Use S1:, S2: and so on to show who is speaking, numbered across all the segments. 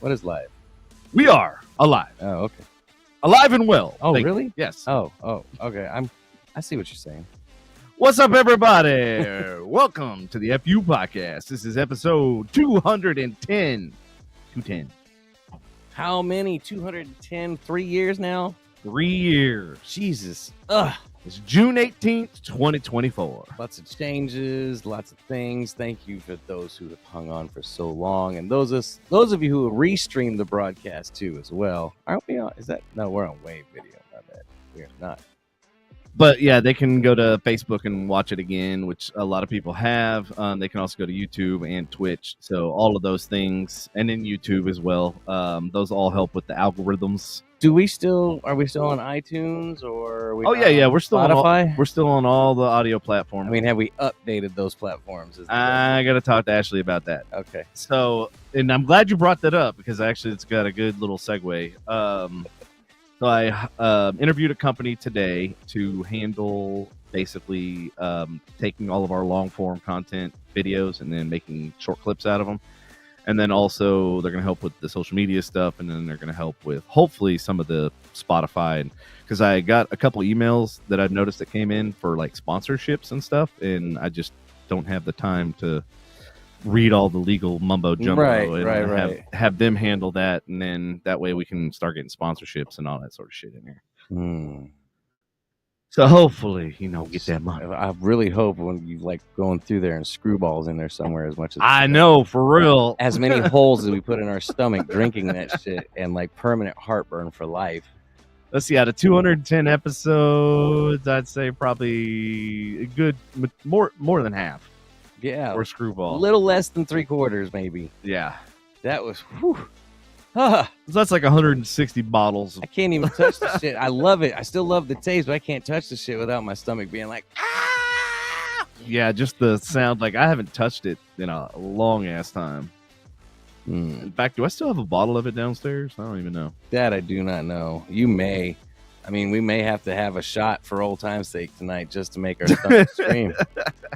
S1: What is live?
S2: We are alive.
S1: Oh, okay.
S2: Alive and well.
S1: Oh,
S2: Thank
S1: really?
S2: you. Yes.
S1: Oh, okay. I see what you're saying.
S2: What's up, everybody? Welcome to the FU podcast. This is episode 210. 210.
S1: How many? 210, 3 years now?
S2: 3 years.
S1: Jesus. Ugh.
S2: It's June 18th, 2024.
S1: Lots of changes, lots of things. Thank you for those who have hung on for so long. And those of you who restreamed the broadcast too as well. Aren't we on? Is that? No, we're on Wave Video. My bad. We're not.
S2: But yeah, they can go to Facebook and watch it again, which a lot of people have. They can also go to YouTube and Twitch. So all of those things, and then YouTube as well. Those all help with the algorithms.
S1: Are we still on iTunes or are we?
S2: Oh yeah, we're still
S1: Spotify.
S2: We're still on all the audio platforms.
S1: I mean, have we updated those platforms?
S2: I got to talk to Ashley about that.
S1: Okay.
S2: So, and I'm glad you brought that up because actually it's got a good little segue. So I interviewed a company today to handle basically taking all of our long form content videos and then making short clips out of them. And then also they're going to help with the social media stuff. And then they're going to help with hopefully some of the Spotify. Because I got a couple emails that I've noticed that came in for like sponsorships and stuff. And I just don't have the time to read all the legal mumbo jumbo and have them handle that, and then that way we can start getting sponsorships and all that sort of shit in here. So hopefully, get that money.
S1: I really hope when you like going through there and screwballs in there somewhere as much as
S2: I know, for real.
S1: As many holes as we put in our stomach drinking that shit and like permanent heartburn for life.
S2: Let's see, out of 210 episodes, I'd say probably a good more than half.
S1: Yeah,
S2: or screwball.
S1: A little less than 3/4, maybe.
S2: Yeah,
S1: that was. Whew.
S2: So that's like 160 bottles.
S1: I can't even touch the shit. I love it. I still love the taste, but I can't touch the shit without my stomach being like, ah!
S2: Yeah, just the sound. Like I haven't touched it in a long ass time. In fact, do I still have a bottle of it downstairs? I don't even know.
S1: That I do not know. You may. I mean, we may have to have a shot for old time's sake tonight just to make our stomach scream.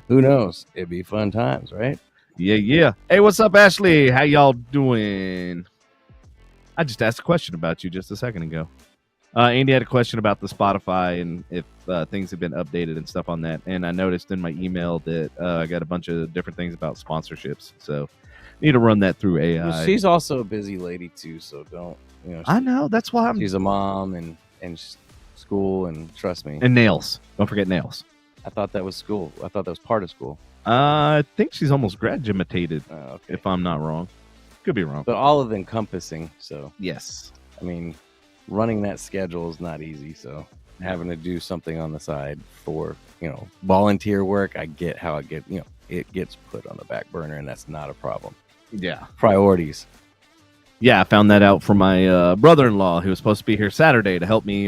S1: Who knows? It'd be fun times, right?
S2: Yeah. Hey, what's up, Ashley? How y'all doing? I just asked a question about you just a second ago. Andy had a question about the Spotify and if things have been updated and stuff on that. And I noticed in my email that I got a bunch of different things about sponsorships. So need to run that through AI.
S1: Well, she's also a busy lady too, so don't.
S2: I know. That's why
S1: she's a mom and school, and trust me.
S2: And nails. Don't forget nails.
S1: I thought that was school. I thought that was part of school.
S2: I think she's almost graduated,
S1: okay.
S2: If I'm not wrong. Could be wrong.
S1: But all of encompassing, so.
S2: Yes.
S1: I mean, running that schedule is not easy, so having to do something on the side for, volunteer work, I get how it gets put on the back burner, and that's not a problem.
S2: Yeah.
S1: Priorities.
S2: Yeah, I found that out from my brother-in-law who was supposed to be here Saturday to help me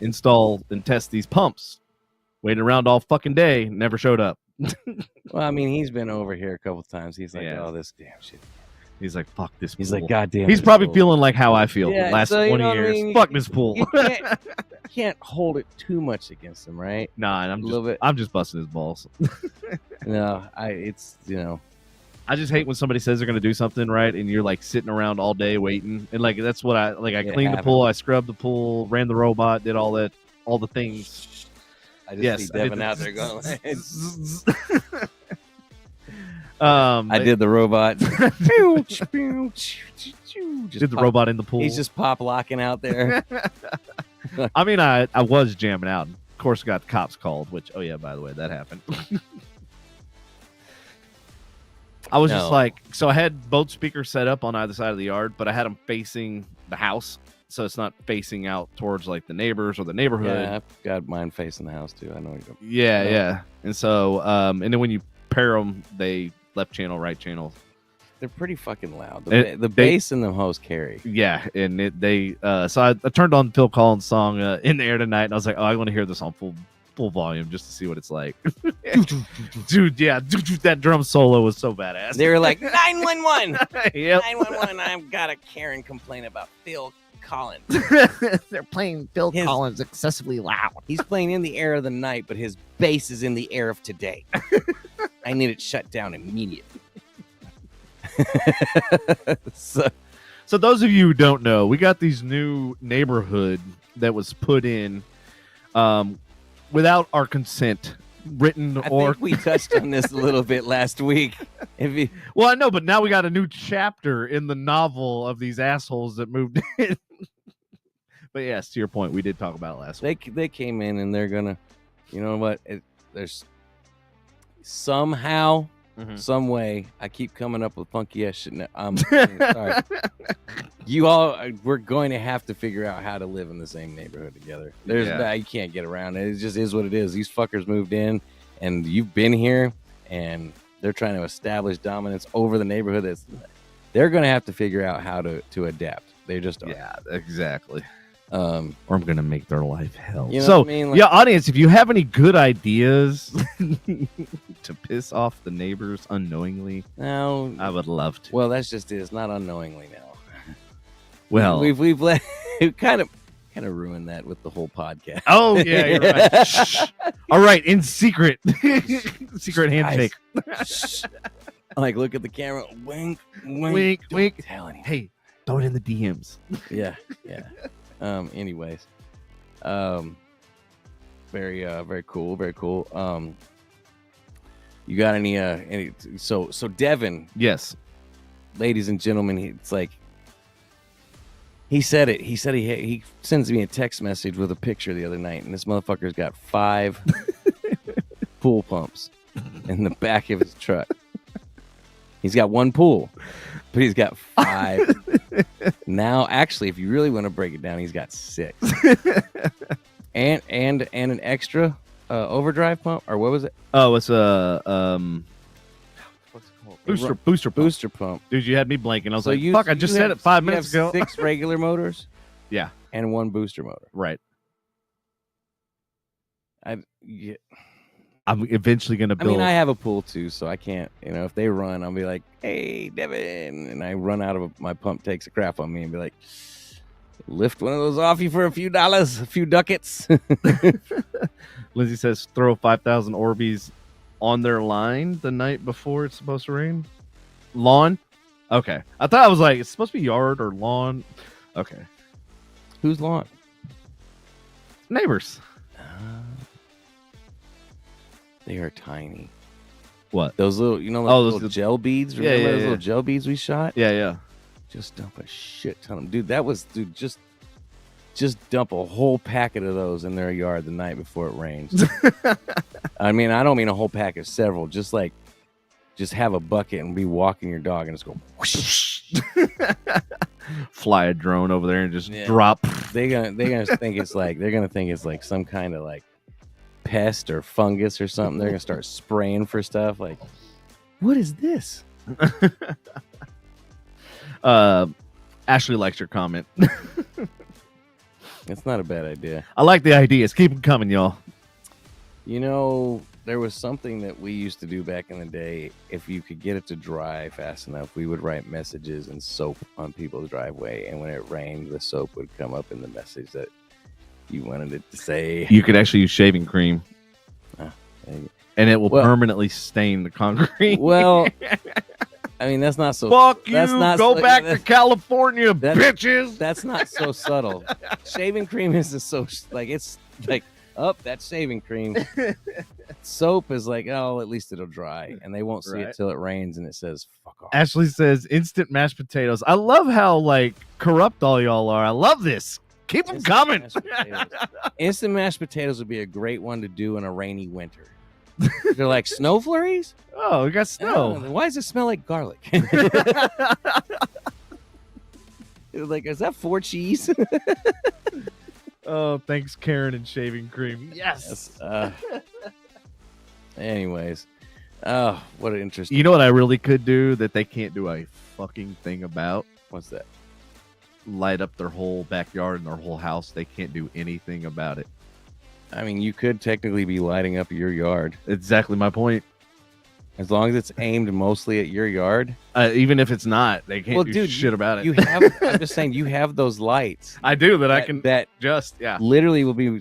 S2: install and test these pumps. Waited around all fucking day, never showed up.
S1: Well, I mean, he's been over here a couple times. He's like, oh, this damn shit.
S2: He's like, fuck this pool.
S1: He's like, goddamn.
S2: He's probably feeling like how I feel the last 20 years.
S1: I mean?
S2: Fuck this pool.
S1: You can't hold it too much against him, right?
S2: Nah, and I'm just busting his balls.
S1: No, I
S2: just hate when somebody says they're going to do something right and you're like sitting around all day waiting. And like, that's what I cleaned the pool. I scrubbed the pool, ran the robot, did all that, all the things.
S1: I just see Devin out there going,
S2: I
S1: did the robot.
S2: Did the robot in the pool.
S1: He's just pop locking out there.
S2: I mean, I was jamming out. Of course, got the cops called, which, oh yeah, by the way, that happened. I was just like, so I had both speakers set up on either side of the yard, but I had them facing the house. So it's not facing out towards like the neighbors or the neighborhood.
S1: Yeah, I've got mine facing the house too. I know you.
S2: Yeah. And so, and then when you pair them, they left channel, right channel.
S1: They're pretty fucking loud. The bass in them hoes carry.
S2: Yeah, and so I turned on Phil Collins' song "In the Air Tonight," and I was like, oh, I want to hear this on full volume just to see what it's like. Dude, yeah, that drum solo was so badass.
S1: They were like 911.
S2: Yep.
S1: 911. I've got a Karen complaint about Phil Collins.
S2: They're playing Phil Collins excessively loud.
S1: He's playing In the Air of the Night, but his bass is in the air of today. I need it shut down immediately.
S2: So those of you who don't know, we got these new neighborhood that was put in without our consent, written
S1: I
S2: or
S1: think we touched on this a little bit last week.
S2: well, I know, but now we got a new chapter in the novel of these assholes that moved in. But yes, to your point, we did talk about it last week.
S1: They came in and they're gonna, you know what? There's somehow, some way, I keep coming up with funky ass shit. I'm sorry. We're going to have to figure out how to live in the same neighborhood together. You can't get around it. It just is what it is. These fuckers moved in, and you've been here, and they're trying to establish dominance over the neighborhood. They're going to have to figure out how to adapt. They just are.
S2: Yeah, exactly. Or I'm gonna make their life hell.
S1: You know
S2: so,
S1: what I mean? Like,
S2: yeah, audience, if you have any good ideas to piss off the neighbors unknowingly,
S1: no,
S2: I would love to.
S1: Well, that's just it. It's not unknowingly now.
S2: Well,
S1: we've kind of ruined that with the whole podcast.
S2: Oh yeah, you're right. Shh. All right, in secret, secret handshake.
S1: Like, look at the camera. Wink,
S2: wink, wink.
S1: Tell anyone.
S2: Hey, throw it in the DMs.
S1: Yeah. Anyways, very cool. You got any so Devin?
S2: Yes,
S1: ladies and gentlemen, it's like he said it. He said he sends me a text message with a picture the other night, and this motherfucker's got 5 pool pumps in the back of his truck. He's got 1 pool, but he's got 5. Now, actually, if you really want to break it down, he's got 6. and an extra overdrive pump, or what was it?
S2: Oh, it's a what's it called? Booster pump. Dude, you had me blanking. I was like, fuck, I just said it 5 minutes ago.
S1: 6 regular motors?
S2: Yeah.
S1: And 1 booster motor.
S2: Right. I'm eventually going to build.
S1: I mean, I have a pool too, so I can't, if they run, I'll be like, hey, Devin. And I run out of my pump takes a crap on me and be like, lift one of those off you for a few dollars, a few ducats.
S2: Lindsay says throw 5,000 Orbeez on their line the night before it's supposed to rain. Lawn? Okay. I thought I was like, it's supposed to be yard or lawn. Okay.
S1: Whose lawn?
S2: Neighbors.
S1: They are tiny.
S2: What?
S1: Those little, those little gel beads? Remember those little gel beads we shot?
S2: Yeah.
S1: Just dump a shit ton of them. Dude, just dump a whole packet of those in their yard the night before it rains. I mean, I don't mean a whole packet, several. Just have a bucket and be walking your dog and just go whoosh.
S2: Fly a drone over there and just drop.
S1: They're gonna think it's like some kind of like pest or fungus or something. They're gonna start spraying for stuff. Like, what is this?
S2: Ashley likes your comment.
S1: It's not a bad idea.
S2: I like the ideas. Keep them coming, y'all.
S1: There was something that we used to do back in the day. If you could get it to dry fast enough, we would write messages in soap on people's driveway, and when it rained, the soap would come up in the message that you wanted it to say.
S2: You could actually use shaving cream, and it will permanently stain the concrete.
S1: Well, I mean, that's not so.
S2: Fuck you! Go back to California, bitches.
S1: That's not so subtle. Shaving cream is it's like, that's shaving cream. Soap is like, at least it'll dry, and they won't see it till it rains, and it says fuck off.
S2: Ashley says instant mashed potatoes. I love how corrupt all y'all are. I love this. Keep them coming.
S1: Instant mashed potatoes would be a great one to do in a rainy winter. They're like snow flurries.
S2: Oh, we got snow.
S1: Why does it smell like garlic? Like, is that 4 cheese?
S2: Oh, thanks, Karen and shaving cream. Yes.
S1: Anyways, what an interesting.
S2: You know what I really could do that they can't do a fucking thing about?
S1: What's that?
S2: Light up their whole backyard and their whole house. They can't do anything about it.
S1: I mean, you could technically be lighting up your yard.
S2: Exactly my point.
S1: As long as it's aimed mostly at your yard.
S2: Even if it's not, they can't do shit about it.
S1: I'm just saying, you have those lights.
S2: I do that I can literally will be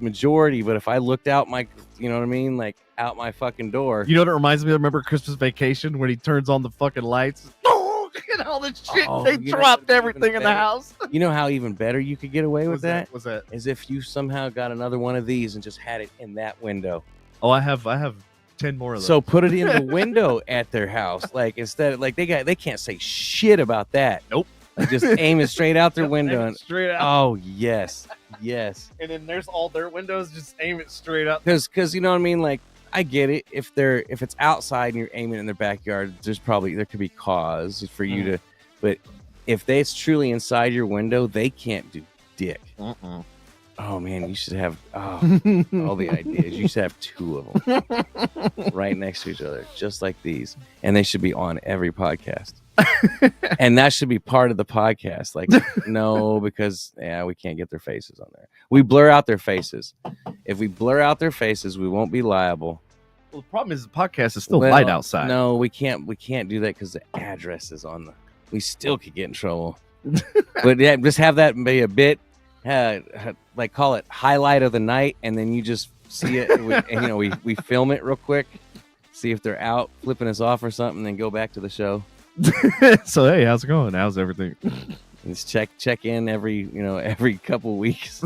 S2: majority. But if I looked out my, you know what I mean? Like out my fucking door. You know what it reminds me of? Remember Christmas Vacation when he turns on the fucking lights? Oh, And all the shit.
S1: Oh,
S2: They
S1: you know
S2: dropped
S1: what's even
S2: everything in the
S1: better?
S2: house.
S1: You know how even better you could get away with that?
S2: What's that?
S1: Is if you somehow got another one of these and just had it in that window.
S2: Oh, I have 10 more of those.
S1: So put it in the window at their house. Like instead of like they can't say shit about that.
S2: Nope.
S1: Like, just aim it straight out their window.
S2: Aim it
S1: And,
S2: straight out.
S1: oh yes. Yes.
S2: And then there's all their windows. Just aim it straight up.
S1: Because you know what I mean? Like I get it. If it's outside and you're aiming in their backyard, there could be cause for you to, but if it's truly inside your window, they can't do dick. Oh man, you should have all the ideas. You should have 2 of them right next to each other, just like these, and they should be on every podcast. And that should be part of the podcast. Like, no, because we can't get their faces on there. We blur out their faces. If we blur out their faces, we won't be liable.
S2: Well, the problem is the podcast is still light outside.
S1: No, we can't do that because the address is on the. We still could get in trouble. But yeah, just have that be a bit. Like call it highlight of the night, and then you just see it. We film it real quick, see if they're out flipping us off or something, then go back to the show.
S2: So hey, how's it going? How's everything?
S1: Just check in every couple weeks.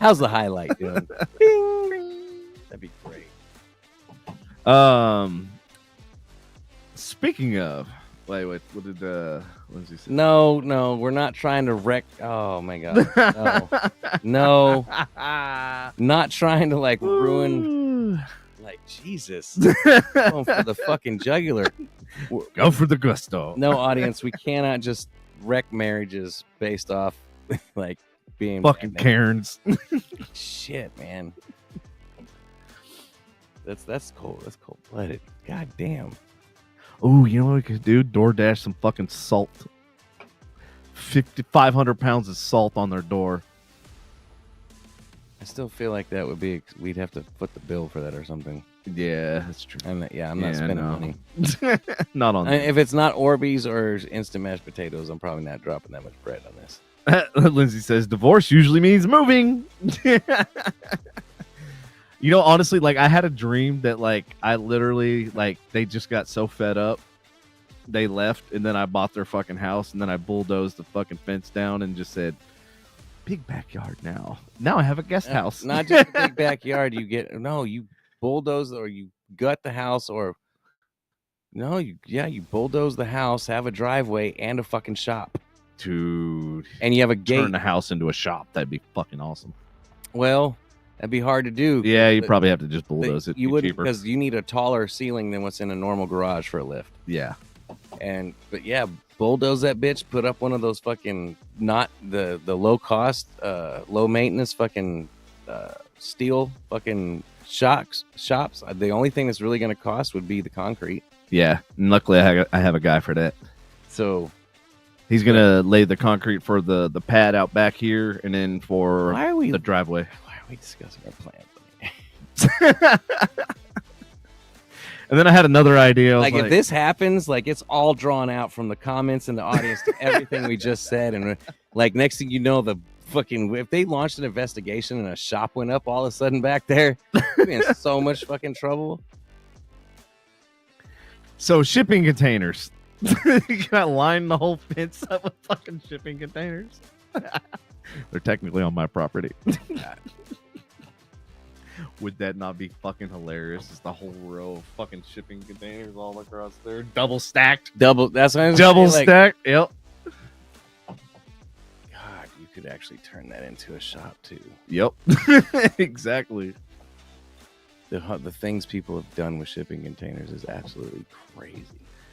S1: How's the highlight doing? That'd be great.
S2: Speaking of, wait, what did Lindsay say?
S1: No, we're not trying to wreck. Oh my god, no, not trying to like ruin. Like Jesus, going for the fucking jugular.
S2: Go for the gusto.
S1: No, audience, we cannot just wreck marriages based off like being
S2: fucking Karens.
S1: Shit, man. That's cold. That's cold blooded. God damn.
S2: Oh, you know what we could do? DoorDash some fucking salt. 500 pounds of salt on their door.
S1: I still feel like that would be. We'd have to foot the bill for that or something.
S2: Yeah, that's true.
S1: I'm not spending money.
S2: Not on.
S1: If it's not Orbeez or instant mashed potatoes, I'm probably not dropping that much bread on this.
S2: Lindsay says divorce usually means moving. You know, honestly, like I had a dream that like I literally like they just got so fed up, they left, and then I bought their fucking house, and then I bulldozed the fucking fence down and just said, "Big backyard now. Now I have a guest house."
S1: Not just a big backyard. You bulldoze or you gut the house, or you bulldoze the house, have a driveway and a fucking shop,
S2: dude.
S1: And you have a gate.
S2: Turn the house into a shop. That'd be fucking awesome.
S1: Well, that'd be hard to do.
S2: Yeah, you probably have to just bulldoze it.
S1: You wouldn't, because you need a taller ceiling than what's in a normal garage for a lift.
S2: Yeah.
S1: But yeah, bulldoze that bitch, put up one of those fucking, not the low cost, low maintenance fucking steel fucking shops. The only thing that's really going to cost would be the concrete. Yeah,
S2: and luckily I have a guy for that.
S1: So
S2: he's gonna lay the concrete for the pad out back here, and then for the driveway.
S1: Why are we discussing our plans?
S2: And then I had another idea.
S1: Like if this happens, like it's all drawn out from the comments and the audience to everything we just said, and like next thing you know, if they launched an investigation and a shop went up all of a sudden back there, we'd be in so much fucking trouble.
S2: So shipping containers. You gotta line the whole fence up with fucking shipping containers. They're technically on my property. Would that not be fucking hilarious? It's the whole row of fucking shipping containers all across there, double stacked.
S1: That's what I'm
S2: double
S1: saying,
S2: stacked. Yep.
S1: God, you could actually turn that into a shop too.
S2: Yep. Exactly.
S1: The things people have done with shipping containers is absolutely crazy.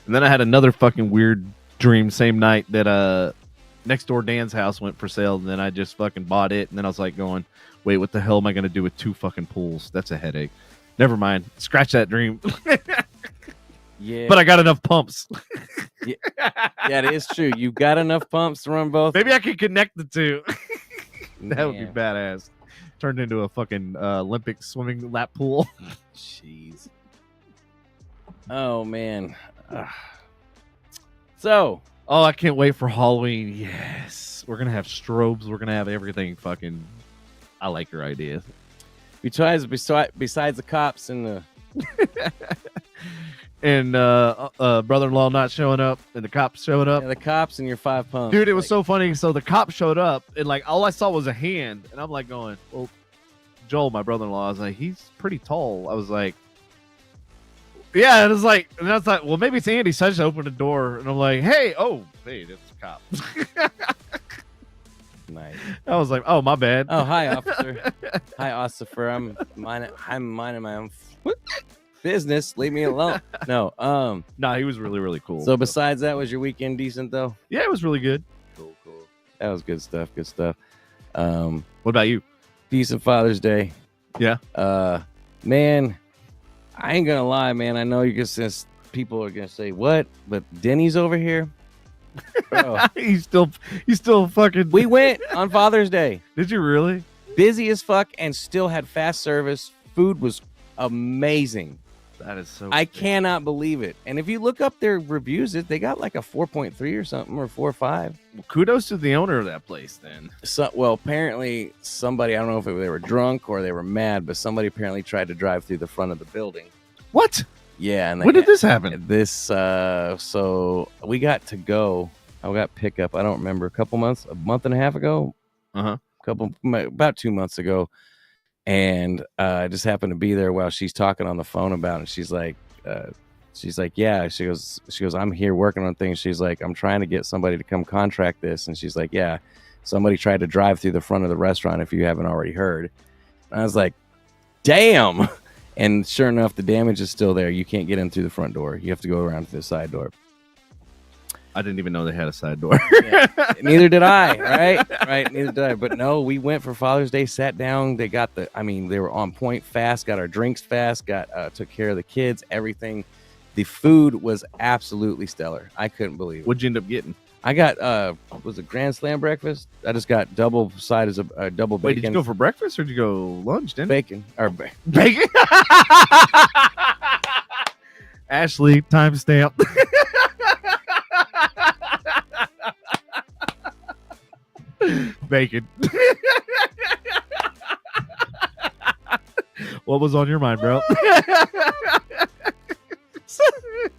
S2: And then I had another fucking weird dream same night that next door Dan's house went for sale, and then I just fucking bought it, and then I was like going, wait, what the hell am I going to do with 2 fucking pools? That's a headache. Never mind. Scratch that dream.
S1: Yeah.
S2: But I got enough pumps.
S1: Yeah, it is true. You got enough pumps to run both.
S2: Maybe I could connect the two. That would be badass. Turned into a fucking Olympic swimming lap pool.
S1: Jeez. Oh, man. So.
S2: Oh, I can't wait for Halloween. Yes. We're going to have strobes. We're going to have everything fucking. I like your idea.
S1: Besides the cops and the.
S2: and brother-in-law not showing up, and the cops showing up.
S1: Yeah, the cops and your 5 pumps.
S2: Dude, it was so funny. So the cop showed up, and like all I saw was a hand, and I'm like going, "Well, Joel, my brother-in-law, I was like, he's pretty tall." I was like, "Yeah," and I was like, "Well, maybe it's Andy." So I just opened the door, and I'm like, "Hey, that's a cop."
S1: Nice.
S2: I was like, "Oh, my bad."
S1: Oh, hi, officer. Hi, officer. I'm minding my own business. Leave me alone. No.
S2: Nah, he was really, really cool.
S1: So besides that, was your weekend decent though?
S2: Yeah, it was really good.
S1: Cool. That was good stuff. Good stuff.
S2: What about you?
S1: Decent Father's Day.
S2: Yeah.
S1: Man, I ain't gonna lie, man. I know people are gonna say what, but Denny's over here. Bro,
S2: He's still fucking.
S1: we went on Father's Day.
S2: Did you really?
S1: Busy as fuck and still had fast service. Food was amazing.
S2: That is so.
S1: I cannot believe it. And if you look up their reviews, they got like a 4.3 or something, or 4.5.
S2: Well, kudos to the owner of that place, then.
S1: So, well, apparently somebody, I don't know if they were drunk or they were mad, but somebody apparently tried to drive through the front of the building.
S2: What?
S1: Yeah. And
S2: when did this happen?
S1: So we got to go. I got pickup. I don't remember, a month and a half ago. About 2 months ago. And I just happened to be there while she's talking on the phone about it. She's like, yeah. She goes, I'm here working on things. She's like, I'm trying to get somebody to come contract this. And she's like, yeah, somebody tried to drive through the front of the restaurant, if you haven't already heard. And I was like, damn. And sure enough, the damage is still there. You can't get in through the front door. You have to go around to the side door.
S2: I didn't even know they had a side door.
S1: Yeah. Neither did I, right? Neither did I. But no, we went for Father's Day, sat down. They were on point fast, got our drinks fast, took care of the kids, everything. The food was absolutely stellar. I couldn't believe it.
S2: What'd you end up getting?
S1: I got, was it Grand Slam breakfast? I just got double sided, double bacon.
S2: Wait, did you go for breakfast or did you go lunch?
S1: Bacon.
S2: Bacon? Ashley, timestamp. Bacon. What was on your mind, bro?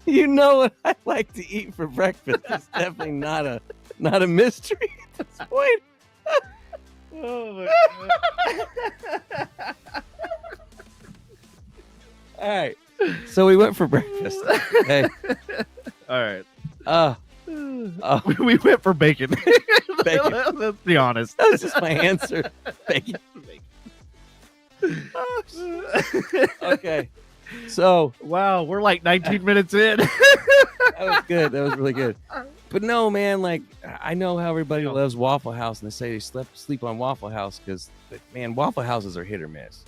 S1: You know what I like to eat for breakfast. It's definitely not a mystery at this point.
S2: Oh my God.
S1: All right. So we went for breakfast. Hey.
S2: All right. We went for bacon.
S1: Bacon.
S2: Let's be honest.
S1: That's just my answer. Bacon. Okay. So
S2: wow, we're like 19 minutes in.
S1: That was good. That was really good. But no, man, like I know how everybody loves Waffle House and they say they sleep on Waffle House because, man, Waffle Houses are hit or miss.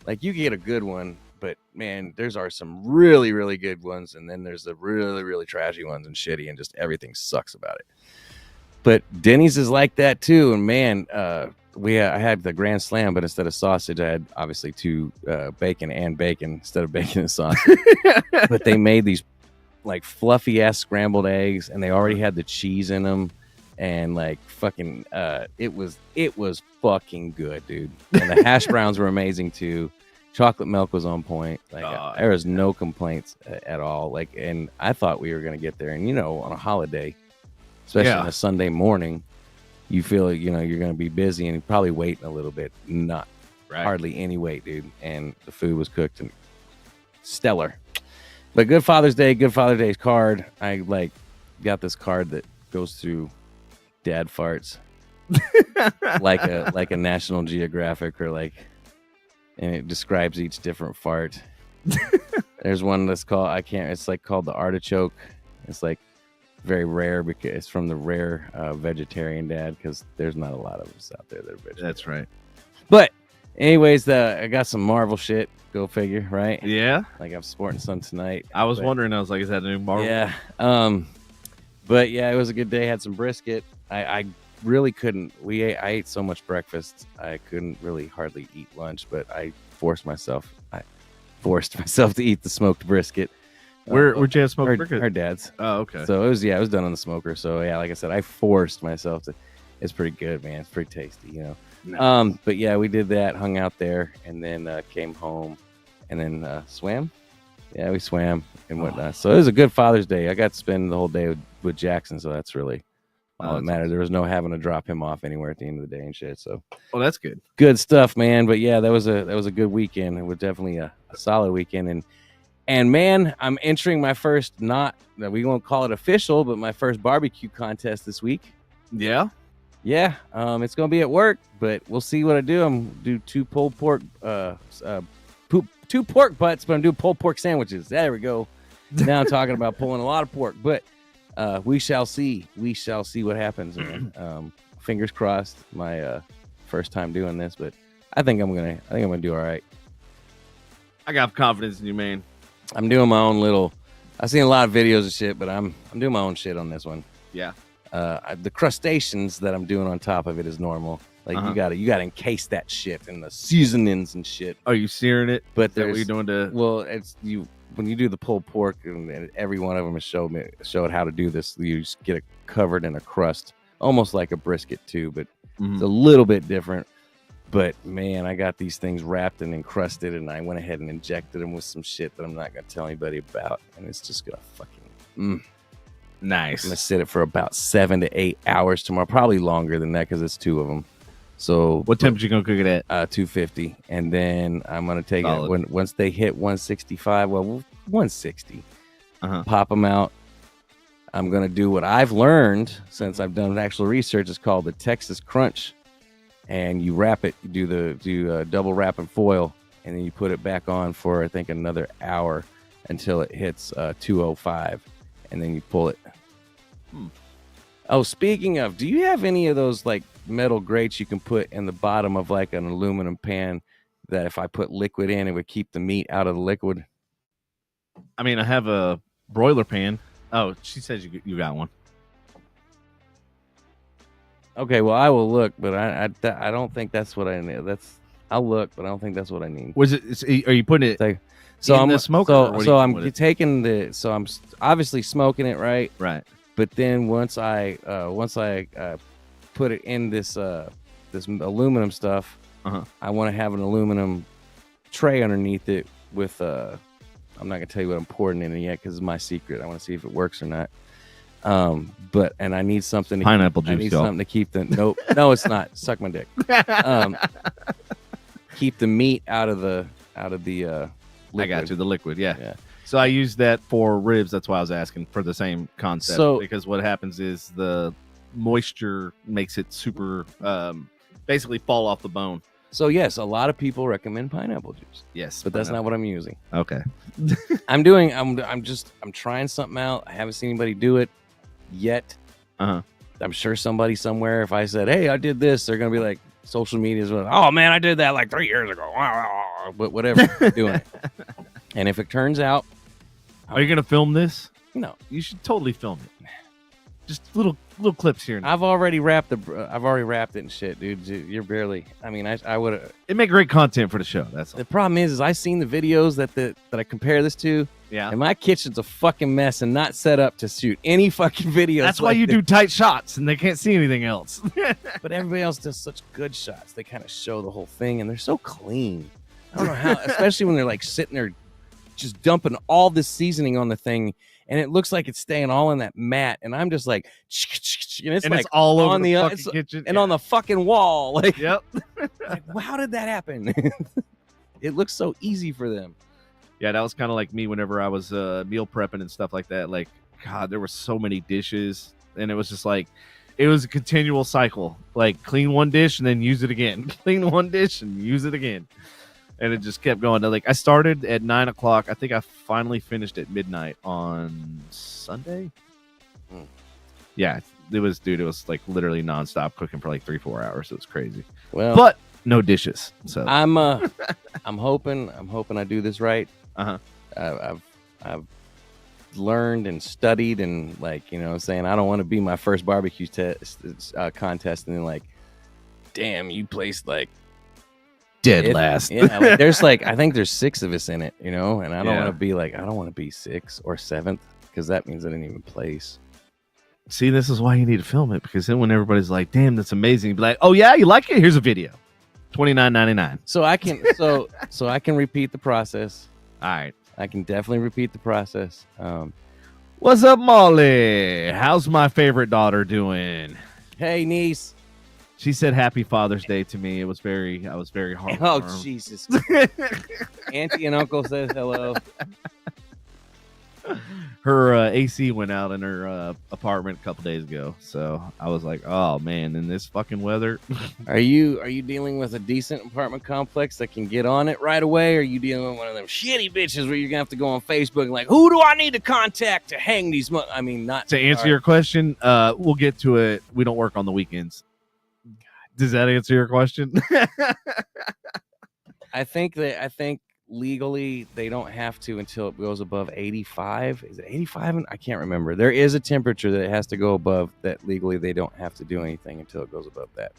S1: Like you get a good one, but man, there's some really, really good ones, and then there's the really, really trashy ones and shitty, and just everything sucks about it. But Denny's is like that too, and man, I had the Grand Slam, but instead of sausage, I had obviously two bacon instead of bacon and sausage. But they made these like fluffy ass scrambled eggs, and they already had the cheese in them, and like fucking, it was fucking good, dude. And the hash browns were amazing too. Chocolate milk was on point. Like there was no complaints at all. Like, and I thought we were gonna get there, and on a holiday, especially on a Sunday morning, you feel you're going to be busy and probably waiting a little bit. Not hardly any wait, dude. And the food was cooked and stellar. But good Father's Day's card. I got this card that goes through dad farts like a National Geographic and it describes each different fart. There's one that's called it's called the artichoke. It's like very rare because it's from the rare vegetarian dad, because there's not a lot of us out there that are vegetarian.
S2: That's right.
S1: But anyways, I got some Marvel shit. Go figure, right?
S2: Yeah.
S1: Like I'm sporting some tonight.
S2: I was wondering. I was like, is that a new Marvel?
S1: Yeah. But yeah, it was a good day. Had some brisket. I really couldn't. I ate so much breakfast. I couldn't really hardly eat lunch, but I forced myself to eat the smoked brisket.
S2: Where'd you have smoked brisket?
S1: Our dad's.
S2: Oh, okay.
S1: So it was done on the smoker. So yeah, like I said, I forced myself to. It's pretty good, man. It's pretty tasty,
S2: Nice.
S1: But yeah, we did that, hung out there, and then came home, and then swam. Yeah, we swam and whatnot. So it was a good Father's Day. I got to spend the whole day with Jackson, so that's really all that mattered.
S2: Awesome.
S1: There was no having to drop him off anywhere at the end of the day and shit. So,
S2: well, that's good.
S1: Good stuff, man. But yeah, that was a good weekend. It was definitely a solid weekend. And man, I'm entering my first, not that we won't call it official, but my first barbecue contest this week.
S2: Yeah.
S1: Yeah, it's gonna be at work, but we'll see what I do. I'm do two pulled pork, two pork butts, but I'm doing pulled pork sandwiches. There we go. Now I'm talking about pulling a lot of pork, but we shall see. We shall see what happens, man. Fingers crossed. My first time doing this, but I think I'm gonna do all right.
S2: I got confidence in you, man.
S1: I'm doing my own little. I've seen a lot of videos and shit, but I'm doing my own shit on this one.
S2: Yeah.
S1: The crustaceans that I'm doing on top of it is normal. Like you gotta encase that shit in the seasonings and shit.
S2: Are you searing it?
S1: But
S2: what you're doing to?
S1: Well, it's you when you do the pulled pork, and every one of them has showed how to do this. You just get it covered in a crust, almost like a brisket too, but it's a little bit different. But man, I got these things wrapped and encrusted, and I went ahead and injected them with some shit that I'm not gonna tell anybody about, and it's just gonna fucking.
S2: Nice.
S1: I'm gonna sit it for about 7 to 8 hours tomorrow, probably longer than that because it's two of them. So
S2: what temperature you gonna cook it at?
S1: 250, and then I'm gonna take it once they hit 165. Well, 160. Pop them out. I'm gonna do what I've learned since I've done actual research. It's called the Texas Crunch, and you wrap it. You do double wrap and foil, and then you put it back on for I think another hour until it hits 205, and then you pull it. Oh, speaking of, do you have any of those like metal grates you can put in the bottom of like an aluminum pan that if I put liquid in, it would keep the meat out of the liquid?
S2: I mean, I have a broiler pan. Oh, she says you got one.
S1: Okay, well, I will look, but I don't think that's what I need. I'll look, but I don't think that's what I need.
S2: Was it? Are you putting it?
S1: Like,
S2: in the smoker?
S1: So I'm taking the. So I'm obviously smoking it, right?
S2: Right.
S1: But then once I put it in this aluminum stuff, I want to have an aluminum tray underneath it with I'm not gonna tell you what I'm pouring in it yet because it's my secret. I want to see if it works or not. But I need something.
S2: Pineapple juice.
S1: I need something to keep the no, it's not. Suck my dick. Keep the meat out of the liquid.
S2: I got you. The liquid, yeah. So I use that for ribs. That's why I was asking for the same concept. Because what happens is the moisture makes it super, basically fall off the bone.
S1: So yes, a lot of people recommend pineapple juice.
S2: Yes,
S1: but that's not what I'm using.
S2: Okay.
S1: I'm trying something out. I haven't seen anybody do it yet. I'm sure somebody somewhere, if I said, "Hey, I did this," they're gonna be like, social media is like, "Oh man, I did that like 3 years ago." But whatever, doing it. And if it turns out,
S2: are you gonna film this?
S1: No,
S2: you should totally film it. Just little clips here.
S1: I've already wrapped it and shit, dude. You're barely. I mean, I would.
S2: It make great content for the show. That's all.
S1: The problem is I seen the videos that I compare this to.
S2: Yeah.
S1: And my kitchen's a fucking mess and not set up to shoot any fucking videos.
S2: That's why you do tight shots and they can't see anything else.
S1: But everybody else does such good shots. They kind of show the whole thing and they're so clean. I don't know how, especially when they're like sitting there just dumping all this seasoning on the thing. And it looks like it's staying all in that mat, and I'm just like, and it's
S2: all over
S1: on
S2: the fucking kitchen
S1: and on the fucking wall. Like,
S2: yep.
S1: Like, well, how did that happen? It looks so easy for them.
S2: Yeah, that was kind of like me whenever I was meal prepping and stuff like that. Like, God, there were so many dishes, and it was just like, it was a continual cycle. Like, clean one dish and then use it again. Clean one dish and use it again. And it just kept going. Like, I started at 9 o'clock. I think I finally finished at midnight on Sunday. Yeah, it was like literally nonstop cooking for like 3-4 hours. It was crazy.
S1: Well,
S2: but no dishes. So
S1: I'm hoping I do this right. I've learned and studied and like, you know what I'm saying, I don't want to be my first barbecue contest and then like, damn, you placed like
S2: dead last.
S1: Yeah, like, there's like, I think there's 6 of us in it, you know, and I don't want to be like, I don't want to be 6th or 7th because that means I didn't even place.
S2: See, this is why you need to film it, because then when everybody's like, damn, that's amazing, you'd be like, oh yeah, you like it? Here's a video. $29.99.
S1: So I can so I can repeat the process.
S2: All right.
S1: I can definitely repeat the process.
S2: What's up, Molly? How's my favorite daughter doing?
S1: Hey, niece.
S2: She said Happy Father's Day to me. I was very heartwarmed.
S1: Oh, Jesus. Auntie and uncle says hello.
S2: Her AC went out in her apartment a couple days ago, so I was like, "Oh man, in this fucking weather."
S1: Are you dealing with a decent apartment complex that can get on it right away? Or are you dealing with one of them shitty bitches where you're gonna have to go on Facebook and like, who do I need to contact to hang these? I mean, not
S2: to answer your question. We'll get to it. We don't work on the weekends. Does that answer your question?
S1: I think legally they don't have to until it goes above 85. Is it 85? I can't remember. There is a temperature that it has to go above that legally they don't have to do anything until it goes above that.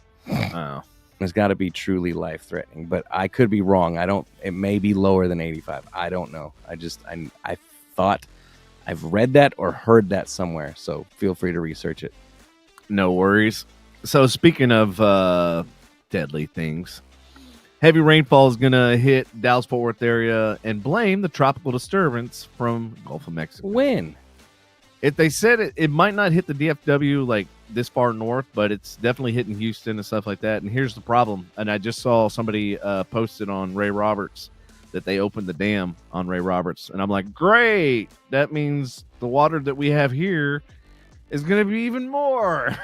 S2: Oh.
S1: It's got to be truly life threatening, but I could be wrong. It may be lower than 85. I don't know. I thought I've read that or heard that somewhere. So feel free to research it.
S2: No worries. So speaking of deadly things, heavy rainfall is going to hit Dallas-Fort Worth area and blame the tropical disturbance from Gulf of Mexico.
S1: When?
S2: They said it might not hit the DFW like this far north, but it's definitely hitting Houston and stuff like that. And here's the problem. And I just saw somebody posted on Ray Roberts that they opened the dam on Ray Roberts. And I'm like, great. That means the water that we have here is going to be even more.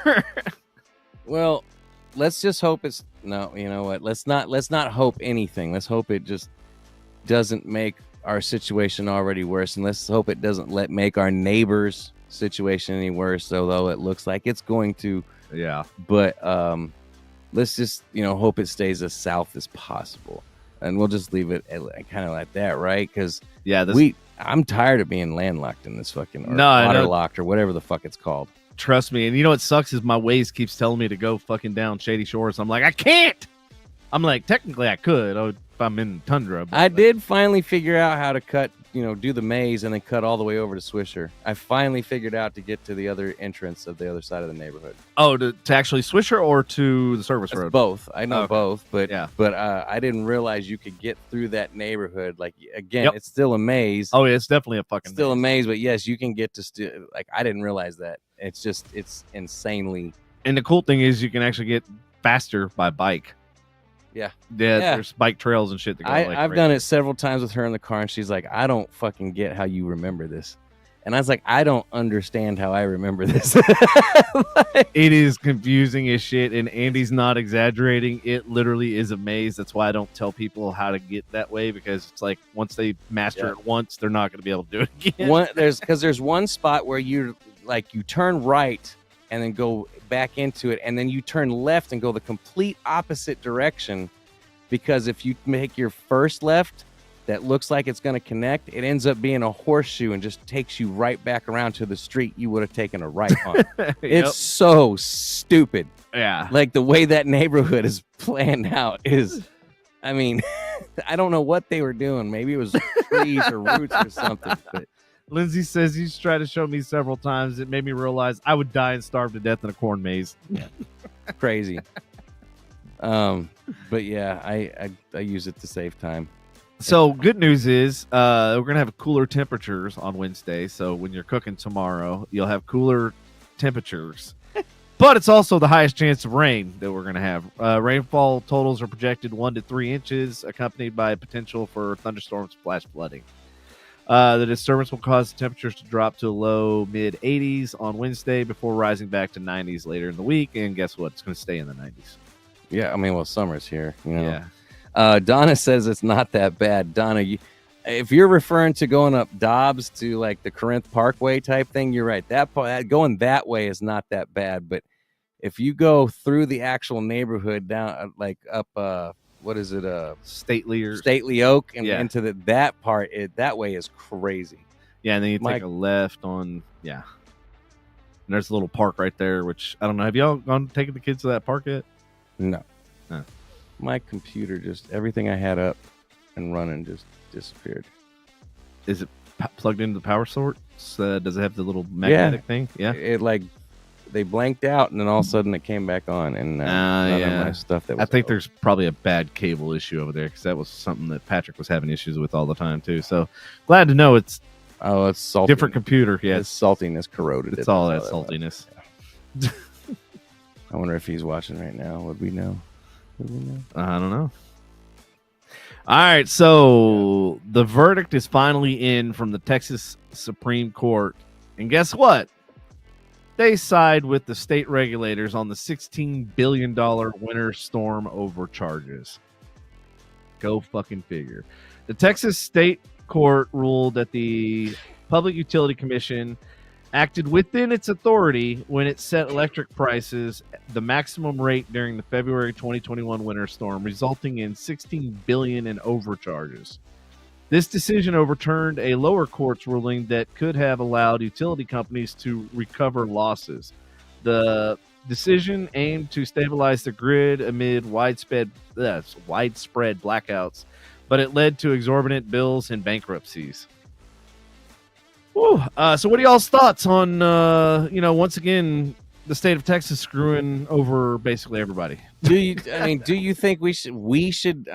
S1: Well, let's just hope it's no. You know what? Let's not hope anything. Let's hope it just doesn't make our situation already worse, and let's hope it doesn't make our neighbors' situation any worse. Although it looks like it's going to.
S2: Yeah.
S1: But let's just hope it stays as south as possible, and we'll just leave it kind of like that, right? Because I'm tired of being landlocked in this fucking waterlocked or whatever the fuck it's called.
S2: Trust me. And you know what sucks is my Waze keeps telling me to go fucking down Shady Shores. I'm like, I can't. I'm like, technically I could if I'm in tundra. But
S1: I did finally figure out how to cut, do the maze and then cut all the way over to Swisher. I finally figured out to get to the other entrance of the other side of the neighborhood.
S2: Oh, to actually Swisher or to the service road?
S1: Both. I know both, but
S2: yeah.
S1: But I didn't realize you could get through that neighborhood. Like again, It's still a maze.
S2: Oh, yeah, it's definitely a fucking
S1: still a maze, but yes, you can get to I didn't realize that. It's insanely.
S2: And the cool thing is you can actually get faster by bike.
S1: Yeah.
S2: There's bike trails and shit.
S1: I've done it several times with her in the car, and she's like, I don't fucking get how you remember this. And I was like, I don't understand how I remember this.
S2: It is confusing as shit, and Andy's not exaggerating. It literally is a maze. That's why I don't tell people how to get that way, because it's like once they master it once, they're not going to be able to do it again.
S1: There's one spot where you turn right and then go back into it, and then you turn left and go the complete opposite direction, because if you make your first left that looks like it's going to connect, it ends up being a horseshoe and just takes you right back around to the street you would have taken a right on. It's so stupid.
S2: Yeah.
S1: Like the way that neighborhood is planned out is, I mean, I don't know what they were doing. Maybe it was trees or roots or something, but
S2: Lindsay says he's tried to show me several times. It made me realize I would die and starve to death in a corn maze.
S1: Yeah. Crazy. But yeah, I use it to save time.
S2: So good news is we're going to have cooler temperatures on Wednesday. So when you're cooking tomorrow, you'll have cooler temperatures. But it's also the highest chance of rain that we're going to have. Rainfall totals are projected 1 to 3 inches, accompanied by potential for thunderstorms, flash flooding. The disturbance will cause temperatures to drop to low mid-80s on Wednesday before rising back to 90s later in the week. And guess what? It's going to stay in the 90s.
S1: Yeah, I mean, well, summer's here.
S2: Yeah.
S1: Donna says it's not that bad. Donna, if you're referring to going up Dobbs to like the Corinth Parkway type thing, you're right. That going that way is not that bad. But if you go through the actual neighborhood down, like up, what is it? Stately Oak, and into that part, that way is crazy.
S2: Yeah, and then you take a left on, And there's a little park right there, which I don't know. Have y'all taken the kids to that park yet?
S1: No. My computer everything I had up and running just disappeared.
S2: Is it plugged into the power source? Does it have the little magnetic thing? Yeah.
S1: It like they blanked out, and then all of a sudden it came back on, and none of my stuff that was
S2: I think there's probably a bad cable issue over there because that was something that Patrick was having issues with all the time too. So glad to know it's
S1: salty.
S2: Different computer. Yeah,
S1: His saltiness corroded.
S2: It's all that saltiness.
S1: Yeah. I wonder if he's watching right now. Would we know?
S2: I don't know. All right, so the verdict is finally in from the Texas Supreme Court. And guess what? They side with the state regulators on the $16 billion winter storm overcharges. Go fucking figure. The Texas State Court ruled that the Public Utility Commission acted within its authority when it set electric prices the maximum rate during the February 2021 winter storm, resulting in $16 billion in overcharges. This decision overturned a lower court's ruling that could have allowed utility companies to recover losses. The decision aimed to stabilize the grid amid widespread blackouts, but it led to exorbitant bills and bankruptcies. Whew. So what are y'all's thoughts on, once again, the state of Texas screwing over basically everybody?
S1: Do you think we should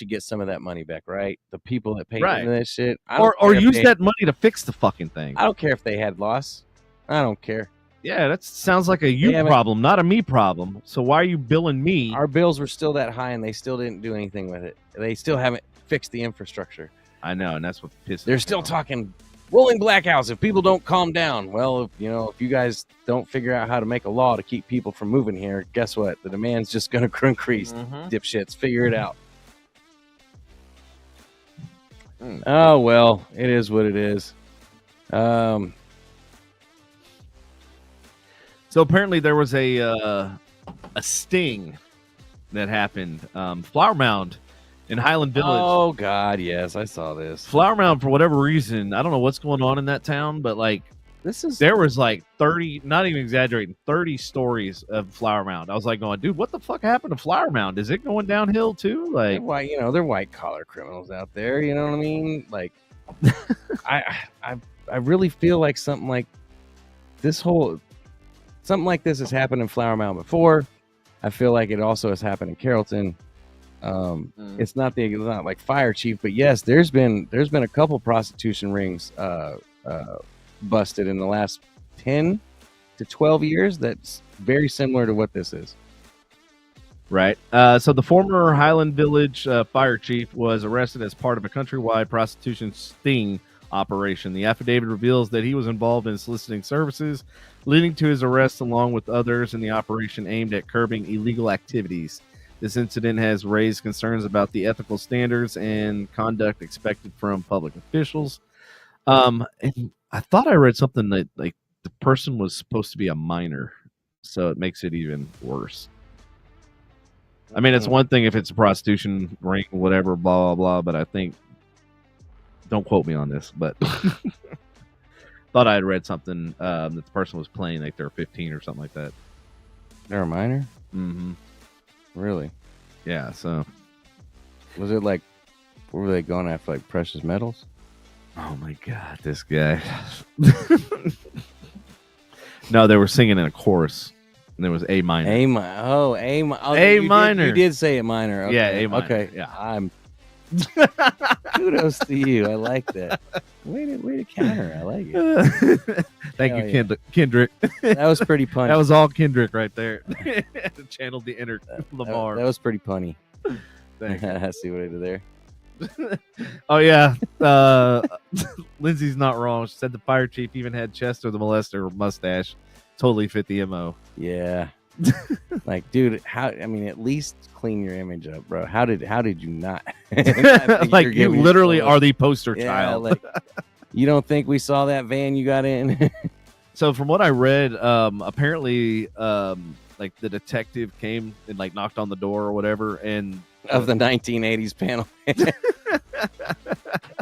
S1: get some of that money back, right? The people that paid into that shit.
S2: Or use that money to fix the fucking thing.
S1: I don't care if they had loss. I don't care.
S2: Yeah, that sounds like a you problem, not a me problem. So why are you billing me?
S1: Our bills were still that high, and they still didn't do anything with it. They still haven't fixed the infrastructure.
S2: I know, and that's what pisses me
S1: They're still talking rolling blackouts if people don't calm down. Well, if you guys don't figure out how to make a law to keep people from moving here, guess what? The demand's just going to increase. Dipshits, figure it out. Oh, well, it is what it is.
S2: So apparently there was a sting that happened. Flower Mound in Highland Village.
S1: Oh, God, yes, I saw this.
S2: Flower Mound, for whatever reason, I don't know what's going on in that town, but there was 30, not even exaggerating, 30 stories of Flower Mound. I was going, dude, what the fuck happened to Flower Mound? Is it going downhill too?
S1: They're white collar criminals out there. You know what I mean? I really feel like something like this has happened in Flower Mound before. I feel like it also has happened in Carrollton. It's not like Fire Chief, but yes, there's been a couple prostitution rings busted in the last 10 to 12 years. That's very similar to what this is.
S2: Right. So the former Highland Village fire chief was arrested as part of a countrywide prostitution sting operation. The affidavit reveals that he was involved in soliciting services, leading to his arrest along with others in the operation aimed at curbing illegal activities. This incident has raised concerns about the ethical standards and conduct expected from public officials. And I thought I read something that the person was supposed to be a minor, so it makes it even worse. I mean, it's one thing if it's a prostitution ring, whatever, blah, blah, blah, but I think, don't quote me on this, but thought I had read something that the person was playing like they're 15 or something like that.
S1: They're a minor?
S2: Mm-hmm.
S1: Really?
S2: Yeah, so.
S1: Was it what were they going after, precious metals?
S2: Oh my God, this guy. No, they were singing in a chorus. And there was A minor.
S1: A minor.
S2: A minor.
S1: You did say it minor. Okay.
S2: Yeah, A minor.
S1: Okay.
S2: Yeah.
S1: Kudos to you. I like that. Way to counter. I like it.
S2: Thank you, Kendrick.
S1: That was pretty punny.
S2: That was all Kendrick right there. Channeled the inner Lamar.
S1: That was pretty punny.
S2: Thank you.
S1: I see what I did there.
S2: Oh yeah, Lindsay's not wrong. She said the fire chief even had Chester the molester mustache. Totally fit the MO.
S1: Yeah. Dude, at least clean your image up, bro. How did you not?
S2: You literally are the poster child.
S1: You don't think we saw that van you got in?
S2: So from what I read, apparently the detective came and knocked on the door or whatever, and
S1: of the 1980s panel.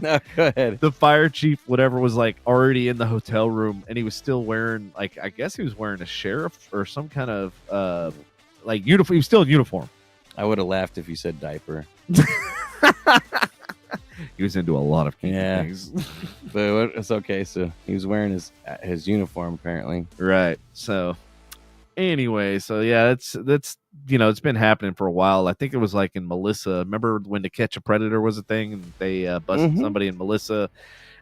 S1: No, go ahead.
S2: The fire chief, whatever, was already in the hotel room, and he was still wearing I guess he was wearing a sheriff or some kind of uniform. He was still in uniform.
S1: I would have laughed if you said diaper.
S2: He was into a lot of kinky
S1: Yeah.
S2: things.
S1: But it's okay. So he was wearing his uniform apparently.
S2: Right. So anyway, so yeah, that's it's been happening for a while. I think it was like in Melissa. Remember when To Catch a Predator was a thing, and they busted somebody in Melissa,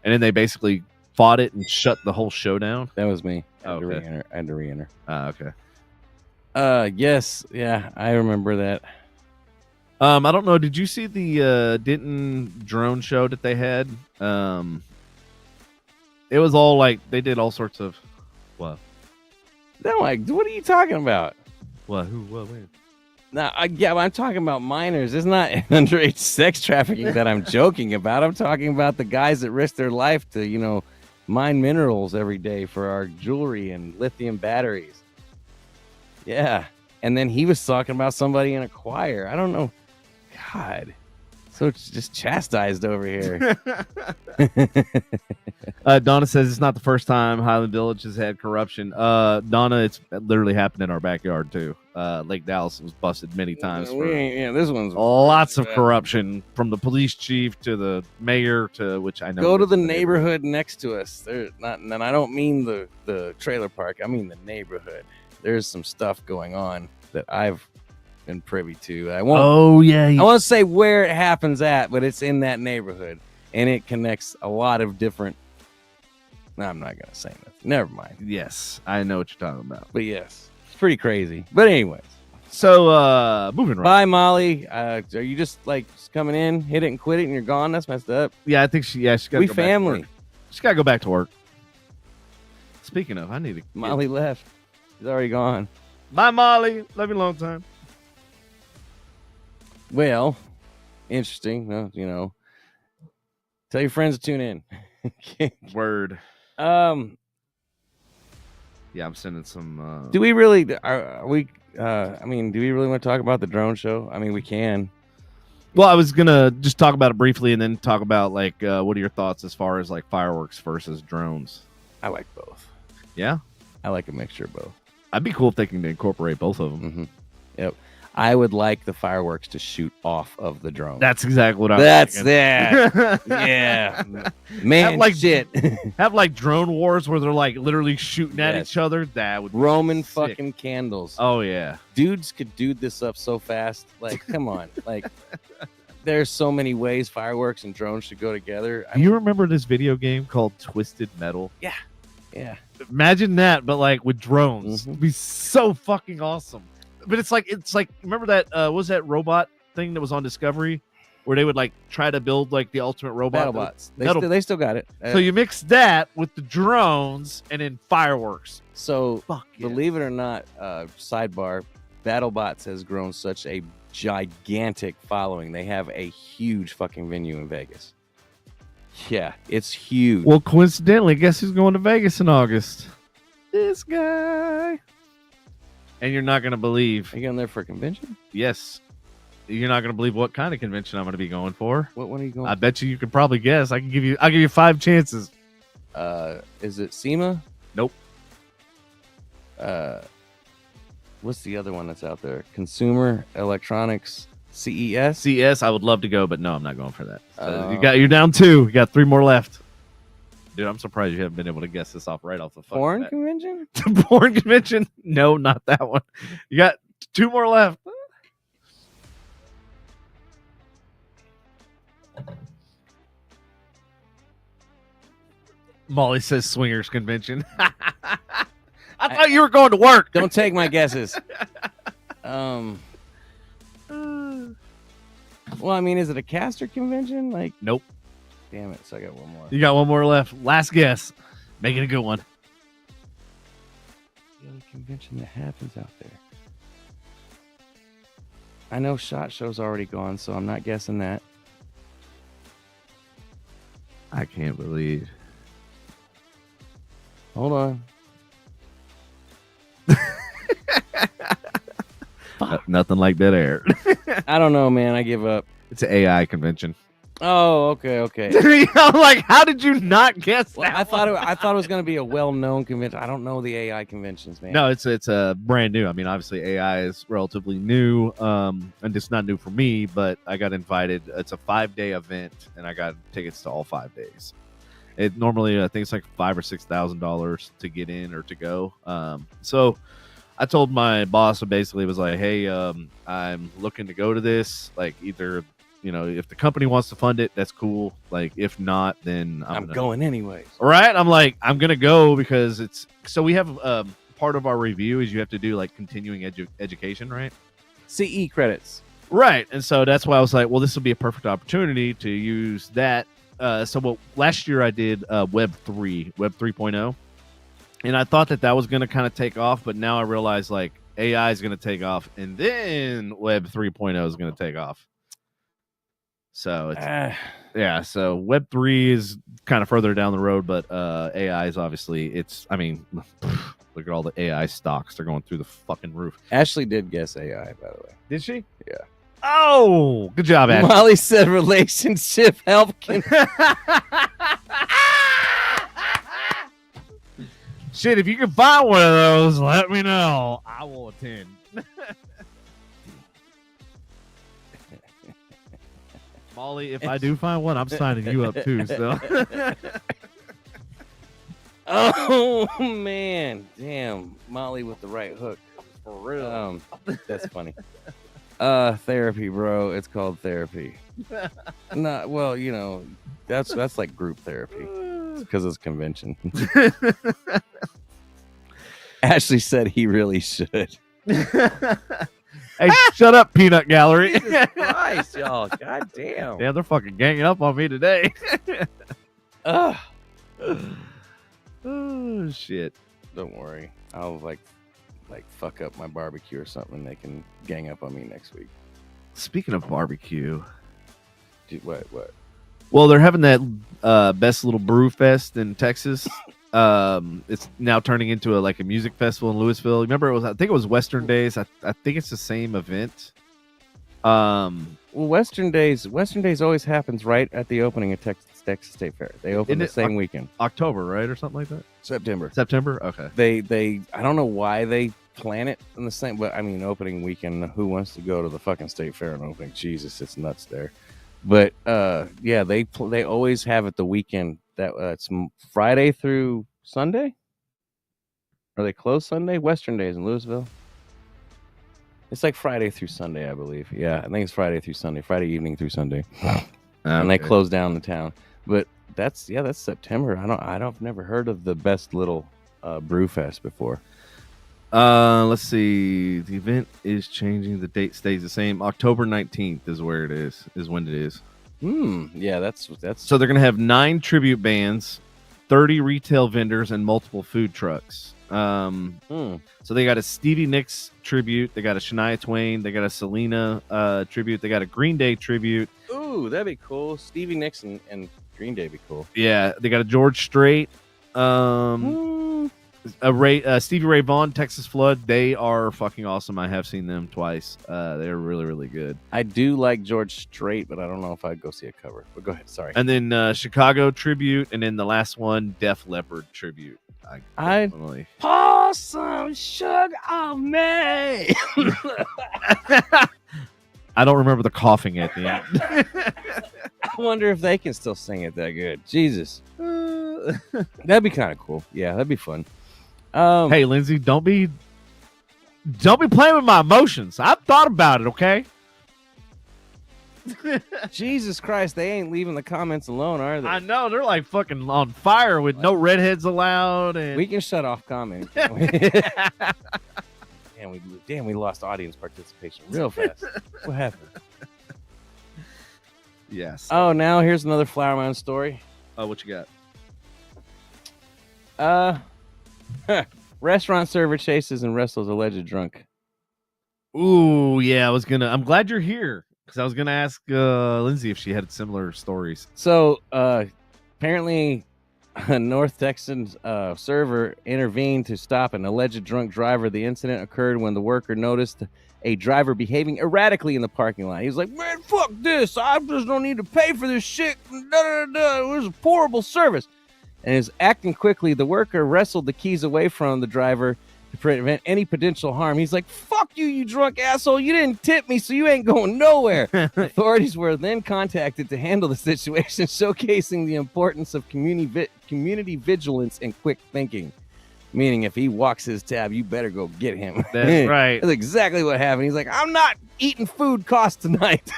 S2: and then they basically fought it and shut the whole show down.
S1: That was me. I
S2: Okay.
S1: had to re-enter.
S2: Okay.
S1: Yes, yeah, I remember that.
S2: I don't know. Did you see the Denton drone show that they had? It was all like they did all sorts of what?
S1: No, like, what are you talking about?
S2: What? Who? What? Wait.
S1: No, I'm talking about minors. It's not underage sex trafficking that I'm joking about. I'm talking about the guys that risk their life to, mine minerals every day for our jewelry and lithium batteries. Yeah. And then he was talking about somebody in a choir. I don't know. God. So it's just chastised over here.
S2: Donna says it's not the first time Highland Village has had corruption. Donna, it's literally happened in our backyard too. Lake Dallas was busted many times.
S1: This one's
S2: lots of corruption from the police chief to the mayor to which I know.
S1: Go to the neighborhood next to us. There's not, and I don't mean the trailer park. I mean the neighborhood. There's some stuff going on that I've been privy to. I won't.
S2: Oh yeah.
S1: I won't say where it happens at, but it's in that neighborhood, and it connects a lot of different. No, I'm not gonna say nothing. Never mind.
S2: Yes, I know what you're talking about.
S1: But yes, it's pretty crazy. But anyways,
S2: so moving right.
S1: Bye, Molly. Are you just coming in, hit it and quit it, and you're gone? That's messed up.
S2: Yeah, I think she got.
S1: We family.
S2: She's got to go back to work. Speaking of, I need to.
S1: Molly left. She's already gone.
S2: Bye, Molly. Love you a long time.
S1: Well, interesting. Well, tell your friends to tune in.
S2: Word.
S1: Yeah,
S2: I'm sending some.
S1: Do we really? Are we? Do we really want to talk about the drone show? I mean, we can.
S2: Well, I was gonna just talk about it briefly and then talk about what are your thoughts as far as fireworks versus drones?
S1: I like both.
S2: Yeah,
S1: I like a mixture of both.
S2: I'd be cool if they can incorporate both of them.
S1: Mm-hmm. Yep. I would like the fireworks to shoot off of the drone.
S2: That's exactly what I was
S1: That's
S2: thinking.
S1: that. Yeah. Man, shit.
S2: Have drone wars where they're literally shooting at each other. That would be
S1: Roman
S2: sick.
S1: fucking candles.
S2: Oh yeah.
S1: Dudes could do this up so fast. Come on. There's so many ways fireworks and drones should go together.
S2: You remember this video game called Twisted Metal?
S1: Yeah. Yeah.
S2: Imagine that, but with drones.
S1: Mm-hmm.
S2: It'd be so fucking awesome. But it's like remember that what was that robot thing that was on Discovery where they would try to build the ultimate robot?
S1: BattleBots. They still got it.
S2: So you mix that with the drones and then fireworks.
S1: So believe it or not, sidebar, BattleBots has grown such a gigantic following. They have a huge fucking venue in Vegas. Yeah, it's huge.
S2: Well, coincidentally, guess who's going to Vegas in August? This guy. And you're not going to believe.
S1: Are you going there for a convention?
S2: Yes. You're not going to believe what kind of convention I'm going to be going for.
S1: What one are you going
S2: I bet you could probably guess. I'll give you 5 chances.
S1: Is it SEMA?
S2: Nope.
S1: What's the other one that's out there? Consumer Electronics CES?
S2: CES, I would love to go, but no, I'm not going for that. So you're down 2. You got 3 more left. Dude, I'm surprised you haven't been able to guess this off right off the fucking
S1: Porn convention?
S2: The porn convention? No, not that one. You got 2 more left. Molly says swingers convention. I thought you were going to work.
S1: Don't take my guesses. Well, is it a caster convention?
S2: Nope.
S1: Damn it. So I got one more.
S2: You got 1 more left. Last guess. Make it a good one.
S1: The other convention that happens out there. I know SHOT Show's already gone, so I'm not guessing that.
S2: I can't believe.
S1: Hold on.
S2: Nothing like that air.
S1: I don't know, man. I give up.
S2: It's an AI convention.
S1: Oh, okay.
S2: I'm like, how did you not guess
S1: Well,
S2: that?
S1: I thought it was going to be a well-known convention. I don't know the AI conventions, man.
S2: No, it's brand new. I mean, obviously AI is relatively new, and it's not new for me. But I got invited. It's a 5-day event, and I got tickets to all 5 days. It normally, I think it's like $5,000 or $6,000 to get in or to go. So I told my boss, basically was like, hey, I'm looking to go to this. Like, either, if the company wants to fund it, that's cool. Like, if not, then
S1: I'm going anyways.
S2: Right? I'm like, I'm gonna go because it's so we have part of our review is you have to do like continuing education, right?
S1: CE credits.
S2: Right. And so that's why I was like, well, this will be a perfect opportunity to use that. Last year I did Web 3.0, and I thought that was going to kind of take off, but now I realize like AI is going to take off, and then Web 3.0 is going to take off. So it's yeah. So Web 3 is kind of further down the road, but AI is obviously I mean, look at all the AI stocks; they're going through the fucking roof.
S1: Ashley did guess AI, by the way.
S2: Did she?
S1: Yeah.
S2: Oh, good job, Ashley.
S1: Molly said relationship help can.
S2: Shit, if you can find one of those, let me know. I will attend. Molly, if I do find one, I'm signing you up too. So.
S1: Oh man, damn, Molly with the right hook.
S2: For real.
S1: That's funny. Therapy, bro. It's called therapy. Not well, that's like group therapy. Because it's convention. Ashley said he really should.
S2: Hey, shut up, Peanut Gallery.
S1: Jesus Christ, y'all. God damn.
S2: Damn, they're fucking ganging up on me today.
S1: Oh,
S2: shit.
S1: don't worry. I'll like fuck up my barbecue or something. They can gang up on me next week.
S2: Speaking of barbecue.
S1: Dude, what?
S2: Well, they're having that best little brew fest in Texas. It's now turning into a music festival in Louisville. Remember, I think it was Western Days. I think it's the same event.
S1: Well, Western Days always happens right at the opening of Texas State Fair. They open the same weekend.
S2: October, right, or something like that.
S1: September.
S2: Okay.
S1: They I don't know why they plan it in the same, but I mean, opening weekend. Who wants to go to the fucking State Fair and opening? Jesus, it's nuts there. But yeah, they always have it the weekend that it's Friday through Sunday. Are they closed Sunday? Western Days in Louisville. It's like Friday through Sunday, I believe. Yeah, I think it's Friday through Sunday, Friday evening through Sunday, and they close down the town. But that's September. I've never heard of the best little brew fest before.
S2: Let's see. The event is changing. The date stays the same. October 19th is where it is when it is.
S1: Yeah, that's
S2: so they're gonna have 9 tribute bands, 30 retail vendors, and multiple food trucks. So they got a Stevie Nicks tribute, they got a Shania Twain, they got a Selena tribute, they got a Green Day tribute.
S1: Ooh, that'd be cool. Stevie Nicks and Green Day be cool.
S2: Yeah, they got a George Strait, Stevie Ray Vaughan, Texas Flood. They are fucking awesome. I have seen them twice. They're really, really good.
S1: I do like George Strait, but I don't know if I'd go see a cover. But go ahead. Sorry.
S2: And then Chicago tribute, and then the last one, Def Leppard tribute.
S1: I pour some sugar on me.
S2: I don't remember the coughing at the end.
S1: I wonder if they can still sing it that good. Jesus. That'd be kind of cool. Yeah, that'd be fun.
S2: Hey, Lindsay, don't be playing with my emotions. I've thought about it, okay?
S1: Jesus Christ, they ain't leaving the comments alone, are they?
S2: I know, they're like fucking on fire with no redheads allowed. And
S1: we can shut off commenting. Damn, we lost audience participation real fast. What happened?
S2: Yes.
S1: Oh, now here's another Flower Mound story.
S2: Oh, what you got?
S1: Restaurant server chases and wrestles alleged drunk.
S2: Ooh, yeah, I'm glad you're here, because I was gonna ask Lindsay if she had similar stories.
S1: So apparently A North Texan server intervened to stop an alleged drunk driver. The incident occurred when the worker noticed a driver behaving erratically in the parking lot. He was like, "Man, fuck this! I just don't need to pay for this shit. It was a horrible service." And is acting quickly. The worker wrestled the keys away from the driver to prevent any potential harm. He's like, "Fuck you, you drunk asshole! You didn't tip me, so you ain't going nowhere." Authorities were then contacted to handle the situation, showcasing the importance of community vigilance and quick thinking. Meaning, if he walks his tab, you better go get him.
S2: That's right.
S1: That's exactly what happened. He's like, "I'm not eating food cost tonight."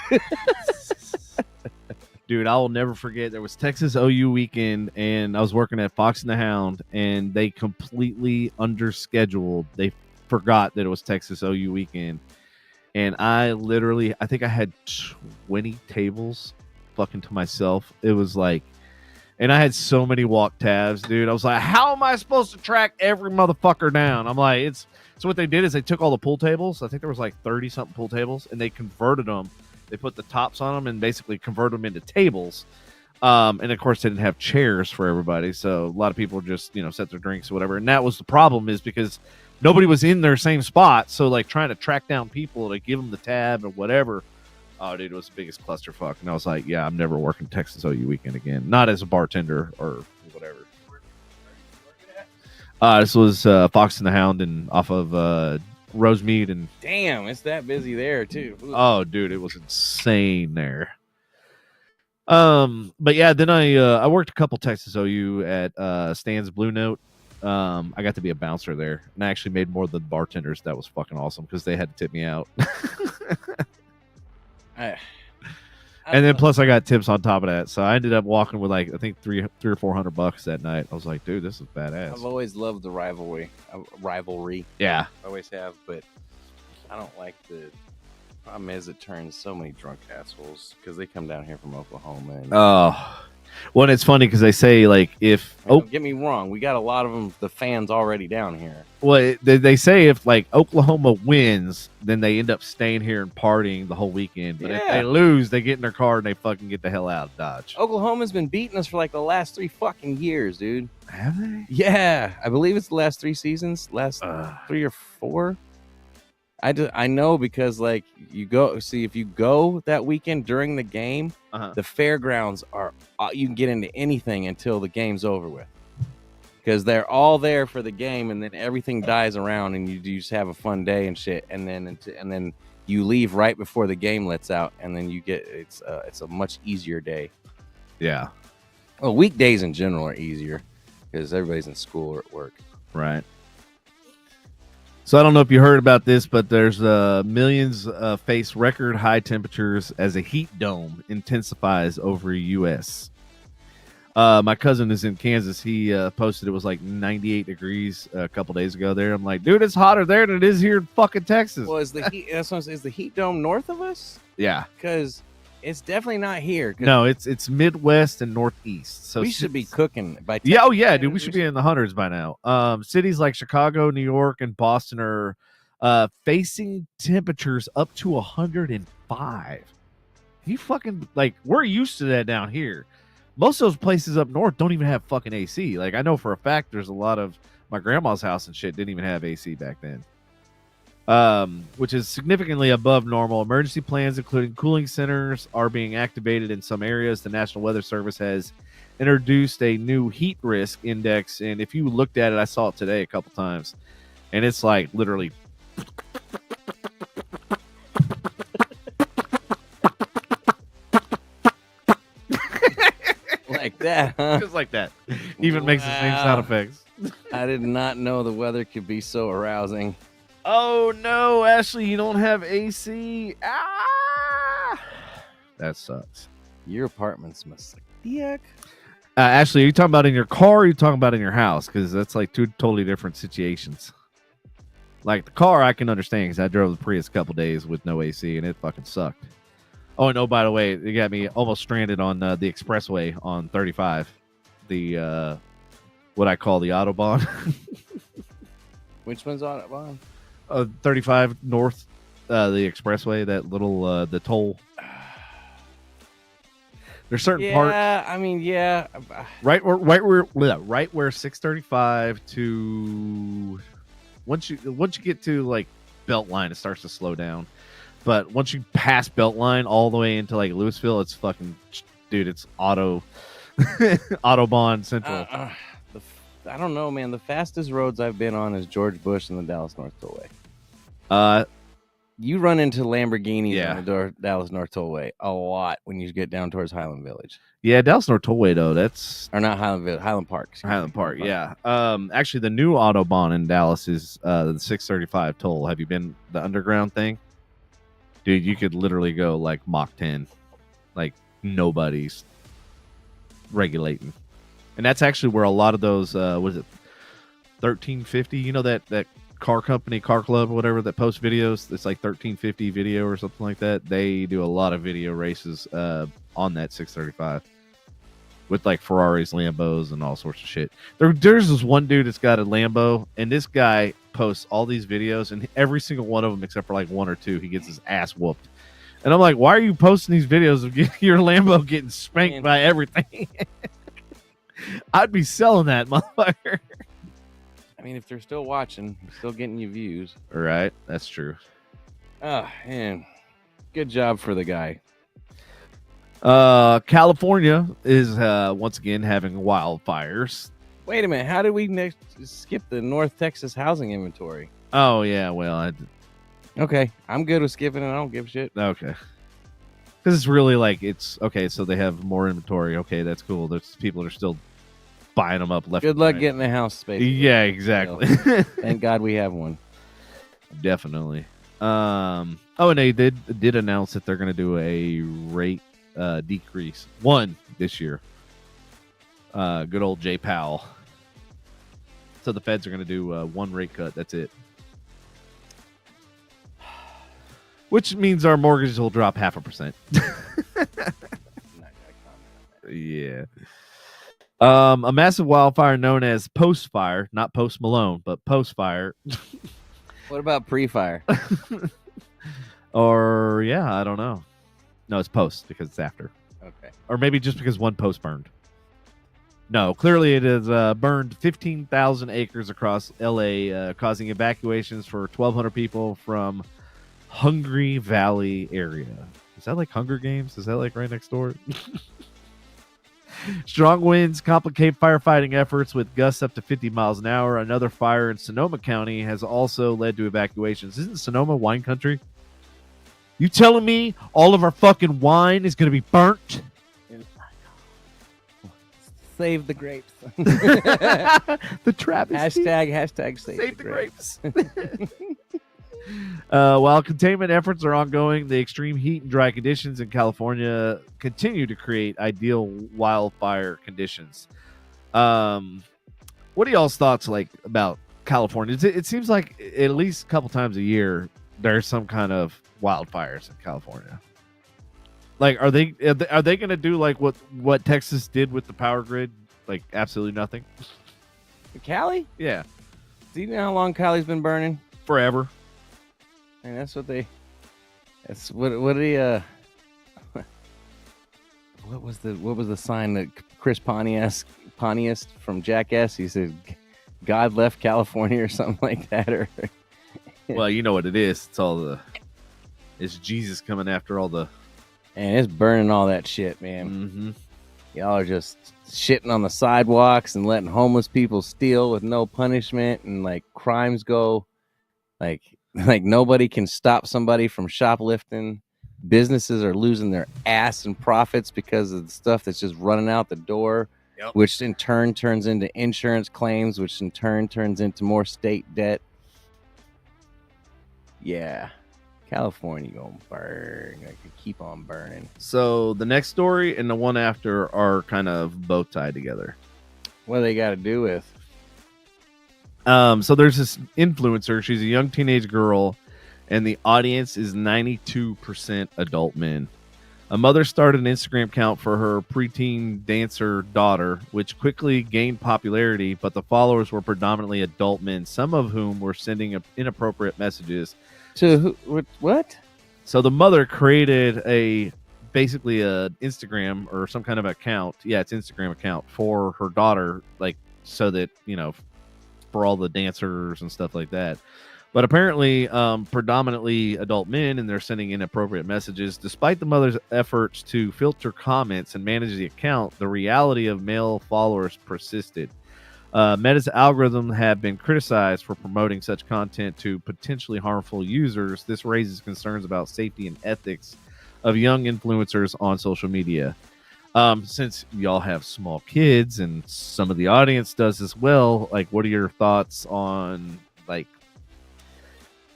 S2: Dude, I will never forget. There was Texas OU weekend, and I was working at Fox and the Hound, and they completely underscheduled. They forgot that it was Texas OU weekend, and I think I had 20 tables fucking to myself. It was like, and I had so many walk tabs, dude. I was like, how am I supposed to track every motherfucker down? I'm like, so what they did is they took all the pool tables. I think there was like 30 something pool tables, and they converted them. They put the tops on them and basically converted them into tables. And of course, they didn't have chairs for everybody. So a lot of people just, set their drinks or whatever. And that was the problem, is because nobody was in their same spot. So like trying to track down people to give them the tab or whatever. Oh, dude, it was the biggest clusterfuck. And I was like, yeah, I'm never working Texas OU weekend again. Not as a bartender or whatever. This was Fox and the Hound and off of Rosemead, and
S1: damn, it's that busy there too.
S2: Oh, dude, it was insane there. But yeah, then I worked a couple Texas OU at Stan's Blue Note. I got to be a bouncer there, and I actually made more than bartenders. That was fucking awesome because they had to tip me out. And then plus I got tips on top of that, so I ended up walking with like I think three or $400 that night. I was like, dude, this is badass.
S1: I've always loved the rivalry.
S2: Yeah,
S1: I always have, but I don't like the problem is it turns so many drunk assholes because they come down here from Oklahoma. And,
S2: well, it's funny because they say like if
S1: don't get me wrong, we got a lot of them, the fans already down here.
S2: Well, they say if like Oklahoma wins, then they end up staying here and partying the whole weekend. But if they lose, they get in their car and they fucking get the hell out of Dodge.
S1: Oklahoma's been beating us for like the last 3 fucking years, dude.
S2: Have they?
S1: Yeah, I believe it's the last 3 seasons, 3 or 4. I know because like if you go that weekend during the game, the fairgrounds are you can get into anything until the game's over with, because they're all there for the game, and then everything dies around, and you just have a fun day and shit, and then you leave right before the game lets out, and then you get it's a much easier day.
S2: Yeah.
S1: Well, weekdays in general are easier because everybody's in school or at work.
S2: Right. So I don't know if you heard about this, but there's millions face record high temperatures as a heat dome intensifies over U.S. My cousin is in Kansas. He posted it was like 98 degrees a couple days ago there. I'm like, dude, it's hotter there than it is here in fucking Texas.
S1: Well, is the heat dome north of us?
S2: Yeah,
S1: because it's definitely not here.
S2: No, it's Midwest and Northeast. So
S1: we should be cooking by.
S2: Yeah, oh yeah, dude, we should be in the hundreds by now. Cities like Chicago, New York, and Boston are facing temperatures up to 105. You fucking like we're used to that down here. Most of those places up north don't even have fucking AC. Like I know for a fact there's a lot of my grandma's house and shit didn't even have AC back then. Which is significantly above normal. Emergency plans, including cooling centers, are being activated in some areas. The National Weather Service has introduced a new heat risk index, and if you looked at it, I saw it today a couple times, and it's like literally
S1: like that, huh?
S2: Just like that. Even makes the same sound effects.
S1: I did not know the weather could be so arousing.
S2: Oh no, Ashley, you don't have AC. That sucks.
S1: Your apartment's must yuck.
S2: Ashley, are you talking about in your car or are you talking about in your house? Because that's like 2 totally different situations. Like the car, I can understand because I drove the Prius a couple days with no AC and it fucking sucked. Oh, and by the way, it got me almost stranded on the expressway on 35. The, what I call the Autobahn.
S1: Which one's Autobahn?
S2: 35 north, the expressway, that little the toll. There's certain parts.
S1: Yeah, I mean, yeah.
S2: Right where 635 to once you get to like Beltline, it starts to slow down. But once you pass Beltline all the way into like Louisville, it's fucking dude. It's Autobahn Central.
S1: I don't know, man. The fastest roads I've been on is George Bush and the Dallas North Tollway. You run into Lamborghinis on the Dallas North Tollway a lot when you get down towards Highland Village.
S2: Yeah, Dallas North Tollway though. That's
S1: or not Highland Village, Highland Park.
S2: Highland Park. Yeah. Actually, the new Autobahn in Dallas is the 635 toll. Have you been the underground thing? Dude, you could literally go like Mach 10, like nobody's regulating, and that's actually where a lot of those was it 1350? You know that car company, car club, or whatever that posts videos. It's like 1350 video or something like that. They do a lot of video races on that 635 with like Ferraris, Lambos, and all sorts of shit. There's this one dude that's got a Lambo, and this guy posts all these videos, and every single one of them, except for like one or two, he gets his ass whooped. And I'm like, why are you posting these videos of your Lambo getting spanked by everything? I'd be selling that, motherfucker.
S1: I mean, if they're still watching, still getting you views.
S2: Right, that's true.
S1: Oh, man. Good job for the guy.
S2: California is once again having wildfires.
S1: Wait a minute. How did we skip the North Texas housing inventory?
S2: Oh, yeah. Well,
S1: okay. I'm good with skipping it. I don't give a shit.
S2: Okay. Because it's really like, it's okay. So they have more inventory. Okay, that's cool. There's people that are still buying them up left.
S1: Good luck getting a house space.
S2: Yeah, exactly.
S1: Thank God we have one.
S2: Definitely. And they did announce that they're going to do a rate decrease. One this year. Good old Jay Powell. So the feds are going to do one rate cut. That's it. Which means our mortgages will drop 0.5%. Yeah. A massive wildfire known as Post Fire, not Post Malone, but Post Fire.
S1: What about pre-fire?
S2: Or, yeah, I don't know. No, it's post because it's after.
S1: Okay.
S2: Or maybe just because one post burned. No, clearly it has burned 15,000 acres across L.A., causing evacuations for 1,200 people from Hungry Valley area. Is that like Hunger Games? Is that like right next door? Strong winds complicate firefighting efforts with gusts up to 50 miles an hour. Another fire in Sonoma County has also led to evacuations. Isn't Sonoma wine country? You telling me all of our fucking wine is going to be burnt?
S1: Save the grapes.
S2: The travesty.
S1: Hashtag save the
S2: grapes. While containment efforts are ongoing, the extreme heat and dry conditions in California continue to create ideal wildfire conditions. What are y'all's thoughts like about California? It seems like at least a couple times a year there's some kind of wildfires in California. Like, are they going to do like what Texas did with the power grid? Like, absolutely nothing.
S1: Cali?
S2: Yeah.
S1: Do you know how long Cali's been burning?
S2: Forever.
S1: And that's what they. That's what he. What was the sign that Chris Pontius from Jackass? He said, "God left California" or something like that. Or.
S2: Well, you know what it is. It's Jesus coming after all the.
S1: And it's burning all that shit, man.
S2: Mm-hmm.
S1: Y'all are just shitting on the sidewalks and letting homeless people steal with no punishment, and like crimes go, like nobody can stop somebody from shoplifting. Businesses are losing their ass in profits because of the stuff that's just running out the door, which in turn turns into insurance claims, which in turn turns into more state debt. Yeah. California gonna burn. I could keep on burning.
S2: So the next story and the one after are kind of both tied together.
S1: What do they got to do with?
S2: So there's this influencer. She's a young teenage girl, and the audience is 92% adult men. A mother started an Instagram account for her preteen dancer daughter, which quickly gained popularity, but the followers were predominantly adult men, some of whom were sending inappropriate messages.
S1: To who? What?
S2: So the mother created a basically a Instagram or some kind of account. Yeah, it's Instagram account for her daughter, like so that for all the dancers and stuff like that. But apparently, predominantly adult men, and they're sending inappropriate messages. Despite the mother's efforts to filter comments and manage the account, the reality of male followers persisted. Meta's algorithm have been criticized for promoting such content to potentially harmful users. This raises concerns about safety and ethics of young influencers on social media. Since y'all have small kids and some of the audience does as well, like, what are your thoughts on like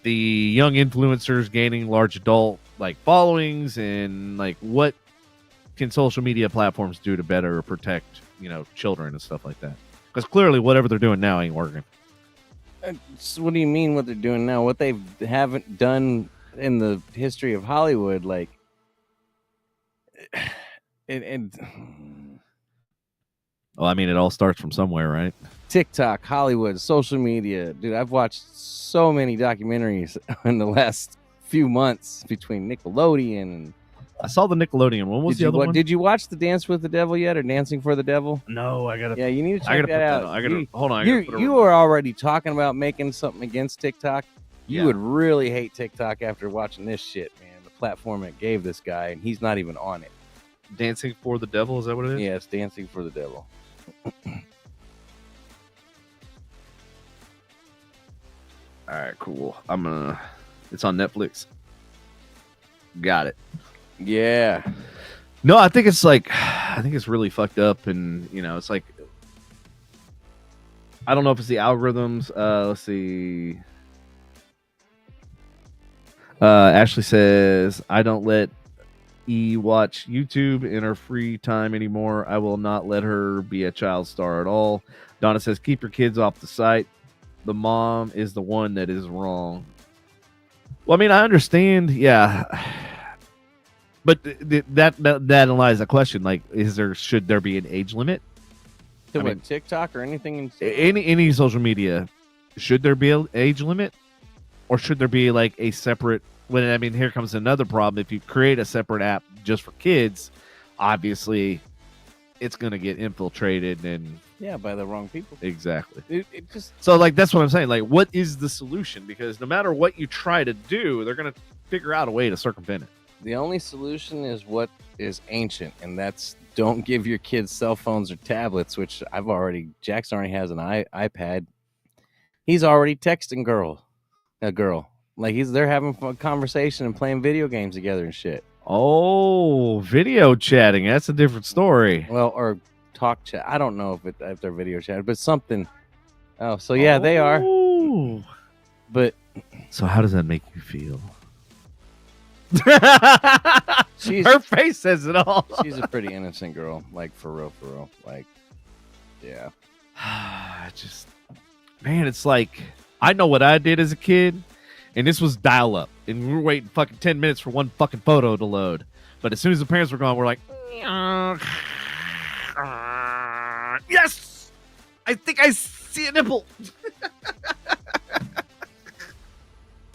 S2: the young influencers gaining large adult like followings, and like what can social media platforms do to better protect children and stuff like that? Because clearly whatever they're doing now ain't working.
S1: So what do you mean what they're doing now? What they haven't done in the history of Hollywood, like
S2: Well, I mean, it all starts from somewhere, right?
S1: TikTok, Hollywood, social media. Dude, I've watched so many documentaries in the last few months between Nickelodeon and...
S2: I saw the Nickelodeon one. What was the other one?
S1: Did you watch the Dance with the Devil yet, or Dancing for the Devil?
S2: No, I gotta.
S1: Yeah, you need to check that out.
S2: Hold on.
S1: You were already talking about making something against TikTok. You
S2: Yeah.
S1: would really hate TikTok after watching this shit, man. The platform it gave this guy, and he's not even on it.
S2: Dancing for the Devil, is that what it is?
S1: Yeah, it's Dancing for the Devil.
S2: All right, cool. It's on Netflix. Got it.
S1: Yeah.
S2: No, I think it's really fucked up, and it's like, I don't know if it's the algorithms. Let's see. Ashley says, I don't let E watch YouTube in her free time anymore. I will not let her be a child star at all. Donna says, keep your kids off the site. The mom is the one that is wrong. Well, I mean, I understand. Yeah. But that lies a question. Like, should there be an age limit?
S1: To what, TikTok or anything?
S2: Any social media, should there be an age limit, or should there be like a separate? Here comes another problem. If you create a separate app just for kids, obviously, it's gonna get infiltrated and
S1: by the wrong people.
S2: Exactly.
S1: It just
S2: so like that's what I'm saying. Like, what is the solution? Because no matter what you try to do, they're gonna figure out a way to circumvent it.
S1: The only solution is what is ancient, and that's don't give your kids cell phones or tablets, which Jackson already has an iPad. He's already texting a girl. Like they're having a conversation and playing video games together and shit.
S2: Oh, video chatting. That's a different story.
S1: Well, or talk chat. I don't know if they're video chatting, but something. Oh, so yeah, they are. But
S2: so how does that make you feel? Her face says it all.
S1: She's a pretty innocent girl, like for real. Like, yeah.
S2: Man, it's like I know what I did as a kid, and this was dial up, and we were waiting fucking 10 minutes for one fucking photo to load. But as soon as the parents were gone, we're like, yes, I think I see a nipple.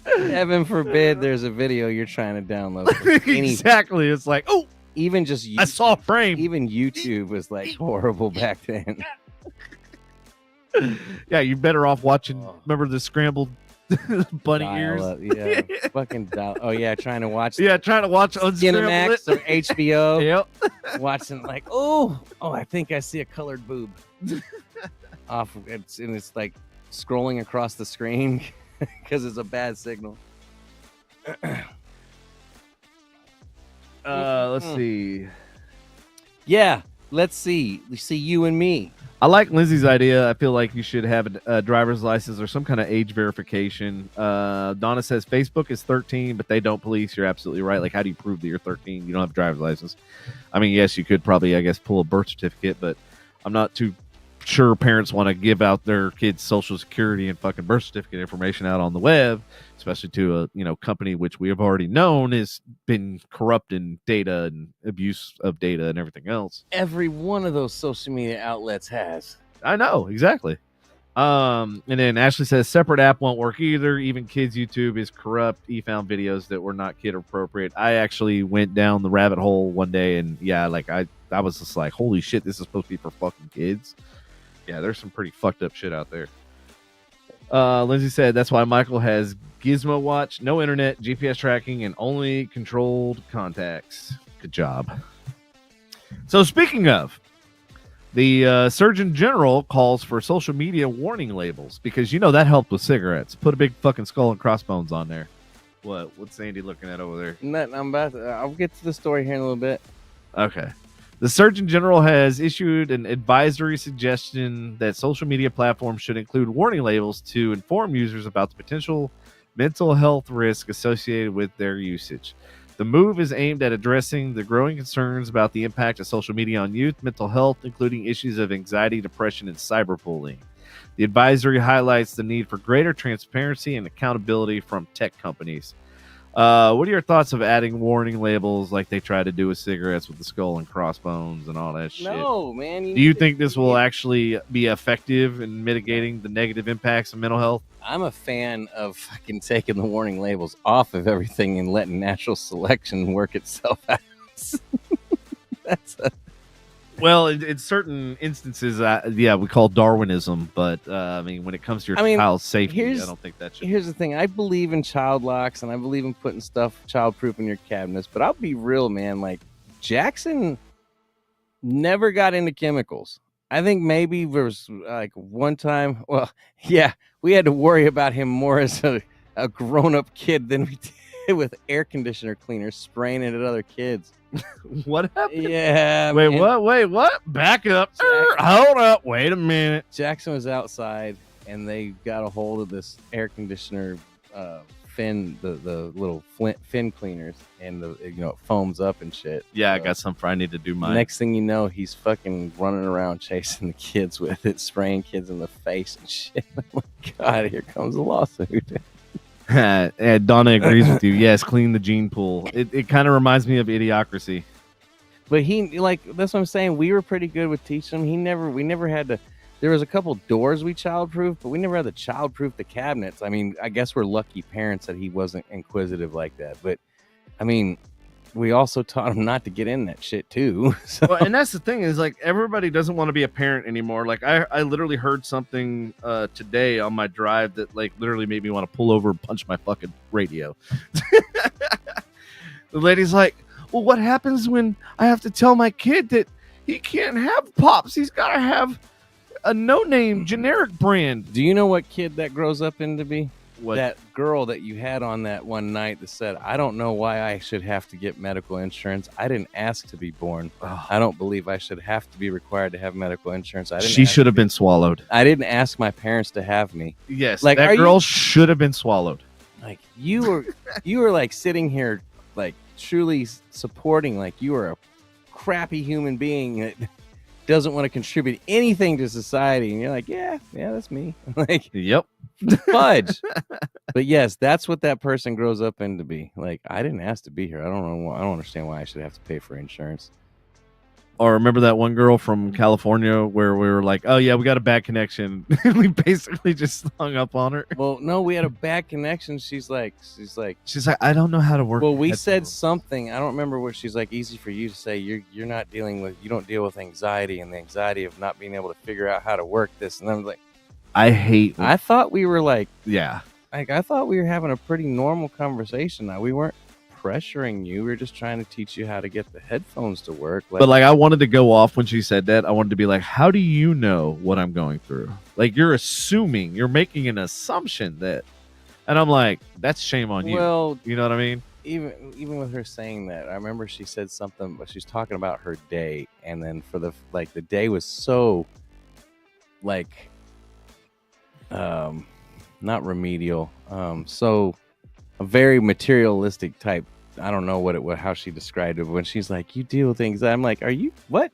S1: Heaven forbid there's a video you're trying to download.
S2: Exactly. It's like, oh,
S1: even just YouTube,
S2: I saw a frame.
S1: Even YouTube was like horrible back then.
S2: Yeah, you're better off watching. Remember the scrambled bunny ears?
S1: Yeah, fucking dial. Oh yeah, trying to watch.
S2: Trying to watch
S1: Cinemax or HBO.
S2: Yep.
S1: Watching like, oh, I think I see a colored boob. It's like scrolling across the screen. Because it's a bad signal.
S2: Let's see.
S1: Yeah, let's see. We see you and me.
S2: I like Lindsay's idea. I feel like you should have a driver's license or some kind of age verification. Donna says Facebook is 13, but they don't police. You're absolutely right. Like, how do you prove that you're 13? You don't have a driver's license. I mean, yes, you could probably, I guess, pull a birth certificate, but I'm not too sure parents want to give out their kids' social security and fucking birth certificate information out on the web, especially to a company which we have already known has been corrupting data and abuse of data and everything else.
S1: Every one of those social media outlets has.
S2: I know, exactly. And then Ashley says separate app won't work either. Even kids' YouTube is corrupt. He found videos that were not kid appropriate. I actually went down the rabbit hole one day, and yeah, like I was just like, holy shit, this is supposed to be for fucking kids. Yeah, there's some pretty fucked up shit out there. Lindsay said that's why Michael has Gizmo Watch, no internet, GPS tracking, and only controlled contacts. Good job. So speaking of, the Surgeon General calls for social media warning labels because that helped with cigarettes. Put a big fucking skull and crossbones on there. What's Sandy looking at over there?
S1: Nothing. I'll get to the story here in a little bit.
S2: Okay. The Surgeon General has issued an advisory suggestion that social media platforms should include warning labels to inform users about the potential mental health risk associated with their usage. The move is aimed at addressing the growing concerns about the impact of social media on youth mental health, including issues of anxiety, depression, and cyberbullying. The advisory highlights the need for greater transparency and accountability from tech companies. What are your thoughts of adding warning labels like they try to do with cigarettes with the skull and crossbones and all that shit?
S1: No, man.
S2: Do you think this will actually be effective in mitigating the negative impacts of mental health?
S1: I'm a fan of fucking taking the warning labels off of everything and letting natural selection work itself out.
S2: Well, in certain instances, we call Darwinism, but when it comes to your child's safety, I don't think that should.
S1: Here's the thing: I believe in child locks, and I believe in putting stuff childproof in your cabinets. But I'll be real, man. Like Jackson never got into chemicals. I think maybe there was like one time. Well, yeah, we had to worry about him more as a grown-up kid than we did with air conditioner cleaners spraying it at other kids.
S2: What happened?
S1: Yeah.
S2: Wait, man. What? Back up. Hold up. Wait a minute.
S1: Jackson was outside, and they got a hold of this air conditioner fin, the little fin cleaners, and it foams up and shit.
S2: Yeah, I got some. I need to do mine.
S1: Next thing you know, he's fucking running around chasing the kids with it, spraying kids in the face and shit. Oh my God, here comes a lawsuit.
S2: Donna agrees with you. Yes, clean the gene pool. It kind of reminds me of Idiocracy.
S1: But that's what I'm saying. We were pretty good with teaching him. We never had to. There was a couple doors we childproofed, but we never had to childproof the cabinets. I mean, I guess we're lucky parents that he wasn't inquisitive like that. But I mean, we also taught him not to get in that shit too. So.
S2: Well, and that's the thing is like everybody doesn't want to be a parent anymore. Like I literally heard something today on my drive that like literally made me want to pull over and punch my fucking radio. The lady's like, well, what happens when I have to tell my kid that he can't have Pops? He's got to have a no-name generic brand.
S1: Do you know what kid that grows up into be?
S2: What?
S1: That girl that you had on that one night that said, I don't know why I should have to get medical insurance. I didn't ask to be born.
S2: Oh.
S1: I don't believe I should have to be required to have medical insurance.
S2: She should have been swallowed.
S1: I didn't ask my parents to have me.
S2: Yes, like that girl should have been swallowed.
S1: Like you were like sitting here like truly supporting like you were a crappy human being that doesn't want to contribute anything to society, and you're like, yeah, that's me. Like,
S2: yep.
S1: Fudge. But yes, that's what that person grows up into be. Like, I didn't ask to be here. I don't know. I don't understand why I should have to pay for insurance.
S2: Or remember that one girl from California where we were like, oh yeah, we got a bad connection. We basically just hung up on her.
S1: Well, no, we had a bad connection. She's like,
S2: I don't know how to work.
S1: Well, we said something. I don't remember what she's like. Easy for you to say. You don't deal with anxiety and the anxiety of not being able to figure out how to work this. And I'm like, I thought we were like,
S2: yeah.
S1: Like, I thought we were having a pretty normal conversation. Now, we weren't pressuring you. We were just trying to teach you how to get the headphones to work.
S2: But I wanted to go off when she said that. I wanted to be like, how do you know what I'm going through? Like, you're making an assumption that, and I'm like, that's shame on you.
S1: Well,
S2: you know what I mean?
S1: Even with her saying that, I remember she said something, but she's talking about her day. And then for the day was so not remedial, so a very materialistic type. I don't know how she described it, but when she's like, you deal with anxiety, I'm like, are you what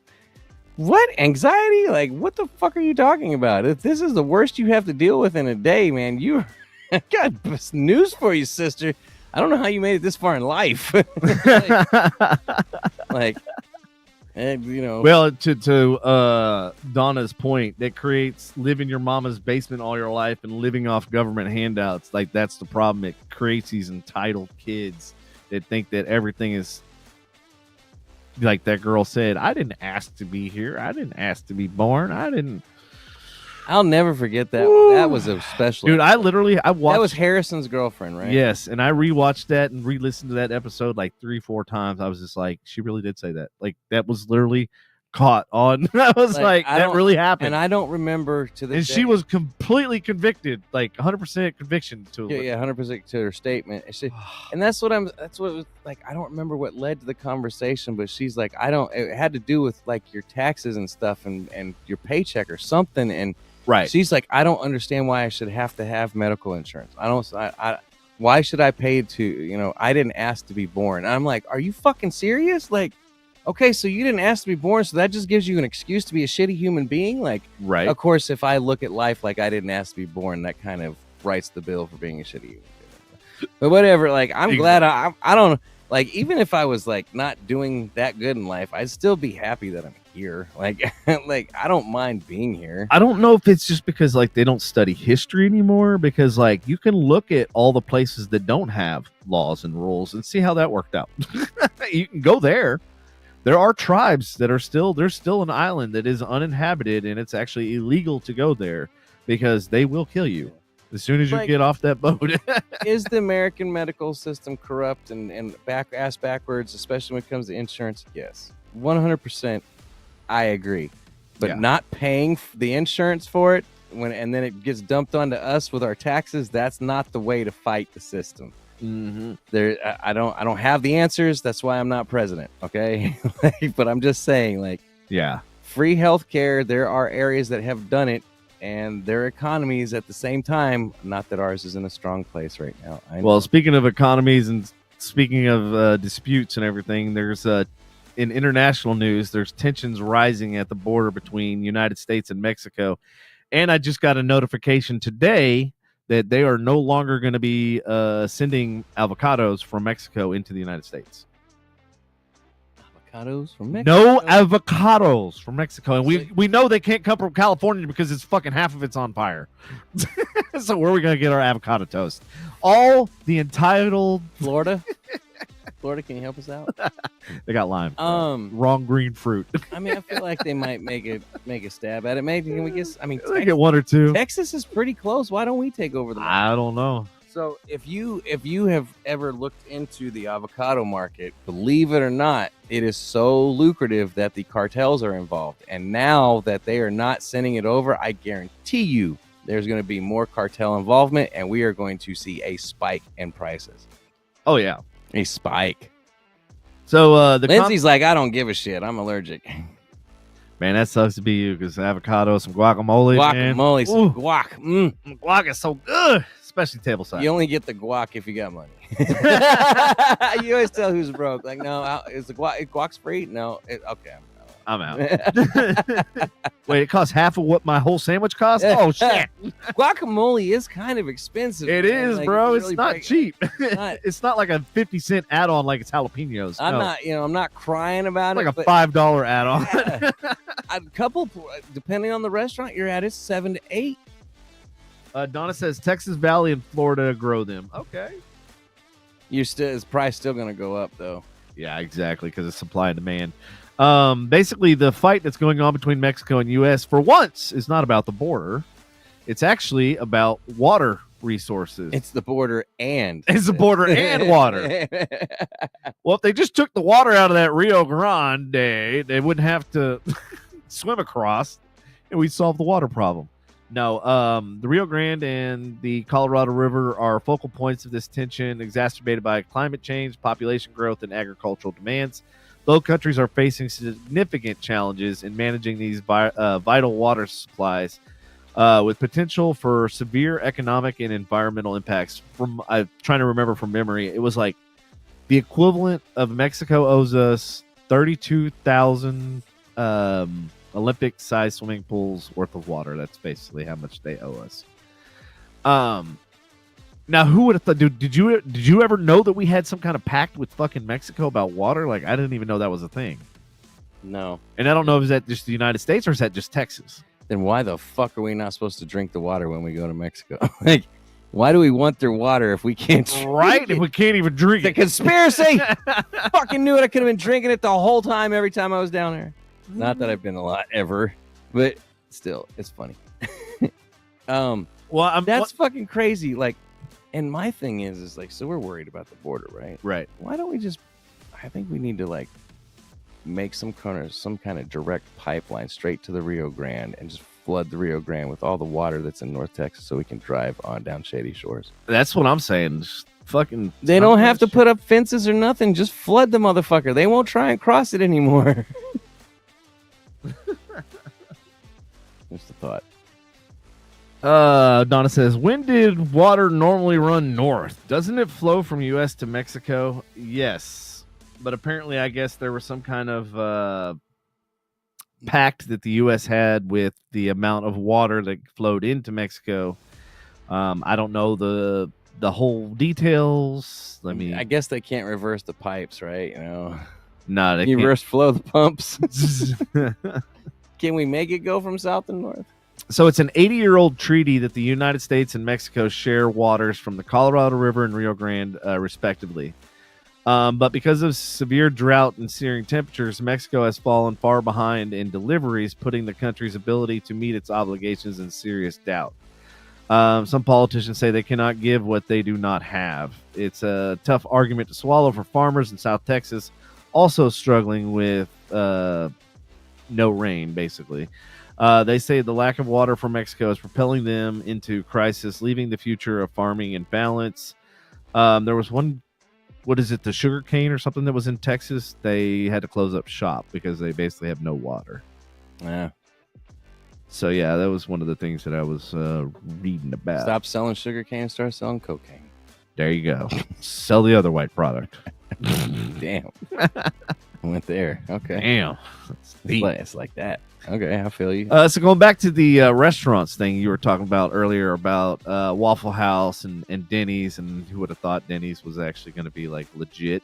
S1: anxiety? Like, what the fuck are you talking about? If this is the worst you have to deal with in a day, man, you got news for you, sister. I don't know how you made it this far in life. And, you know,
S2: Well, to Donna's point, that creates live in your mama's basement all your life and living off government handouts. Like, that's the problem. It creates these entitled kids that think that everything is, like that girl said, I didn't ask to be here. I didn't ask to be born.
S1: I'll never forget that.
S2: Woo.
S1: That was a special.
S2: Dude, I watched.
S1: That was Harrison's girlfriend, right?
S2: Yes, and I rewatched that and re-listened to that episode like 3-4 times. I was just like, she really did say that. Like, that was literally caught on. I was like that really happened.
S1: And I don't remember to this.
S2: And
S1: day.
S2: she was completely convicted, like 100% conviction to it.
S1: Yeah, 100% to her statement. And that's what it was like. I don't remember what led to the conversation, but she's like, it had to do with like your taxes and stuff and your paycheck or something. And
S2: right.
S1: She's like, I don't understand why I should have to have medical insurance. Why should I pay to, I didn't ask to be born. And I'm like, are you fucking serious? Like, okay, so you didn't ask to be born, so that just gives you an excuse to be a shitty human being? Like,
S2: right.
S1: Of course, if I look at life like I didn't ask to be born, that kind of writes the bill for being a shitty human being. But whatever, like, I'm glad I don't, like, even if I was, like, not doing that good in life, I'd still be happy that I'm here. Like, like, I don't mind being here.
S2: I don't know if it's just because, like, they don't study history anymore, because, like, you can look at all the places that don't have laws and rules and see how that worked out. You can go there. There are tribes that there's still an island that is uninhabited, and it's actually illegal to go there because they will kill you as soon as you get off that boat.
S1: Is the American medical system corrupt and ass backwards, especially when it comes to insurance? Yes, 100%. I agree, but not paying the insurance for it and then it gets dumped onto us with our taxes. That's not the way to fight the system.
S2: Mm-hmm.
S1: I don't have the answers. That's why I'm not president. Okay. But I'm just saying, like, free healthcare. There are areas that have done it and their economies at the same time. Not that ours is in a strong place right now.
S2: Well, speaking of economies and speaking of disputes and everything, there's in international news, there's tensions rising at the border between United States and Mexico. And I just got a notification today that they are no longer going to be sending avocados from Mexico into the United States.
S1: Avocados from Mexico?
S2: No avocados from Mexico. And we know they can't come from California because it's fucking half of it's on fire. So where are we going to get our avocado toast? All the entitled...
S1: Florida? Florida, can you help us out?
S2: They got lime. Wrong green fruit.
S1: I mean, I feel like they might make a stab at it. Maybe can we guess? I mean,
S2: they get one or two.
S1: Texas is pretty close. Why don't we take over the market?
S2: I don't know.
S1: So if you have ever looked into the avocado market, believe it or not, it is so lucrative that the cartels are involved. And now that they are not sending it over, I guarantee you there's going to be more cartel involvement, and we are going to see a spike in prices.
S2: Oh yeah.
S1: A spike.
S2: So
S1: Lindsay's like, I don't give a shit. I'm allergic.
S2: Man, that sucks to be you because avocado, some guacamole.
S1: Guacamole, some guac.
S2: Guac is so good, especially table side.
S1: You only get the guac if you got money. You always tell who's broke. Like, no, is the guac's free? No. Okay.
S2: I'm out. Wait, it costs half of what my whole sandwich costs? Oh, shit.
S1: Guacamole is kind of expensive.
S2: It is, like, bro. It's really not cheap. It's not like a 50-cent add-on like it's jalapenos.
S1: I'm not crying about
S2: it. Like
S1: a
S2: $5 add-on.
S1: A couple, depending on the restaurant you're at, it's $7 to $8.
S2: Donna says Texas Valley and Florida grow them. Okay.
S1: His price still going to go up, though.
S2: Yeah, exactly, because of supply and demand. Basically, the fight that's going on between Mexico and U.S. for once is not about the border. It's actually about water resources.
S1: It's the border and
S2: water. Well, if they just took the water out of that Rio Grande, they wouldn't have to swim across, and we'd solve the water problem. No, the Rio Grande and the Colorado River are focal points of this tension, exacerbated by climate change, population growth, and agricultural demands. Both countries are facing significant challenges in managing these vital water supplies, with potential for severe economic and environmental impacts. I'm trying to remember from memory, it was like the equivalent of Mexico owes us 32,000 Olympic-sized swimming pools worth of water. That's basically how much they owe us. Now, who would have thought? Dude, did you ever know that we had some kind of pact with fucking Mexico about water? Like, I didn't even know that was a thing.
S1: No.
S2: And I don't know if is that just the United States or is that just Texas?
S1: Then why the fuck are we not supposed to drink the water when we go to Mexico? Like, why do we want their water if we can't drink
S2: Right?
S1: it?
S2: If we can't even drink
S1: The
S2: it.
S1: conspiracy! Fucking knew it. I could have been drinking it the whole time every time I was down there. Not that I've been a lot ever, but still, it's funny.
S2: Well,
S1: that's fucking crazy. Like, and my thing is like, so we're worried about the border, right?
S2: Right.
S1: Why don't we just? I think we need to like make some kind of direct pipeline straight to the Rio Grande and just flood the Rio Grande with all the water that's in North Texas, so we can drive on down Shady Shores.
S2: That's what I'm saying. Just fucking.
S1: They don't have to put up fences or nothing. Just flood the motherfucker. They won't try and cross it anymore. Just a thought.
S2: Donna says, when did water normally run north? Doesn't it flow from U.S. to Mexico? Yes. But apparently, I guess there was some kind of pact that the U.S. had with the amount of water that flowed into Mexico. I don't know the whole details.
S1: I guess they can't reverse the pipes, right? You know,
S2: no, they
S1: reverse flow the pumps. Can we make it go from south to north?
S2: So it's an 80-year-old treaty that the United States and Mexico share waters from the Colorado River and Rio Grande, respectively. But because of severe drought and searing temperatures, Mexico has fallen far behind in deliveries, putting the country's ability to meet its obligations in serious doubt. Some politicians say they cannot give what they do not have. It's a tough argument to swallow for farmers in South Texas, also struggling with no rain, basically. They say the lack of water from Mexico is propelling them into crisis, leaving the future of farming in balance. There was one, what is it, the sugar cane or something that was in Texas? They had to close up shop because they basically have no water.
S1: Yeah.
S2: So, yeah, that was one of the things that I was reading about.
S1: Stop selling sugar cane, start selling cocaine.
S2: There you go. Sell the other white product.
S1: Damn. I went there. Okay.
S2: Damn.
S1: It's like that. Okay, I feel you.
S2: So going back to the restaurants thing you were talking about earlier about Waffle House and Denny's, and who would have thought Denny's was actually going to be like legit.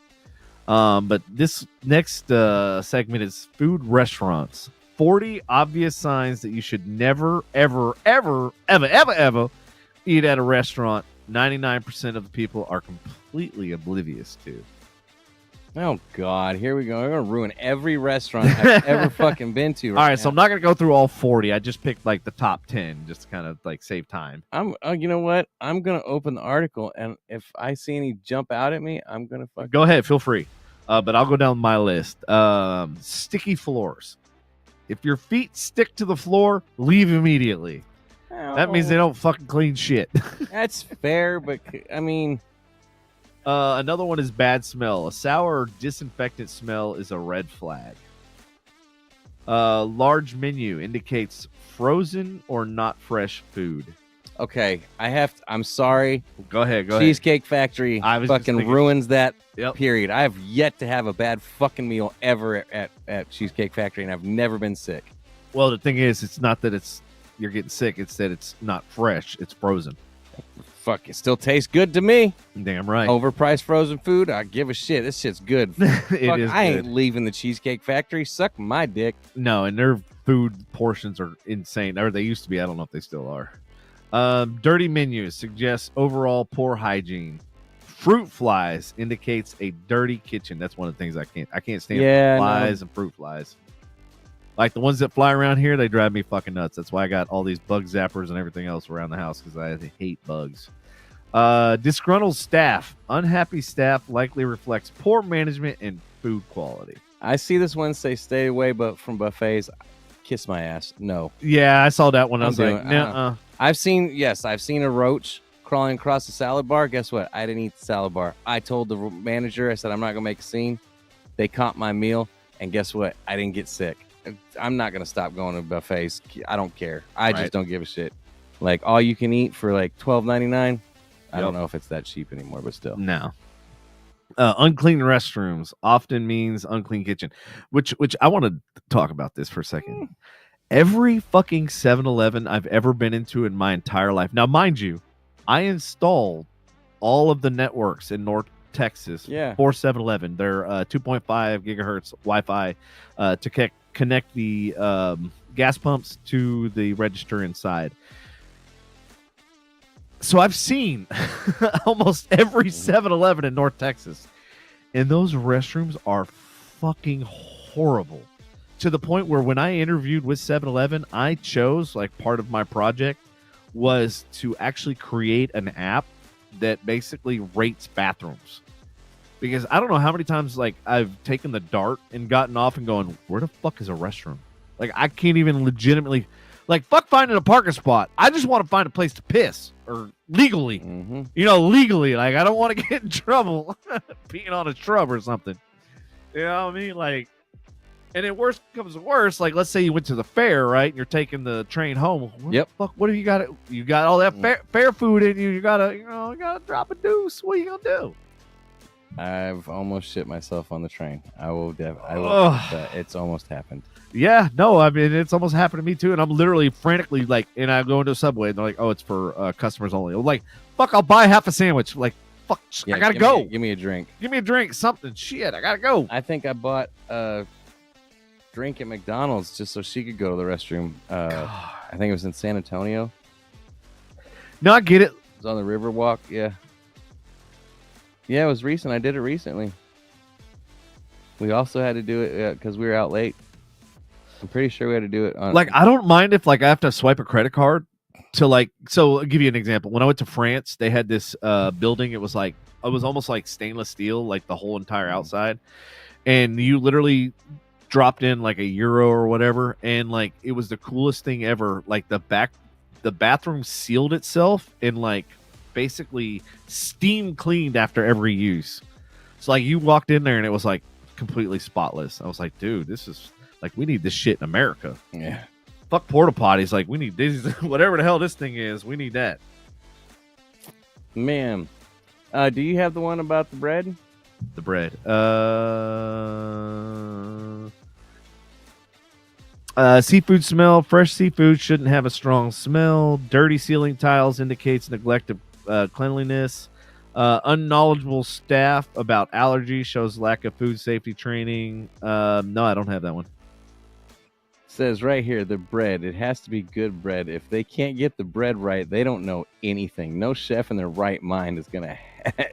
S2: But this next segment is food restaurants. 40 obvious signs that you should never, ever, ever, ever, ever, ever eat at a restaurant. 99% of the people are completely oblivious to.
S1: Oh, God. Here we go. We're going to ruin every restaurant I've ever fucking been to.
S2: All right, so I'm not going to go through all 40. I just picked like the top 10 just to kind of like save time.
S1: You know what? I'm going to open the article, and if I see any jump out at me, I'm going to fucking...
S2: Go ahead. Feel free. But I'll go down my list. Sticky floors. If your feet stick to the floor, leave immediately. That means they don't fucking clean shit.
S1: That's fair, but I mean...
S2: Another one is bad smell. A sour or disinfectant smell is a red flag. Large menu indicates frozen or not fresh food.
S1: Okay, I'm sorry.
S2: Go ahead.
S1: Cheesecake Factory fucking ruins that
S2: Yep.
S1: period. I have yet to have a bad fucking meal ever at Cheesecake Factory, and I've never been sick.
S2: Well, the thing is, it's not that you're getting sick. It's that it's not fresh. It's frozen.
S1: Fuck, it still tastes good to me.
S2: Damn right.
S1: Overpriced frozen food, I give a shit. This shit's good. I ain't leaving the Cheesecake Factory. Suck my dick.
S2: No, and their food portions are insane. Or they used to be. I don't know if they still are. Dirty menus suggests overall poor hygiene. Fruit flies indicates a dirty kitchen. That's one of the things I can't stand. Flies and fruit flies. Like the ones that fly around here, they drive me fucking nuts. That's why I got all these bug zappers and everything else around the house, because I hate bugs. Disgruntled staff. Unhappy staff likely reflects poor management and food quality.
S1: I see this one say stay away from buffets. Kiss my ass. No.
S2: Yeah, I saw that one. I was like, nah.
S1: I've seen a roach crawling across the salad bar. Guess what? I didn't eat the salad bar. I told the manager, I said, I'm not going to make a scene. They caught my meal. And guess what? I didn't get sick. I'm not going to stop going to buffets. I don't care. I just don't give a shit. Like all you can eat for like $12.99. I don't know if it's that cheap anymore, but still.
S2: No. Unclean restrooms often means unclean kitchen, which I want to talk about this for a second. Every fucking 7-Eleven I've ever been into in my entire life. Now, mind you, I installed all of the networks in North Texas.
S1: Yeah.
S2: For 7-Eleven. They're 2.5 gigahertz Wi-Fi to connect the gas pumps to the register inside. So I've seen almost every 7-Eleven in North Texas, and those restrooms are fucking horrible. To the point where when I interviewed with 7-Eleven, I chose, like, part of my project was to actually create an app that basically rates bathrooms. Because I don't know how many times, like, I've taken the dart and gotten off and going, where the fuck is a restroom? Like, I can't even legitimately, like, fuck finding a parking spot. I just want to find a place to piss, or legally.
S1: Mm-hmm.
S2: You know, legally. Like, I don't want to get in trouble peeing on a shrub or something. You know what I mean? Like, and then worst comes to worst, like, let's say you went to the fair, right? And you're taking the train home.
S1: Yep.
S2: Fuck, what have you got? You got all that fair food in you. You gotta drop a deuce. What are you gonna do?
S1: I've almost shit myself on the train. I will. It's almost happened.
S2: Yeah, no, I mean, it's almost happened to me too. And I'm literally frantically, like, and I go into a Subway and they're like, oh, it's for customers only. I'm like, fuck, I'll buy half a sandwich. Like, fuck,
S1: Yeah,
S2: I gotta go.
S1: Give me a drink.
S2: Give me a drink, something. Shit, I gotta go.
S1: I think I bought a drink at McDonald's just so she could go to the restroom. I think it was in San Antonio.
S2: No, I get it.
S1: It was on the Riverwalk. Yeah. Yeah, it was recent. I did it recently. We also had to do it because we were out late. I'm pretty sure we had to do it on.
S2: Like, I don't mind if, like, I have to swipe a credit card to, like, so I'll give you an example. When I went to France, they had this building. It was almost like stainless steel, like the whole entire outside. And you literally dropped in like €1 or whatever. And, like, it was the coolest thing ever. Like, the bathroom sealed itself and, like, basically steam cleaned after every use. So, like, you walked in there and it was, like, completely spotless. I was like, dude, this is, like, we need this shit in America.
S1: Yeah.
S2: Fuck porta potties. Like, we need this, whatever the hell this thing is. We need that.
S1: Man, do you have the one about the bread?
S2: The bread. Seafood smell. Fresh seafood shouldn't have a strong smell. Dirty ceiling tiles indicates neglect of cleanliness. Unknowledgeable staff about allergies shows lack of food safety training. No, I don't have that one.
S1: Says right here, the bread. It has to be good bread. If they can't get the bread right, they don't know anything. No chef in their right mind is gonna.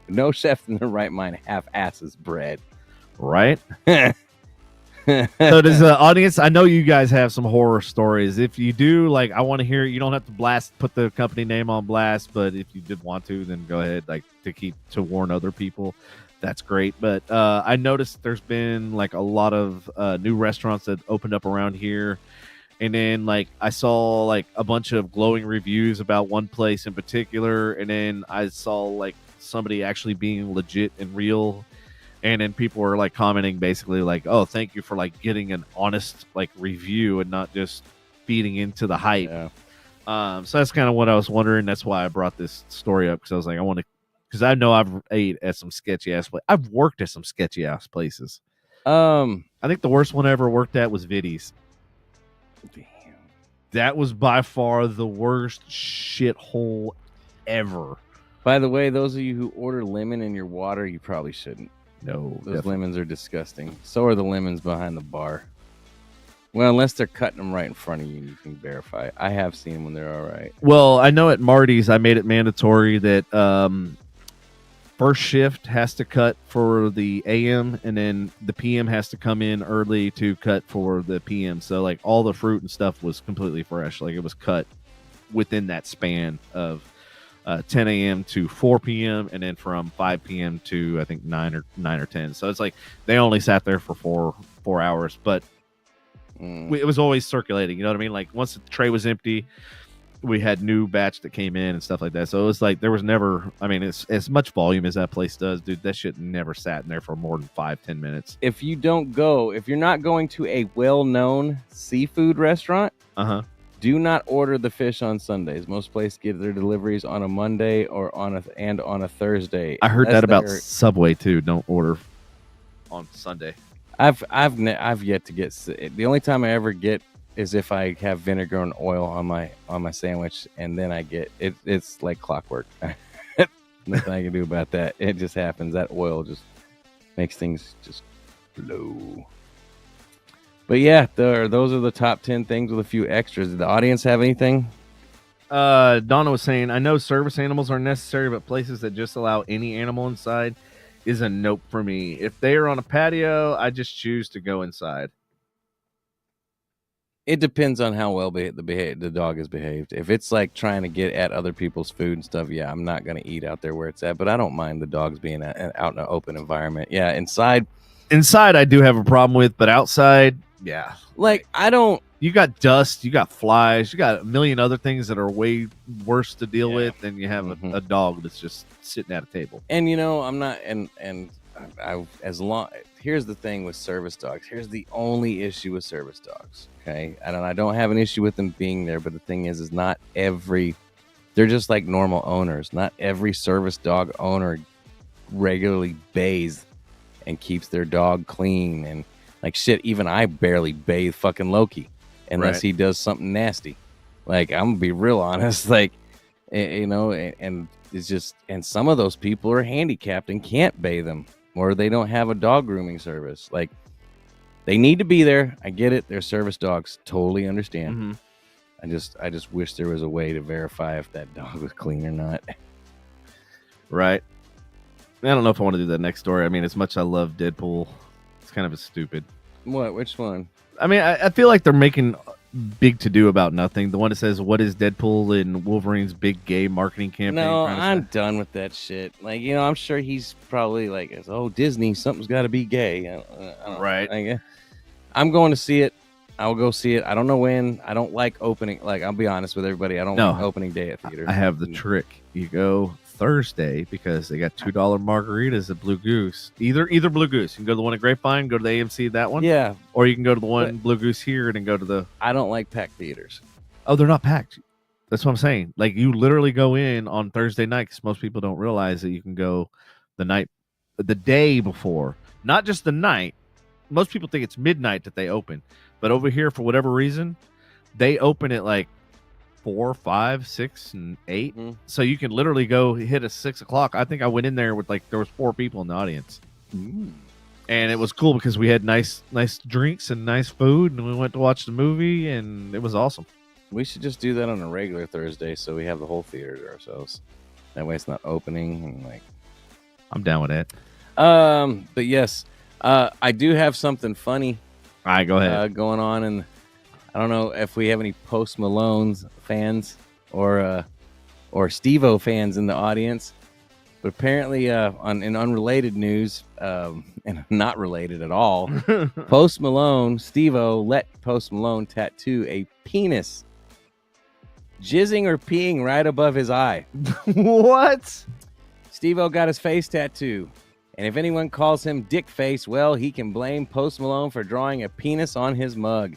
S1: No chef in their right mind half-asses bread.
S2: Right. So does the audience? I know you guys have some horror stories. If you do, like, I want to hear. You don't have to put the company name on blast, but if you did want to, then go ahead. Like, to warn other people. That's great. But I noticed there's been, like, a lot of new restaurants that opened up around here. And then, like, I saw, like, a bunch of glowing reviews about one place in particular. And then I saw, like, somebody actually being legit and real. And then people were, like, commenting basically like, oh, thank you for, like, getting an honest, like, review and not just feeding into the hype.
S1: Yeah.
S2: So that's kind of what I was wondering. That's why I brought this story up, because I was like, I want to. Because I know I've ate at some sketchy ass places. I've worked at some sketchy ass places. I think the worst one I ever worked at was Viddy's.
S1: Damn.
S2: That was by far the worst shithole ever.
S1: By the way, those of you who order lemon in your water, you probably shouldn't.
S2: No,
S1: those lemons are disgusting. So are the lemons behind the bar. Well, unless they're cutting them right in front of you, you can verify. I have seen them when they're all right.
S2: Well, I know at Marty's, I made it mandatory that first shift has to cut for the AM, and then the PM has to come in early to cut for the PM. So, like, all the fruit and stuff was completely fresh. Like, it was cut within that span of 10 a.m. to 4 p.m. and then from 5 p.m. to, I think, 9 or 10. So it's like they only sat there for four hours, but it was always circulating. You know what I mean? Like, once the tray was empty, we had new batch that came in and stuff like that. So it was like there was never, I mean, it's as much volume as that place does, dude. That shit never sat in there for more than 5-10 minutes.
S1: If you're not going to a well-known seafood restaurant, do not order the fish on Sundays. Most places get their deliveries on a Monday or on a Thursday.
S2: I heard that about Subway too. Don't order on Sunday.
S1: I've yet to get. The only time I ever get is if I have vinegar and oil on my sandwich, and then I get it. It's like clockwork. Nothing I can do about that. It just happens. That oil just makes things just blow. But yeah, those are the top 10 things with a few extras. Did the audience have anything?
S2: Donna was saying, I know service animals are necessary, but places that just allow any animal inside is a nope for me. If they are on a patio, I just choose to go inside.
S1: It depends on how well the dog is behaved. If it's like trying to get at other people's food and stuff, yeah, I'm not going to eat out there where it's at. But I don't mind the dogs being out in an open environment. Yeah, inside
S2: I do have a problem with, but outside, yeah.
S1: Like, I don't...
S2: You got dust, you got flies, you got a million other things that are way worse to deal with than you have a dog that's just sitting at a table.
S1: And, you know, I'm not... Here's the thing with service dogs. Here's the only issue with service dogs, okay? I don't have an issue with them being there, but the thing is not every... They're just like normal owners. Not every service dog owner regularly bathes and keeps their dog clean. And, like, shit, even I barely bathe fucking Loki unless he does something nasty. Like, I'm gonna be real honest. Like, you know, and it's just... And some of those people are handicapped and can't bathe them. Or they don't have a dog grooming service. Like, they need to be there. I get it. They're service dogs. Totally understand. Mm-hmm. I just wish there was a way to verify if that dog was clean or not.
S2: Right. I don't know if I want to do that next story. I mean, as much as I love Deadpool, it's kind of a stupid.
S1: What? Which one?
S2: I mean, I feel like they're making big to do about nothing. The one that says, "What is Deadpool in Wolverine's big gay marketing campaign?"
S1: No, I'm done with that shit. Like, you know, I'm sure he's probably like, "Oh, Disney, something's got to be gay." I don't
S2: right.
S1: Like, I'm going to see it. I'll go see it. I don't know when. I don't like opening. Like, I'll be honest with everybody. I don't like opening day at theaters.
S2: I have the trick. You go Thursday because they got $2 margaritas at Blue Goose. Either Blue Goose. You can go to the one at Grapevine, go to the AMC, that one.
S1: Yeah.
S2: Or you can go to the one Blue Goose here and then go to the...
S1: I don't like packed theaters.
S2: Oh, they're not packed. That's what I'm saying. Like, you literally go in on Thursday night because most people don't realize that you can go the day before. Not just the night. Most people think it's midnight that they open. But over here, for whatever reason, they open at like 4, 5, 6, and 8. Mm-hmm. So you can literally go hit at 6 o'clock. I think I went in there with there was 4 people in the audience. And it was cool because we had nice drinks and nice food, and we went to watch the movie, and it was awesome.
S1: We should just do that on a regular Thursday so we have the whole theater to ourselves. That way it's not opening. And like,
S2: I'm down with that.
S1: But yes, I do have something funny.
S2: All right, go ahead.
S1: Going on, and I don't know if we have any Post Malone's fans or Steve-O fans in the audience, but apparently in unrelated news, and not related at all, Post Malone, Steve-O let Post Malone tattoo a penis jizzing or peeing right above his eye.
S2: What?
S1: Steve-O got his face tattoo. And if anyone calls him Dick Face, well, he can blame Post Malone for drawing a penis on his mug.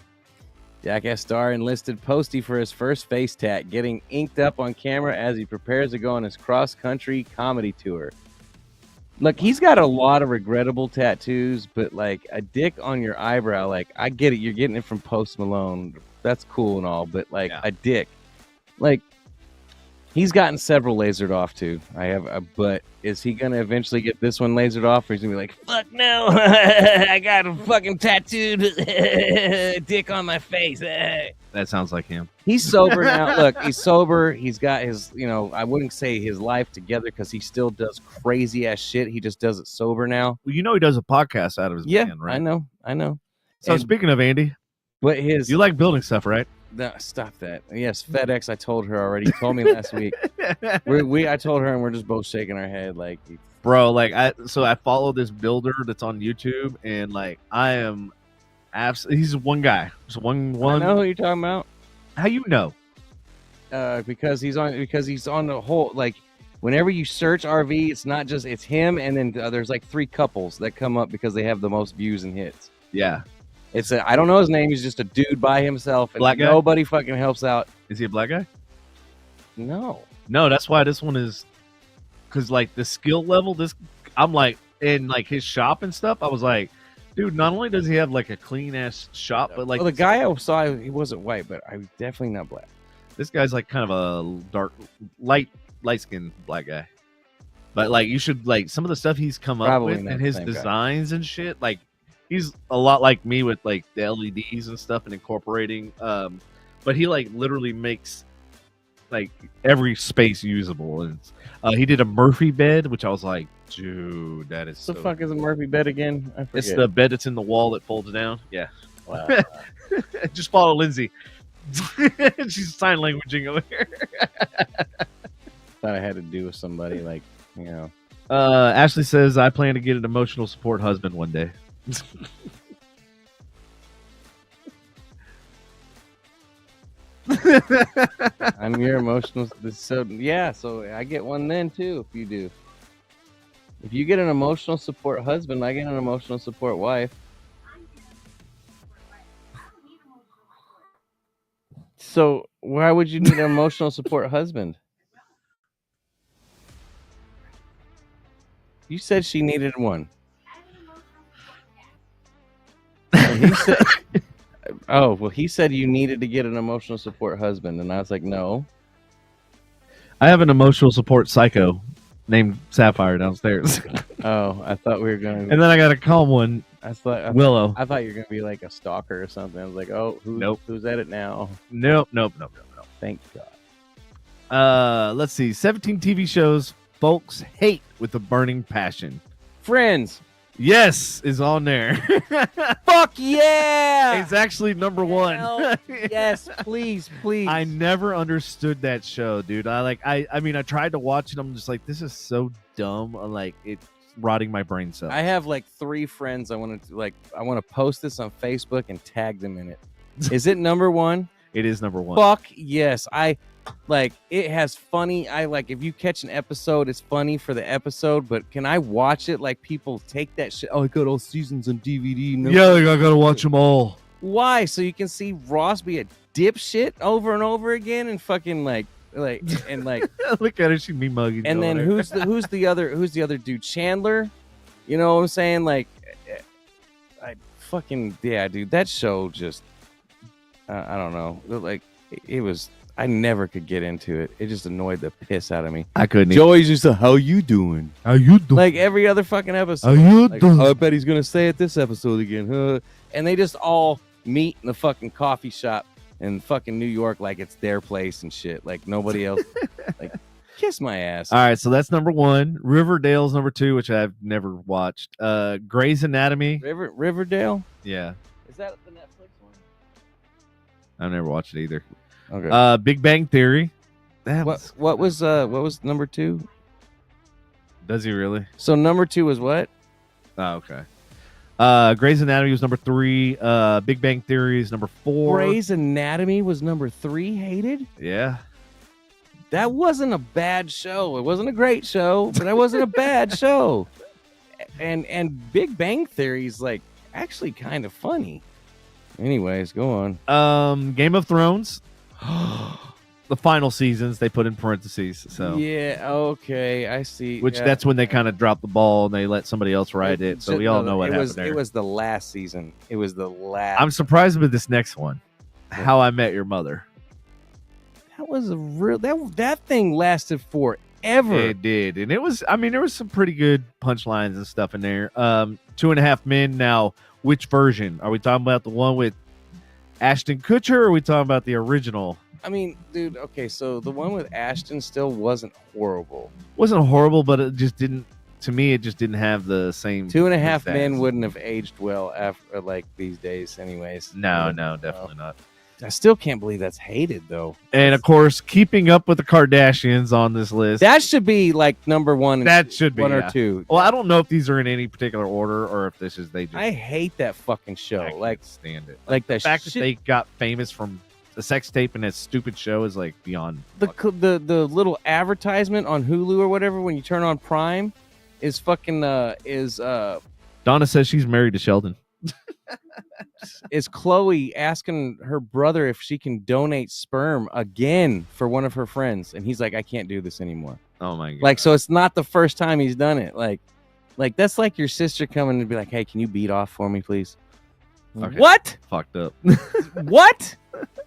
S1: Jackass star enlisted Posty for his first face tat, getting inked up on camera as he prepares to go on his cross-country comedy tour. Look, he's got a lot of regrettable tattoos, but like a dick on your eyebrow, like, I get it. You're getting it from Post Malone. That's cool and all, but like a dick. Like, he's gotten several lasered off too. But is he gonna eventually get this one lasered off, or he's gonna be like, "Fuck no, I got a fucking tattooed dick on my face"?
S2: That sounds like him.
S1: He's sober now. Look, he's sober. He's got his, I wouldn't say his life together because he still does crazy ass shit. He just does it sober now.
S2: Well, he does a podcast out of his van, right?
S1: I know.
S2: So speaking of Andy,
S1: but
S2: you like building stuff, right?
S1: No, stop that. Yes, FedEx. I told her already. You told me last week. I told her, and we're just both shaking our head, like,
S2: bro. Like, I follow this builder that's on YouTube, and like, I am absolutely. He's one guy. Just one.
S1: I know who you're talking about.
S2: How you know?
S1: Because he's on the whole. Like, whenever you search RV, it's him, and then there's like 3 couples that come up because they have the most views and hits.
S2: Yeah.
S1: I don't know his name. He's just a dude by himself. And
S2: black guy?
S1: Nobody fucking helps out.
S2: Is he a black guy?
S1: No,
S2: that's why this one is, because like the skill level, I'm like, in like his shop and stuff, I was like, dude, not only does he have like a clean ass shop, but like,
S1: the guy I saw, he wasn't white, but I was definitely not black.
S2: This guy's like kind of a dark, light skinned black guy. But like, you should like some of the stuff he's come up
S1: Probably
S2: with
S1: not
S2: and
S1: the
S2: his
S1: same guy.
S2: designs and shit. Like, he's a lot like me with like the LEDs and stuff and incorporating. But he like literally makes like every space usable. And he did a Murphy bed, which I was like, dude, that is
S1: What the fuck is a Murphy bed again? I forget.
S2: It's the bed that's in the wall that folds down. Yeah.
S1: Wow.
S2: Just follow Lindsay. She's sign languaging over here.
S1: Thought I had to do with somebody like, you know.
S2: Ashley says, I plan to get an emotional support husband one day.
S1: I'm your emotional. So yeah, so I get one then too. If you do, if you get an emotional support husband, I get an emotional support wife. So why would you need an emotional support husband? You said she needed one. And he said, "Oh, well." He said you needed to get an emotional support husband, and I was like, "No."
S2: I have an emotional support psycho named Sapphire downstairs.
S1: Oh, I thought we were gonna.
S2: And then I got a calm one, Willow.
S1: I thought you were gonna be like a stalker or something. I was like, "Oh,
S2: Nope.
S1: Who's at it now?"
S2: Nope.
S1: Thank God.
S2: Let's see. 17 TV shows folks hate with a burning passion.
S1: Friends.
S2: Yes, is on there.
S1: Fuck yeah!
S2: It's actually number one.
S1: Hell, yes, please.
S2: I never understood that show, dude. I mean, I tried to watch it. I'm just like, this is so dumb. I'm like, it's rotting my brain cells.
S1: I have like 3 friends. I want to post this on Facebook and tag them in it. Is it number 1?
S2: It is number 1.
S1: Fuck yes. It has funny. If you catch an episode, it's funny for the episode, but can I watch it? Like, people take that shit. Oh, I got all seasons on DVD. No.
S2: Yeah, I gotta watch them all.
S1: Why? So you can see Ross be a dipshit over and over again and fucking like
S2: Look at her, she be mugging.
S1: and then who's the other dude? Chandler? You know what I'm saying? Like, dude, that show just I don't know. Like, it was. I never could get into it. It just annoyed the piss out of me.
S2: I couldn't.
S1: Joey's just how you doing?
S2: How you doing?
S1: Like every other fucking episode.
S2: How you
S1: Like,
S2: doing?
S1: I bet he's gonna say it this episode again. Huh? And they just all meet in the fucking coffee shop in fucking New York like it's their place and shit. Like nobody else. Like, kiss my ass.
S2: All right, so that's number 1. Riverdale's number 2, which I've never watched. Grey's Anatomy.
S1: Riverdale?
S2: Yeah,
S1: Is that the Netflix one?
S2: I've never watched it either.
S1: Okay.
S2: Big Bang Theory.
S1: What was number 2?
S2: Does he really?
S1: So number 2 was what?
S2: Oh, okay. Grey's Anatomy was number 3. Big Bang Theory is number 4.
S1: Grey's Anatomy was number 3. Hated.
S2: Yeah.
S1: That wasn't a bad show. It wasn't a great show, but it wasn't a bad show. And Big Bang Theory is like actually kind of funny. Anyways, go on.
S2: Game of Thrones. The final seasons they put in parentheses. So
S1: yeah, okay, I see.
S2: Which
S1: yeah.
S2: that's when they kind of dropped the ball and they let somebody else write it. So we all know what happened there.
S1: It was the last season. It was the last.
S2: I'm surprised with this next one. How I Met Your Mother.
S1: That was a real that thing lasted forever.
S2: It did. And it was, I mean, there was some pretty good punchlines and stuff in there. 2.5 Men. Now, which version? Are we talking about the one with Ashton Kutcher, or are we talking about the original?
S1: I mean, dude, okay, so the one with Ashton still wasn't horrible.
S2: Wasn't horrible, but it just didn't, to me, it just didn't have the same.
S1: 2.5 Men wouldn't have aged well after, like, these days anyways.
S2: No, definitely not.
S1: I still can't believe that's hated, though.
S2: And, of course, Keeping Up with the Kardashians on this list.
S1: That should be, like, number 1.
S2: That should be,
S1: one
S2: yeah.
S1: or 2.
S2: Well, I don't know if these are in any particular order or if this is they just.
S1: I hate that fucking show.
S2: I can't
S1: Like,
S2: stand it.
S1: like
S2: The
S1: that
S2: fact
S1: shit.
S2: that they got famous from a sex tape and that stupid show is like beyond.
S1: The little advertisement on Hulu or whatever when you turn on Prime is fucking
S2: Donna says she's married to Sheldon.
S1: is Chloe asking her brother if she can donate sperm again for one of her friends, and he's like, I can't do this anymore.
S2: Oh my god!
S1: Like, so it's not the first time he's done it. Like that's like your sister coming to be like, hey, can you beat off for me, please?
S2: Okay.
S1: What?
S2: Fucked up.
S1: What?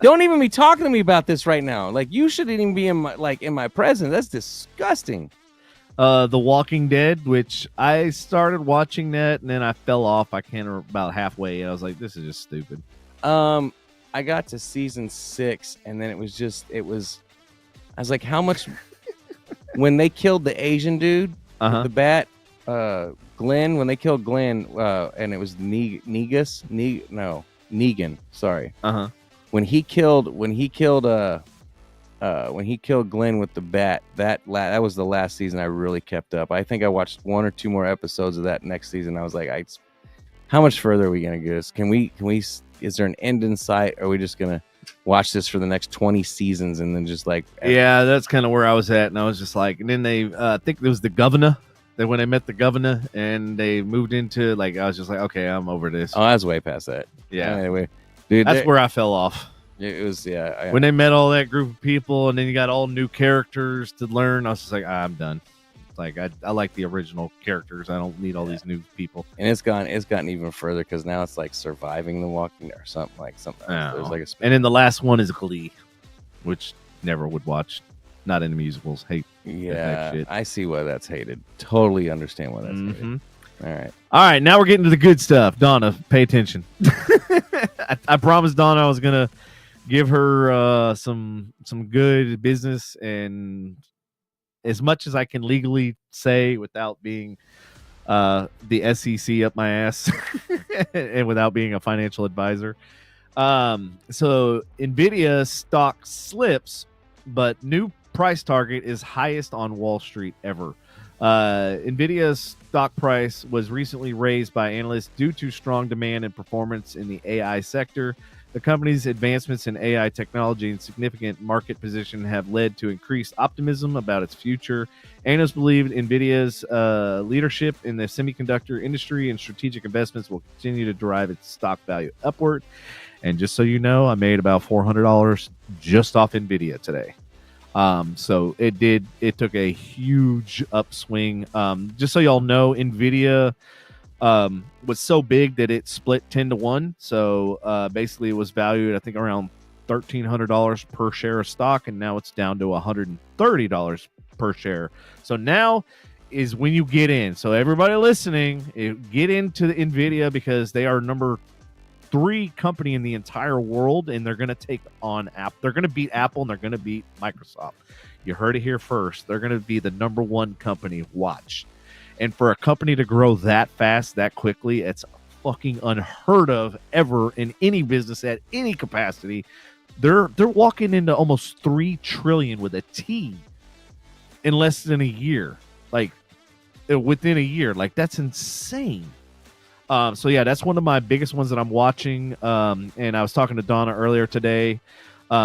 S1: Don't even be talking to me about this right now. Like, you shouldn't even be in my presence. That's disgusting.
S2: The Walking Dead, which I started watching that and then I fell off. I can't remember about halfway. And I was like, this is just stupid.
S1: I got to season 6 and then it was I was like, how much when they killed the Asian dude with the bat, Glenn, when they killed Glenn, and it was Negan, sorry. When he killed Glenn with the bat, that was the last season I really kept up. I think I watched 1 or 2 more episodes of that next season. I was like, how much further are we gonna go? Can we? Is there an end in sight? Or are we just gonna watch this for the next 20 seasons and then just like?
S2: Yeah, that's kind of where I was at, and I was just like, and then they, I think it was the governor. That when they met the governor and they moved into like, I was just like, okay, I'm over this.
S1: Oh, I was way past that.
S2: Yeah.
S1: Anyway, dude,
S2: that's where I fell off.
S1: It was
S2: when they met all that group of people and then you got all new characters to learn. I was just like, I'm done. Like I like the original characters. I don't need all these new people.
S1: And it's gotten even further because now it's like Surviving the Walking or something else. There's like
S2: and then the last one is Glee, which never would watch. Not into musicals. Hate.
S1: Yeah, shit. I see why that's hated. Totally understand why that's hated. All
S2: right. Now we're getting to the good stuff. Donna, pay attention. I promised Donna I was gonna give her some good business and as much as I can legally say without being the SEC up my ass and without being a financial advisor. So Nvidia stock slips, but new price target is highest on Wall Street ever. Nvidia's stock price was recently raised by analysts due to strong demand and performance in the AI sector. The company's advancements in AI technology and significant market position have led to increased optimism about its future. Analysts believe Nvidia's leadership in the semiconductor industry and strategic investments will continue to drive its stock value upward. And just so you know, I made about $400 just off Nvidia today. So it took a huge upswing. Just so y'all know, Nvidia was so big that it split 10-1. So basically it was valued, I think, around $1,300 per share of stock, and now it's down to $130 per share. So now is when you get in. So everybody listening, get into the Nvidia because they are number 3 company in the entire world, and they're going to take on Apple. They're going to beat Apple, and they're going to beat Microsoft. You heard it here first. They're going to be the number 1 company. Watch. And for a company to grow that fast, that quickly, it's fucking unheard of ever in any business at any capacity. They're walking into almost $3 trillion with a T in less than a year. Like within a year. Like that's insane. So yeah, that's one of my biggest ones that I'm watching. And I was talking to Donna earlier today.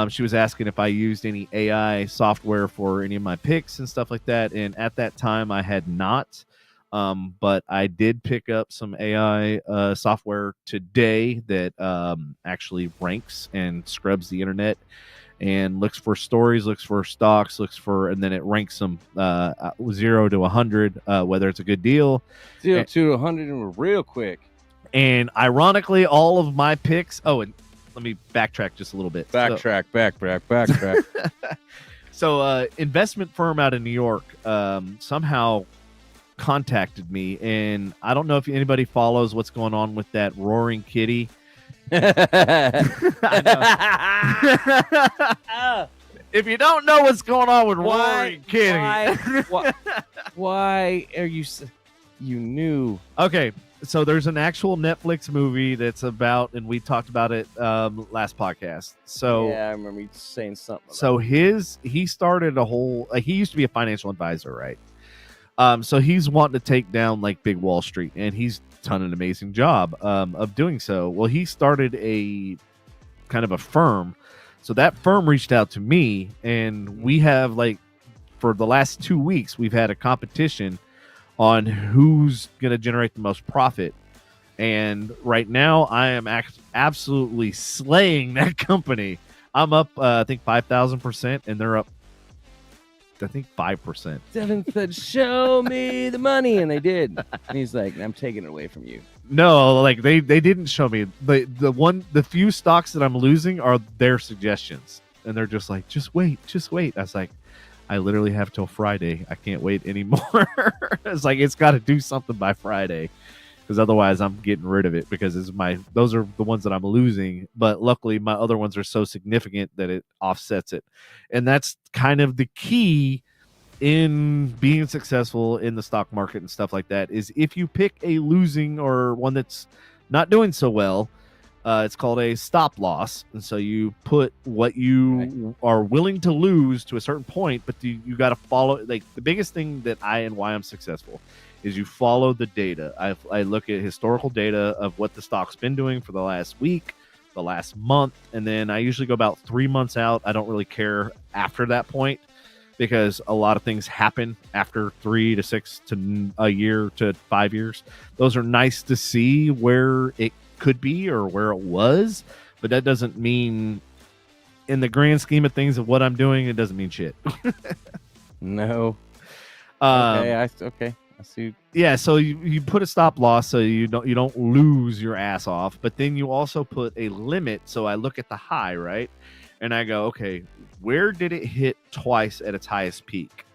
S2: She was asking if I used any AI software for any of my picks and stuff like that. And at that time I had not. But I did pick up some AI software today that actually ranks and scrubs the internet and looks for stories, looks for stocks, and then it ranks them 0 to 100, whether it's a good deal.
S1: 0 to 100 and real quick.
S2: And ironically, all of my picks. Oh, and let me backtrack just a little bit.
S1: Backtrack.
S2: So, investment firm out of New York somehow contacted me, and I don't know if anybody follows what's going on with that Roaring Kitty. If you don't know what's going on with Roaring Kitty,
S1: why are you? You knew.
S2: Okay, so there's an actual Netflix movie that's about, and we talked about it last podcast. So
S1: yeah, I remember you saying something.
S2: So he started a whole. He used to be a financial advisor, right? So he's wanting to take down like Big Wall Street, and he's done an amazing job of doing so. Well, he started a kind of a firm. So that firm reached out to me, and we have like for the last 2 weeks, we've had a competition on who's going to generate the most profit. And right now I am absolutely slaying that company. I'm up, I think 5,000%, and they're up, I think 5%.
S1: Devin said, "Show me the money," and they did. And he's like, "I'm taking it away from you."
S2: No, like they didn't show me. The few stocks that I'm losing are their suggestions, and they're just like, "Just wait." I was like, I literally have till Friday. I can't wait anymore. It's like it's got to do something by Friday, because otherwise I'm getting rid of it, because those are the ones that I'm losing. But luckily my other ones are so significant that it offsets it. And that's kind of the key in being successful in the stock market and stuff like that, is if you pick a losing or one that's not doing so well, it's called a stop loss. And so you put what you are willing to lose to a certain point, but you got to follow. Like, the biggest thing that why I'm successful is you follow the data. I look at historical data of what the stock's been doing for the last week, the last month, and then I usually go about 3 months out. I don't really care after that point, because a lot of things happen after 3 to 6 to a year to 5 years. Those are nice to see where it could be or where it was, but that doesn't mean, in the grand scheme of things of what I'm doing, it doesn't mean shit.
S1: No. Okay, I see.
S2: Yeah, so you put a stop loss so you don't lose your ass off, but then you also put a limit. So I look at the high, right? And I go, okay, where did it hit twice at its highest peak?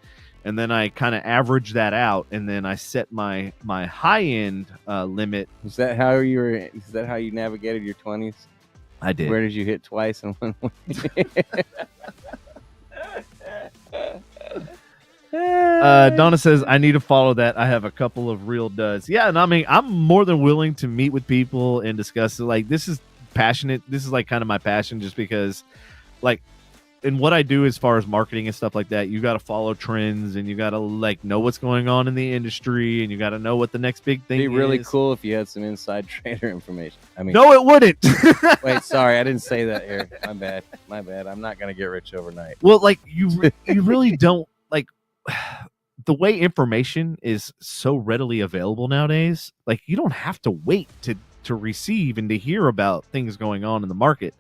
S2: And then I kind of average that out, and then I set my high end limit.
S1: Is that how you navigated your 20s?
S2: I did.
S1: Where did you hit twice and when?
S2: Donna says, I need to follow that. I have a couple of real duds. Yeah, and I mean, I'm more than willing to meet with people and discuss it. Like, this is passionate. This is like kind of my passion, just because, like, in what I do as far as marketing and stuff like that, you got to follow trends, and you got to like know what's going on in the industry, and you got to know what the next big thing is.
S1: It'd be really cool if you had some inside trader information. I mean,
S2: no, it wouldn't.
S1: Wait, sorry, I didn't say that here. My bad. I'm not gonna get rich overnight.
S2: Well, like you really don't, like, the way information is so readily available nowadays. Like, you don't have to wait to receive and to hear about things going on in the market.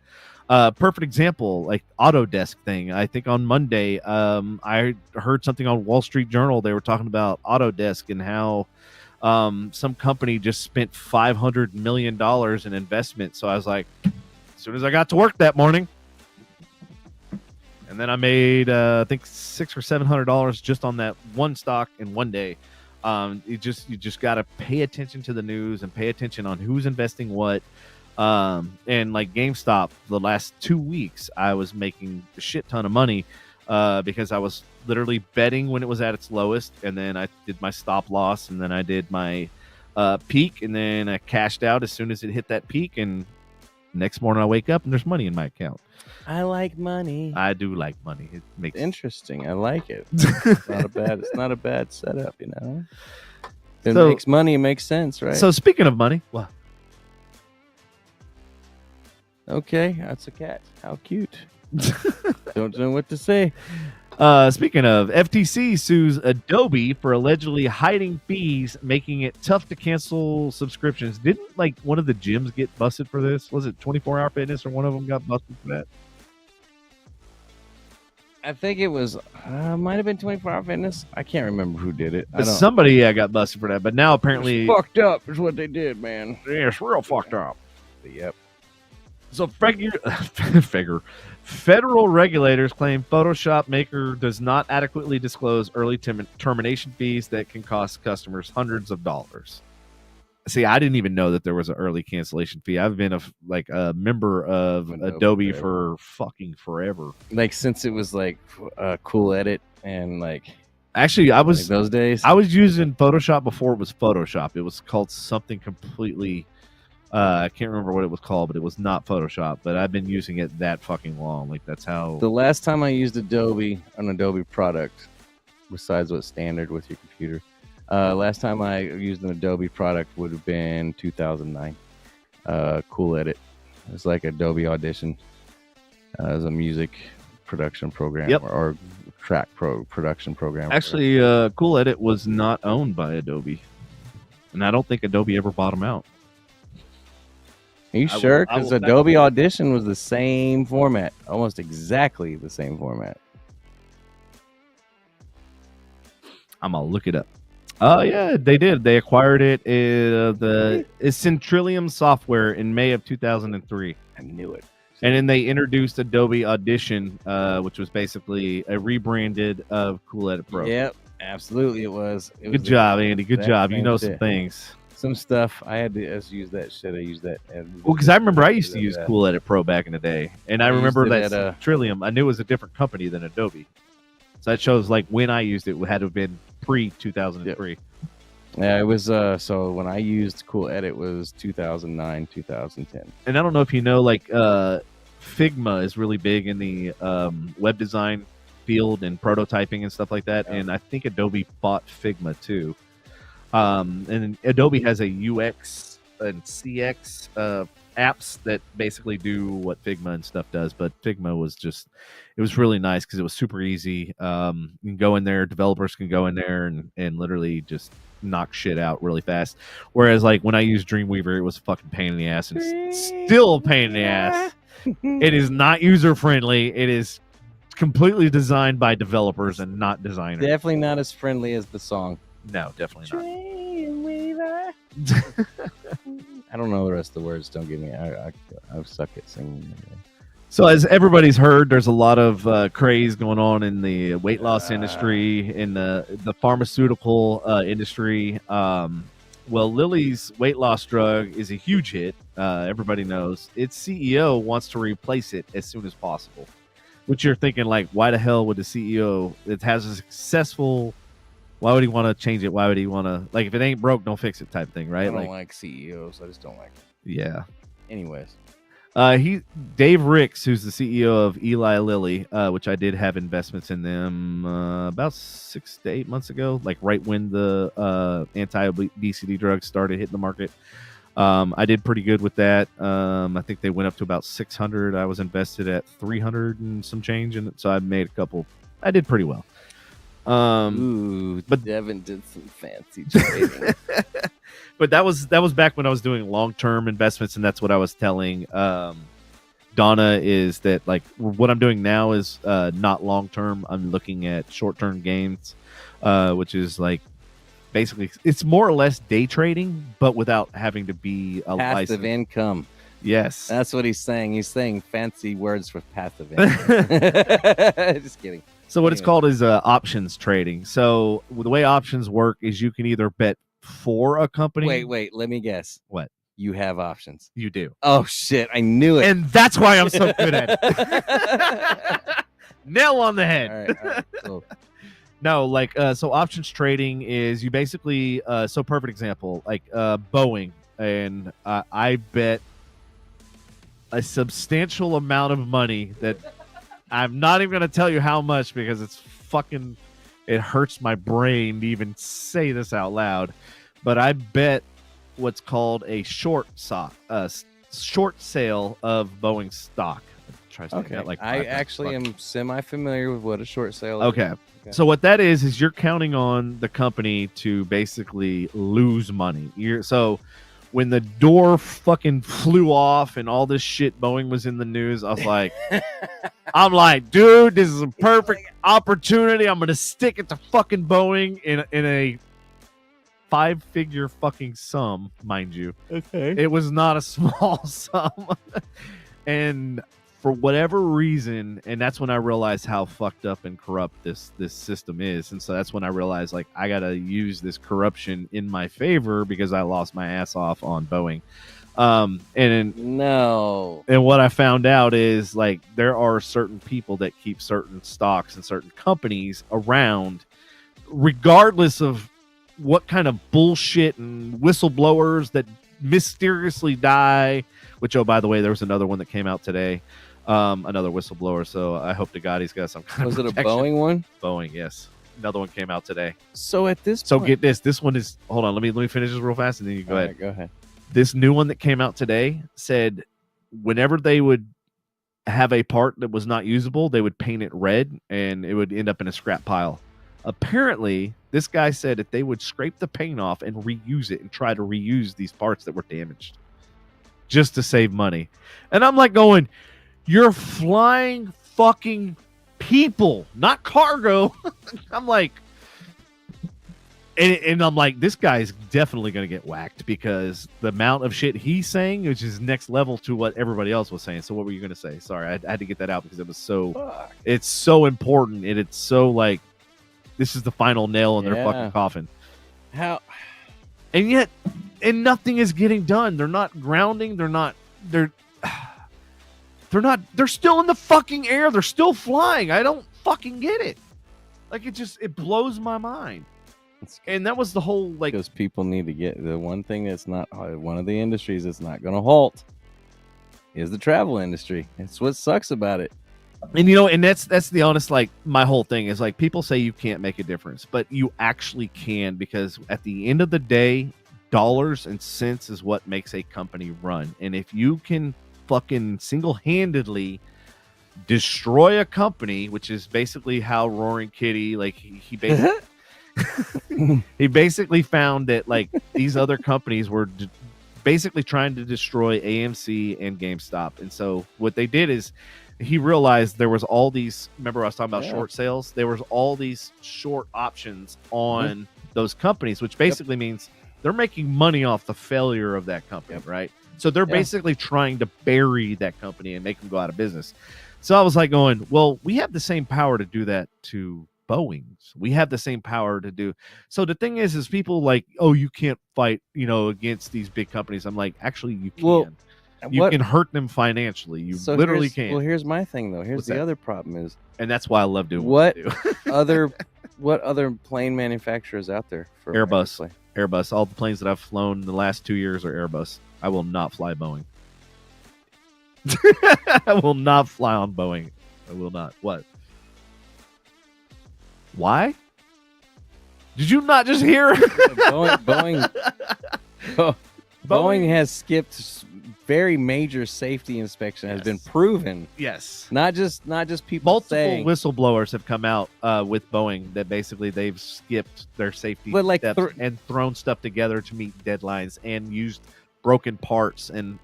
S2: Perfect example, like Autodesk thing. I think on Monday, I heard something on Wall Street Journal. They were talking about Autodesk and how some company just spent $500 million in investment. So I was like, as soon as I got to work that morning, and then I made I think $600 or $700 just on that one stock in one day. You just got to pay attention to the news and pay attention on who's investing what. And like GameStop, the last 2 weeks, I was making a shit ton of money because I was literally betting when it was at its lowest, and then I did my stop loss, and then I did my peak, and then I cashed out as soon as it hit that peak. And next morning I wake up and there's money in my account.
S1: I like money.
S2: I do like money. It makes
S1: interesting. I like it. It's not a bad setup, you know. If it makes money, it makes sense, right?
S2: So speaking of money, what?
S1: Okay, that's a cat. How cute. Don't know what to say.
S2: Speaking of, FTC sues Adobe for allegedly hiding fees, making it tough to cancel subscriptions. Didn't like one of the gyms get busted for this? Was it 24 Hour Fitness, or one of them got busted for that?
S1: I think it was might have been 24 Hour Fitness. I can't remember who did it.
S2: Somebody got busted for that, but now apparently
S1: it's fucked up is what they did, man.
S2: Yeah, it's real fucked up.
S1: Yep.
S2: So federal regulators claim Photoshop Maker does not adequately disclose early termination fees that can cost customers hundreds of dollars. See, I didn't even know that there was an early cancellation fee. I've been a member of Adobe for fucking forever.
S1: Like since it was like Cool Edit and like.
S2: Actually, I was
S1: those days.
S2: I was using Photoshop before it was Photoshop. It was called something completely. I can't remember what it was called, but it was not Photoshop. But I've been using it that fucking long. Like that's how.
S1: The last time I used Adobe, an Adobe product, besides what's standard with your computer, last time I used an Adobe product would have been 2009. Cool Edit. It was like Adobe Audition. It was a music production program or track production program.
S2: Actually, Cool Edit was not owned by Adobe, and I don't think Adobe ever bought them out.
S1: Are you sure? Because Adobe Audition was the same format, almost exactly the same format.
S2: I'm gonna look it up. Oh yeah, they did. They acquired it. It's Centrillium Software in May of 2003.
S1: I knew it.
S2: And then they introduced Adobe Audition, which was basically a rebranded of Cool Edit Pro.
S1: Yep, absolutely, it was.
S2: Good job, Andy. Good job. You know some things.
S1: Some stuff I had to use that shit. I used that.
S2: Well, because I remember I used to use Cool Edit Pro back in the day, and I remember that Trillium. I knew it was a different company than Adobe, so that shows like when I used it had to have been pre 2003. Yep.
S1: Yeah, it was. So when I used Cool Edit was 2009, 2010.
S2: And I don't know if you know, like Figma is really big in the web design field and prototyping and stuff like that. Oh. And I think Adobe bought Figma too. And Adobe has a UX and CX apps that basically do what Figma and stuff does. But Figma was it was really nice because it was super easy. You can go in there, developers can go in there and literally just knock shit out really fast. Whereas like when I used Dreamweaver, it was a fucking pain in the ass, and it's still a pain in the ass. It is not user friendly. It is completely designed by developers and not designers.
S1: Definitely not as friendly as the song.
S2: No, definitely
S1: not. I don't know the rest of the words. Don't get me. I suck at singing.
S2: So as everybody's heard, there's a lot of craze going on in the weight loss industry, in the pharmaceutical industry. Well, Lilly's weight loss drug is a huge hit. Everybody knows. Its CEO wants to replace it as soon as possible. Which you're thinking, like, why the hell would the CEO that has a successful... Why would he want to change it? Why would he want to... Like, if it ain't broke, don't fix it type thing, right?
S1: I don't like CEOs. I just don't like it.
S2: Yeah.
S1: Anyways.
S2: Dave Ricks, who's the CEO of Eli Lilly, which I did have investments in them about 6 to 8 months ago, like right when the anti-obesity drugs started hitting the market. I did pretty good with that. I think they went up to about 600. I was invested at 300 and some change, and so I made a couple. I did pretty well.
S1: But Devin did some fancy trading.
S2: But that was back when I was doing long-term investments, and that's what I was telling Donna, is that like what I'm doing now is not long-term. I'm looking at short-term gains, which is like basically it's more or less day trading, but without having to be a
S1: passive income.
S2: Yes,
S1: that's what he's saying. He's saying fancy words for passive income. Just kidding.
S2: So what it's called is options trading. So the way options work is you can either bet for a company.
S1: Wait. Let me guess.
S2: What?
S1: You have options.
S2: You do.
S1: Oh, shit. I knew it.
S2: And that's why I'm so good at it. Nail on the head.
S1: All right. Cool.
S2: No, like, so options trading is you basically, so perfect example, like Boeing. And I bet a substantial amount of money that... I'm not even going to tell you how much because it hurts my brain to even say this out loud. But I bet what's called a short sale of Boeing stock.
S1: Okay. Like I actually am semi-familiar with what a short sale is.
S2: Okay. So what that is you're counting on the company to basically lose money. So when the door fucking flew off and all this shit Boeing was in the news, I was like, dude, this is a perfect opportunity. I'm going to stick it to fucking Boeing in a 5-figure fucking sum, mind you.
S1: Okay.
S2: It was not a small sum. And for whatever reason, and that's when I realized how fucked up and corrupt this system is. And so that's when I realized, like, I got to use this corruption in my favor because I lost my ass off on Boeing. And what I found out is, like, there are certain people that keep certain stocks and certain companies around, regardless of what kind of bullshit and whistleblowers that mysteriously die. Which, oh, by the way, there was another one that came out today. Another whistleblower, so I hope to God he's got some kind of protection.
S1: Was it a Boeing one?
S2: Boeing, yes. Another one came out today.
S1: So at this
S2: point... So get this. This one is... Hold on, let me finish this real fast, and then you go ahead.
S1: Right, go ahead.
S2: This new one that came out today said whenever they would have a part that was not usable, they would paint it red, and it would end up in a scrap pile. Apparently, this guy said that they would scrape the paint off and reuse it and try to reuse these parts that were damaged just to save money. And I'm like going... You're flying fucking people, not cargo. I'm like, And I'm like, this guy's definitely going to get whacked because the amount of shit he's saying, which is next level to what everybody else was saying. So what were you going to say? Sorry, I had to get that out because it was it's so important. And it's so like, this is the final nail in their fucking coffin.
S1: How?
S2: And yet, nothing is getting done. They're not grounding. They're still in the fucking air. They're still flying. I don't fucking get it. Like, it blows my mind. And that was the whole, like,
S1: because people need to get the one thing that's not one of the industries that's not going to halt is the travel industry. It's what sucks about it.
S2: And, you know, and that's the honest, like, my whole thing is, like, people say you can't make a difference, but you actually can, because at the end of the day, dollars and cents is what makes a company run. And if you can fucking single-handedly destroy a company, which is basically how Roaring Kitty, like, he basically he basically found that, like, these other companies were basically trying to destroy AMC and GameStop. And so what they did is he realized there was all these, remember I was talking about short sales? There was all these short options on those companies, which basically means they're making money off the failure of that company, right? So they're basically trying to bury that company and make them go out of business. So I was like going, well, we have the same power to do that to Boeing's. We have the same power to do. So the thing is people like, oh, you can't fight, you know, against these big companies. I'm like, actually, you can. Well, you can hurt them financially. You literally can.
S1: Well, here's my thing though. Here's the other problem is,
S2: and that's why I love doing
S1: what what other plane manufacturers out there for
S2: Airbus? Airbus. All the planes that I've flown the last 2 years are Airbus. I will not fly Boeing. I will not fly on Boeing. I will not. What? Why? Did you not just hear?
S1: Boeing has skipped very major safety inspection. Has been proven.
S2: Yes.
S1: Not just people.
S2: Multiple
S1: saying.
S2: Whistleblowers have come out with Boeing that basically they've skipped their safety steps and thrown stuff together to meet deadlines and used broken parts and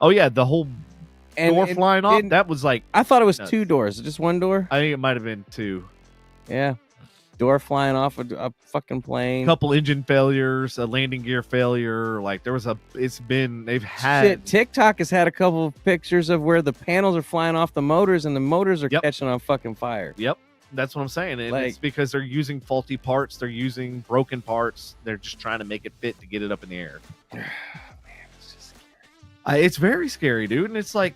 S2: the whole door flying off. That was like,
S1: I thought it was nuts. 2 doors. Just one door?
S2: I think it might have been 2.
S1: Yeah. Door flying off a fucking plane.
S2: Couple engine failures, a landing gear failure. Like they've had.
S1: TikTok has had a couple of pictures of where the panels are flying off the motors and the motors are catching on fucking fire.
S2: Yep. That's what I'm saying. And it's because they're using faulty parts. They're using broken parts. They're just trying to make it fit to get it up in the air.
S1: Man, it's just scary.
S2: It's very scary, dude. And it's like,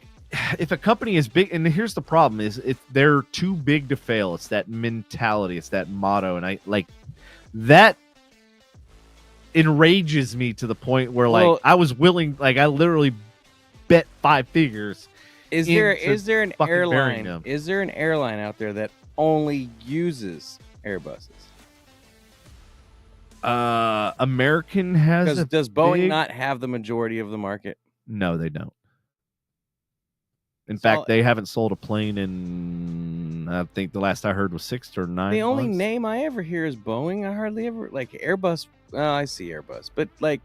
S2: if a company is big, and here's the problem is if they're too big to fail, it's that mentality, it's that motto. And I like that enrages me to the point where I was willing, like I literally bet 5 figures.
S1: Is there an airline? Is there an airline out there that only uses Airbuses?
S2: American has.
S1: Does Boeing not have the majority of the market?
S2: No, they don't. In fact, they haven't sold a plane in, I think the last I heard was 6 or 9
S1: The only
S2: months.
S1: name I ever hear is Boeing. I hardly ever, like Airbus. I see Airbus, but like.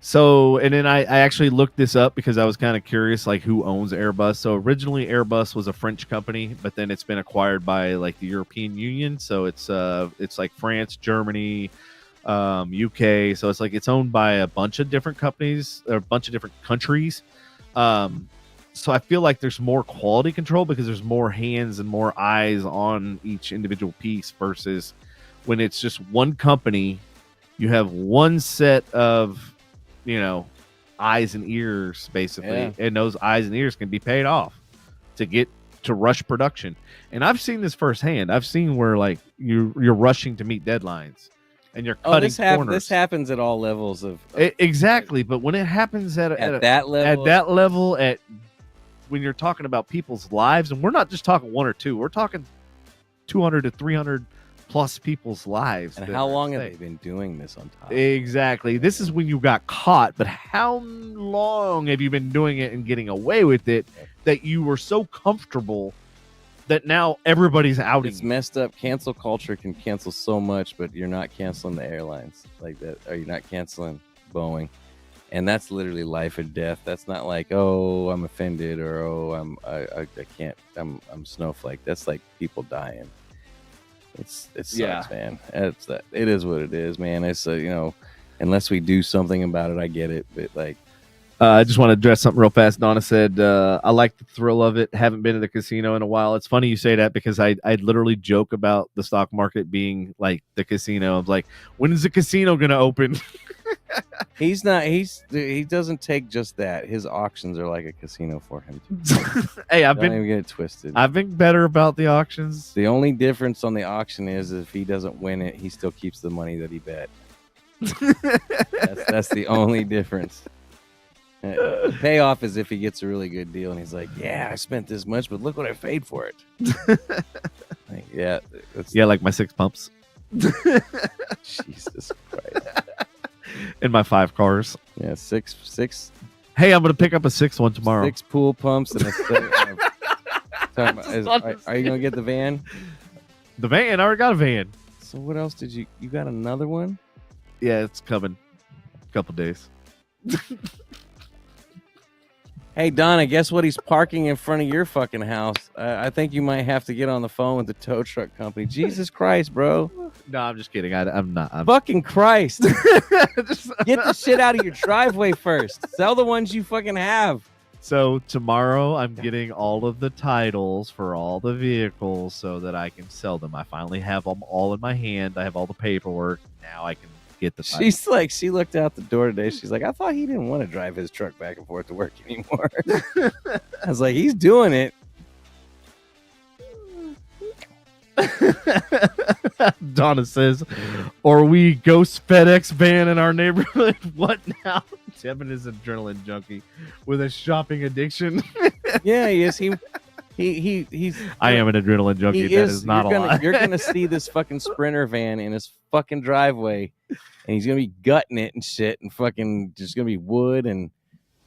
S2: So, and then I actually looked this up because I was kind of curious, like who owns Airbus. So originally Airbus was a French company, but then it's been acquired by like the European Union. So it's like France, Germany, UK. So it's like it's owned by a bunch of different companies, or a bunch of different countries. So I feel like there's more quality control because there's more hands and more eyes on each individual piece versus when it's just one company, you have one set of, you know, eyes and ears basically, and those eyes and ears can be paid off to get to rush production. And I've seen this firsthand. I've seen where like you're rushing to meet deadlines and you're cutting corners.
S1: This happens at all levels of
S2: exactly. But when it happens at that level, when you're talking about people's lives, and we're not just talking 1 or 2, we're talking 200 to 300 plus people's lives.
S1: And how long have they been doing this on top?
S2: Exactly. This is when you got caught, but how long have you been doing it and getting away with it that you were so comfortable that now everybody's outing?
S1: It's messed up. Cancel culture can cancel so much, but you're not canceling the airlines like that, or you're not canceling Boeing. And that's literally life or death. That's not like, oh, I'm offended, or oh, I can't, I'm snowflake. That's like people dying. It sucks,
S2: Yeah.
S1: man. It is what it is, man. It's unless we do something about it, I get it, but like.
S2: I just want to address something real fast. Donna said, I like the thrill of it. Haven't been to the casino in a while. It's funny you say that because I literally joke about the stock market being like the casino. I'm like, when is the casino going to open?
S1: He doesn't take just that. His auctions are like a casino for him.
S2: Hey,
S1: Don't even get it twisted.
S2: I've been better about the auctions.
S1: The only difference on the auction is if he doesn't win it, he still keeps the money that he bet. That's the only difference. Payoff is if he gets a really good deal and he's like, yeah, I spent this much, but look what I paid for it. Like, yeah.
S2: Like my 6 pumps.
S1: Jesus Christ.
S2: And my 5 cars.
S1: Yeah, six.
S2: Hey, I'm going to pick up a 6th one tomorrow.
S1: 6 pool pumps and are you going to get the van?
S2: The van? I already got a van.
S1: So what else did you got another one?
S2: Yeah, it's coming. A couple days.
S1: Hey, Donna, guess what? He's parking in front of your fucking house. I think you might have to get on the phone with the tow truck company. Jesus Christ, bro.
S2: No, I'm just kidding. I'm not.
S1: Fucking Christ. Get the shit out of your driveway first. Sell the ones you fucking have.
S2: So tomorrow I'm getting all of the titles for all the vehicles so that I can sell them. I finally have them all in my hand. I have all the paperwork. Now I can get the titles.
S1: She's like, she looked out the door today. She's like, I thought he didn't want to drive his truck back and forth to work anymore. I was like, he's doing it.
S2: Donna says, or we ghost FedEx van in our neighborhood. What now? Devin is an adrenaline junkie with a shopping addiction.
S1: Yeah, he is. He's.
S2: I am an adrenaline junkie. That is not a lie.
S1: You're gonna see this fucking Sprinter van in his fucking driveway, and he's gonna be gutting it and shit, and fucking just gonna be wood, and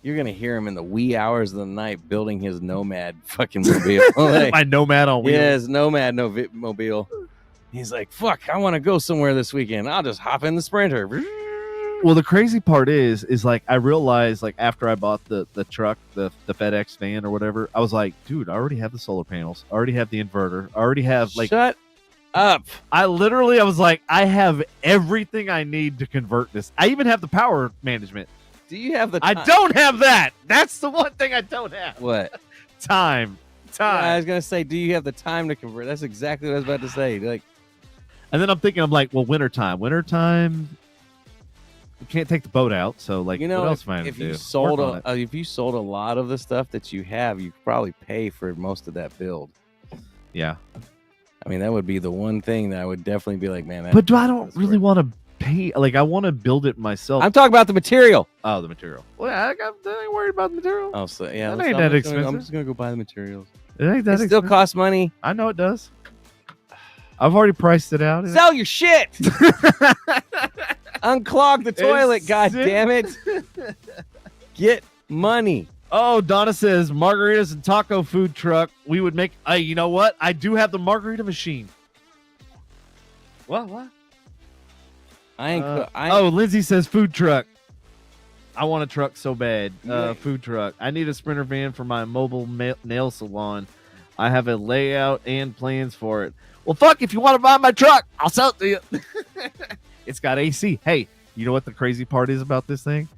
S1: you're gonna hear him in the wee hours of the night building his Nomad fucking mobile. Like,
S2: my Nomad on wheels.
S1: Yeah, his Nomad mobile. He's like, fuck, I want to go somewhere this weekend. I'll just hop in the Sprinter.
S2: Well, the crazy part is like I realized like after I bought the truck, the FedEx van or whatever, I was like, dude, I already have the solar panels, I already have the inverter, I already have like.
S1: Shut up!
S2: I was like, I have everything I need to convert this. I even have the power management.
S1: Do you have the?
S2: I don't have that. That's the one thing I don't have.
S1: What?
S2: Time.
S1: Yeah, I was gonna say, do you have the time to convert? That's exactly what I was about to say. Like,
S2: and then I'm thinking, I'm like, well, wintertime. You can't take the boat out, so like, what else am I gonna do?
S1: If you sold a lot of the stuff that you have, you could probably pay for most of that build.
S2: Yeah,
S1: I mean that would be the one thing that I would definitely be like, man.
S2: But I don't really want to pay. Like, I want to build it myself.
S1: I'm talking about the material.
S2: Oh, the material. Well, I ain't worried about the material.
S1: Oh, so yeah,
S2: that ain't that expensive.
S1: I'm just gonna go buy the materials.
S2: It ain't that.
S1: It still costs money.
S2: I know it does. I've already priced it out.
S1: Sell your shit. Unclog the toilet, god damn it. Get money.
S2: Oh, Donna says margaritas and taco food truck. We would make. You know what? I do have the margarita machine. What? Lindsay says food truck. I want a truck so bad. Food truck. I need a Sprinter van for my mobile nail salon. I have a layout and plans for it. Well, fuck, if you want to buy my truck, I'll sell it to you. It's got AC. Hey, you know what the crazy part is about this thing?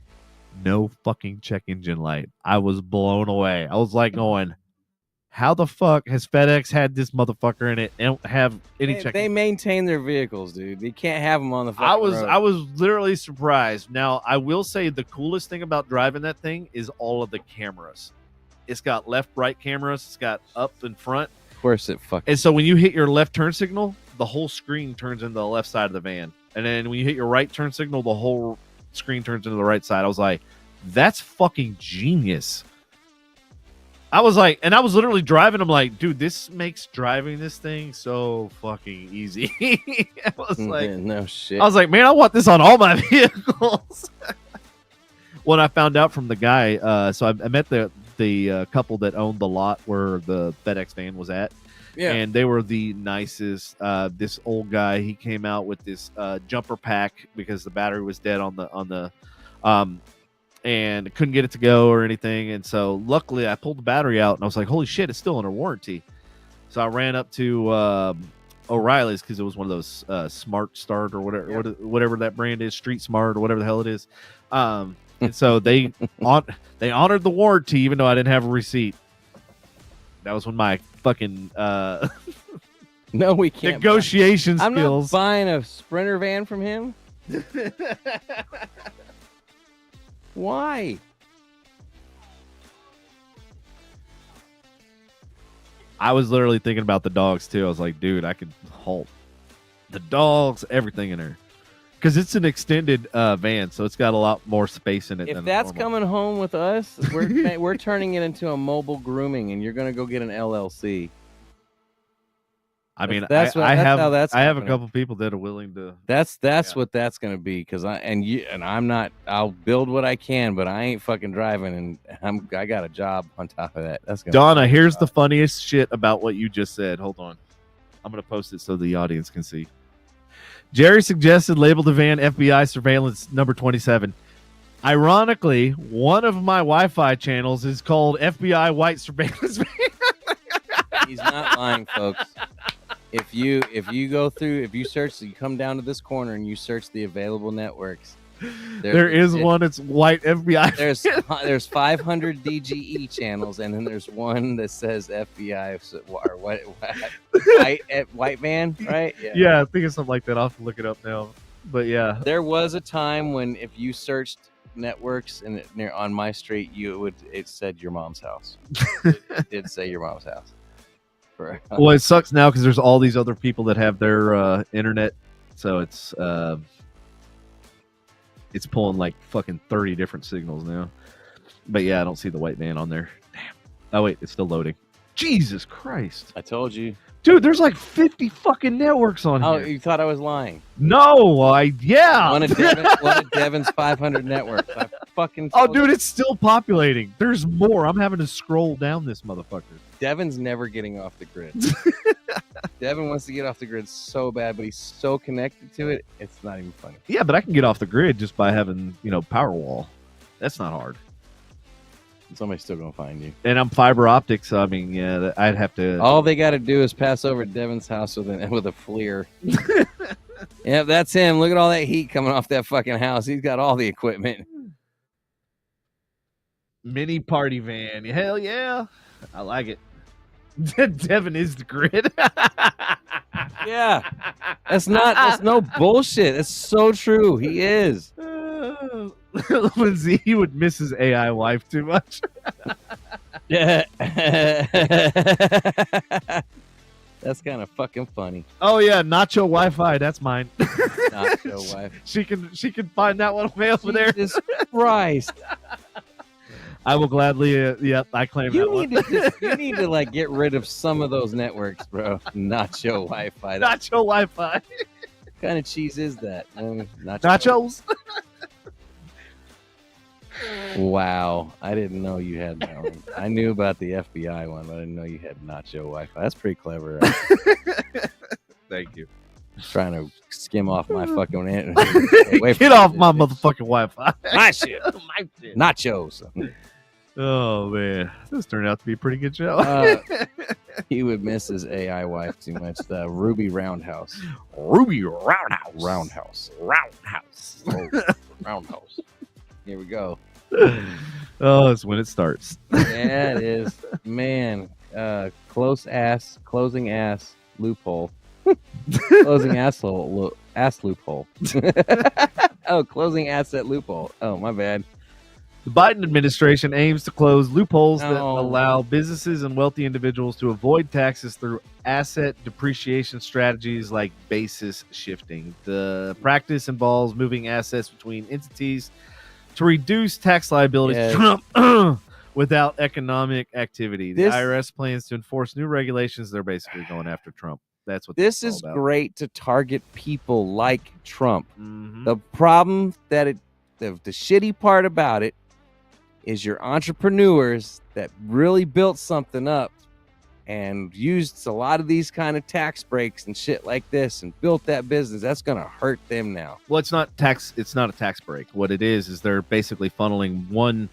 S2: No fucking check engine light. I was blown away. I was like going, how the fuck has FedEx had this motherfucker in it and don't have any check?
S1: They maintain their vehicles, dude. You can't have them on the fucking road.
S2: I was literally surprised. Now, I will say the coolest thing about driving that thing is all of the cameras. It's got left, right cameras. It's got up and front.
S1: Of course it fucking.
S2: And so when you hit your left turn signal, the whole screen turns into the left side of the van. And then when you hit your right turn signal, the whole screen turns into the right side. I was like, that's fucking genius. I was like, and I was literally driving. I'm like, dude, this makes driving this thing so fucking easy. I was like,
S1: no shit.
S2: I was like, man, I want this on all my vehicles. When I found out from the guy, so I met the couple that owned the lot where the FedEx van was at. Yeah. And they were the nicest. This old guy, he came out with this jumper pack because the battery was dead on the and couldn't get it to go or anything. And so luckily I pulled the battery out and I was like, holy shit, it's still under warranty. So I ran up to O'Reilly's because it was one of those Smart Start or whatever, whatever that brand is, Street Smart or whatever the hell it is. And so they honored the warranty even though I didn't have a receipt. That was when my fucking
S1: no, we can't.
S2: Negotiation
S1: I'm
S2: skills.
S1: not buying a Sprinter van from him. Why?
S2: I was literally thinking about the dogs too. I was like, dude, I could halt the dogs, everything in there, because it's an extended van, so it's got a lot more space in it.
S1: If that's coming home with us, we're turning it into a mobile grooming, and you're gonna go get an LLC.
S2: I mean,
S1: I
S2: have a couple people that are willing to.
S1: That's what that's gonna be, because I'm not. I'll build what I can, but I ain't fucking driving, and I got a job on top of that. That's gonna
S2: Donna. Here's the funniest shit about what you just said. Hold on, I'm gonna post it so the audience can see. Jerry suggested label the van FBI surveillance number 27. Ironically, one of my Wi-Fi channels is called FBI white surveillance van.
S1: He's not lying, folks. If you search, you come down to this corner and you search the available networks.
S2: There is one. It's white FBI.
S1: There's 500 DGE channels, and then there's one that says FBI or white man, right?
S2: Yeah, I think it's something like that. I'll have to look it up now. But yeah,
S1: there was a time when if you searched networks and on my street, it said your mom's house. It did say your mom's house.
S2: Well, it sucks now because there's all these other people that have their internet, so it's pulling like fucking 30 different signals now. But yeah, I don't see the white man on there. Damn. Oh wait, it's still loading. Jesus Christ!
S1: I told you,
S2: dude. There's like 50 fucking networks on here.
S1: Oh, you thought I was lying?
S2: No,
S1: One of Devin's 500 networks. I fucking.
S2: Oh, dude, it's still populating. There's more. I'm having to scroll down this motherfucker.
S1: Devin's never getting off the grid. Devin wants to get off the grid so bad, but he's so connected to it, it's not even funny.
S2: Yeah, but I can get off the grid just by having, Powerwall. That's not hard.
S1: Somebody's still going to find you.
S2: And I'm fiber optic, so I mean, yeah, I'd have to.
S1: All they got to do is pass over Devin's house with a FLIR. Yeah, that's him. Look at all that heat coming off that fucking house. He's got all the equipment.
S2: Mini party van. Hell yeah. I like it. Devin is the grid.
S1: Yeah. That's no bullshit. That's so true. He is.
S2: Lindsay, he would miss his AI wife too much.
S1: Yeah. That's kind of fucking funny.
S2: Oh yeah, Nacho Wi-Fi. That's mine.
S1: Nacho Wi-Fi.
S2: She can find that one way over there.
S1: Jesus Christ.
S2: I will gladly. I claim that one.
S1: You need to like get rid of some of those networks, bro. Nacho Wi-Fi.
S2: Nacho Wi-Fi.
S1: What kind of cheese is that?
S2: Nachos.
S1: Wow, I didn't know you had that one. I knew about the FBI one, but I didn't know you had Nacho Wi-Fi. That's pretty clever.
S2: Thank you.
S1: Trying to skim off my fucking
S2: Get off my motherfucking Wi-Fi.
S1: My shit. My shit. Nachos.
S2: Oh man, this turned out to be a pretty good show.
S1: He would miss his AI wife too much. The Ruby Roundhouse.
S2: Ruby Roundhouse.
S1: Roundhouse.
S2: Roundhouse.
S1: Oh, Roundhouse. Here we go.
S2: Oh, it's when it starts.
S1: Yeah, it is. Man, closing ass loophole. Closing asshole ass loophole. Oh, closing asset loophole. Oh, my bad.
S2: The Biden administration aims to close loopholes that allow businesses and wealthy individuals to avoid taxes through asset depreciation strategies like basis shifting. The practice involves moving assets between entities to reduce tax liabilities without economic activity. The IRS plans to enforce new regulations. They're basically going after Trump. That's what
S1: this is about. Great to target people like Trump.
S2: Mm-hmm.
S1: The problem that the shitty part about it is your entrepreneurs that really built something up and used a lot of these kind of tax breaks and shit like this and built that business. That's going to hurt them now.
S2: Well, it's not a tax break. What it is they're basically funneling one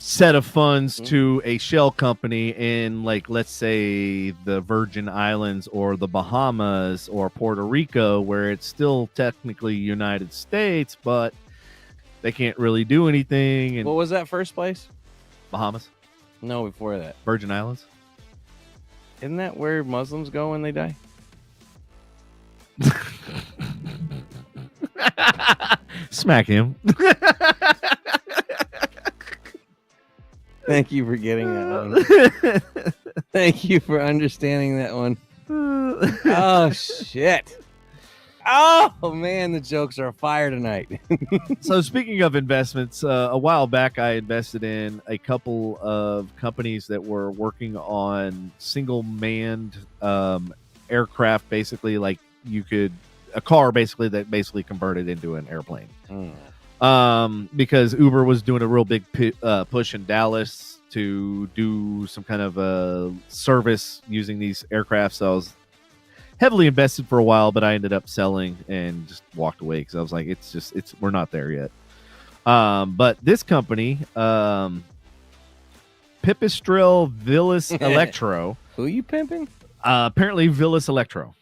S2: set of funds to a shell company in, like, let's say the Virgin Islands or the Bahamas or Puerto Rico, where it's still technically United States, but they can't really do anything. And
S1: What was that first place?
S2: Bahamas,
S1: No, before that.
S2: Virgin Islands.
S1: Isn't that where Muslims go when they die?
S2: Smack him.
S1: Thank you for getting that one. Thank you for understanding that one. Oh, shit. Oh, man, the jokes are fire tonight.
S2: So speaking of investments, a while back I invested in a couple of companies that were working on single-manned aircraft, basically like a car basically that basically converted into an airplane. Because Uber was doing a real big push in Dallas to do some kind of service using these aircraft. So I was heavily invested for a while, but I ended up selling and just walked away because I was like, we're not there yet. But this company, Pipistrel Villas Electro.
S1: Who are you pimping?
S2: Apparently Villas Electro.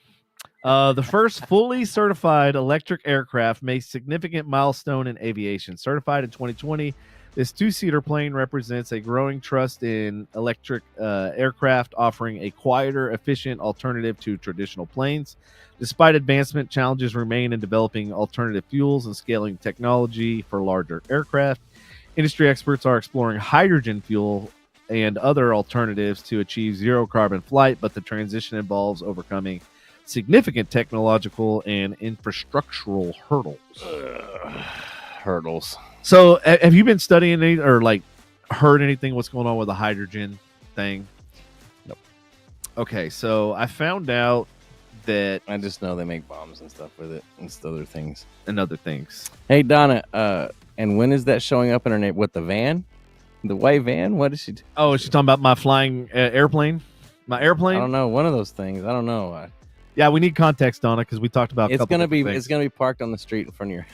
S2: The first fully certified electric aircraft made significant milestone in aviation. Certified in 2020, this two-seater plane represents a growing trust in electric aircraft, offering a quieter, efficient alternative to traditional planes. Despite advancement, challenges remain in developing alternative fuels and scaling technology for larger aircraft. Industry experts are exploring hydrogen fuel and other alternatives to achieve zero carbon flight, but the transition involves overcoming significant technological and infrastructural
S1: Hurdles.
S2: So have you been studying any, or like heard anything what's going on with the hydrogen thing?
S1: Nope.
S2: Okay, so I found out that
S1: I just know they make bombs and stuff with it and other things.
S2: Hey
S1: Donna, and when is that showing up in her name? What, the van? The white van? What is she do?
S2: Oh, is she talking about my flying airplane? My airplane?
S1: I don't know. One of those things. I don't know.
S2: Yeah, we need context on it because we talked about.
S1: It's gonna be parked on the street in front of your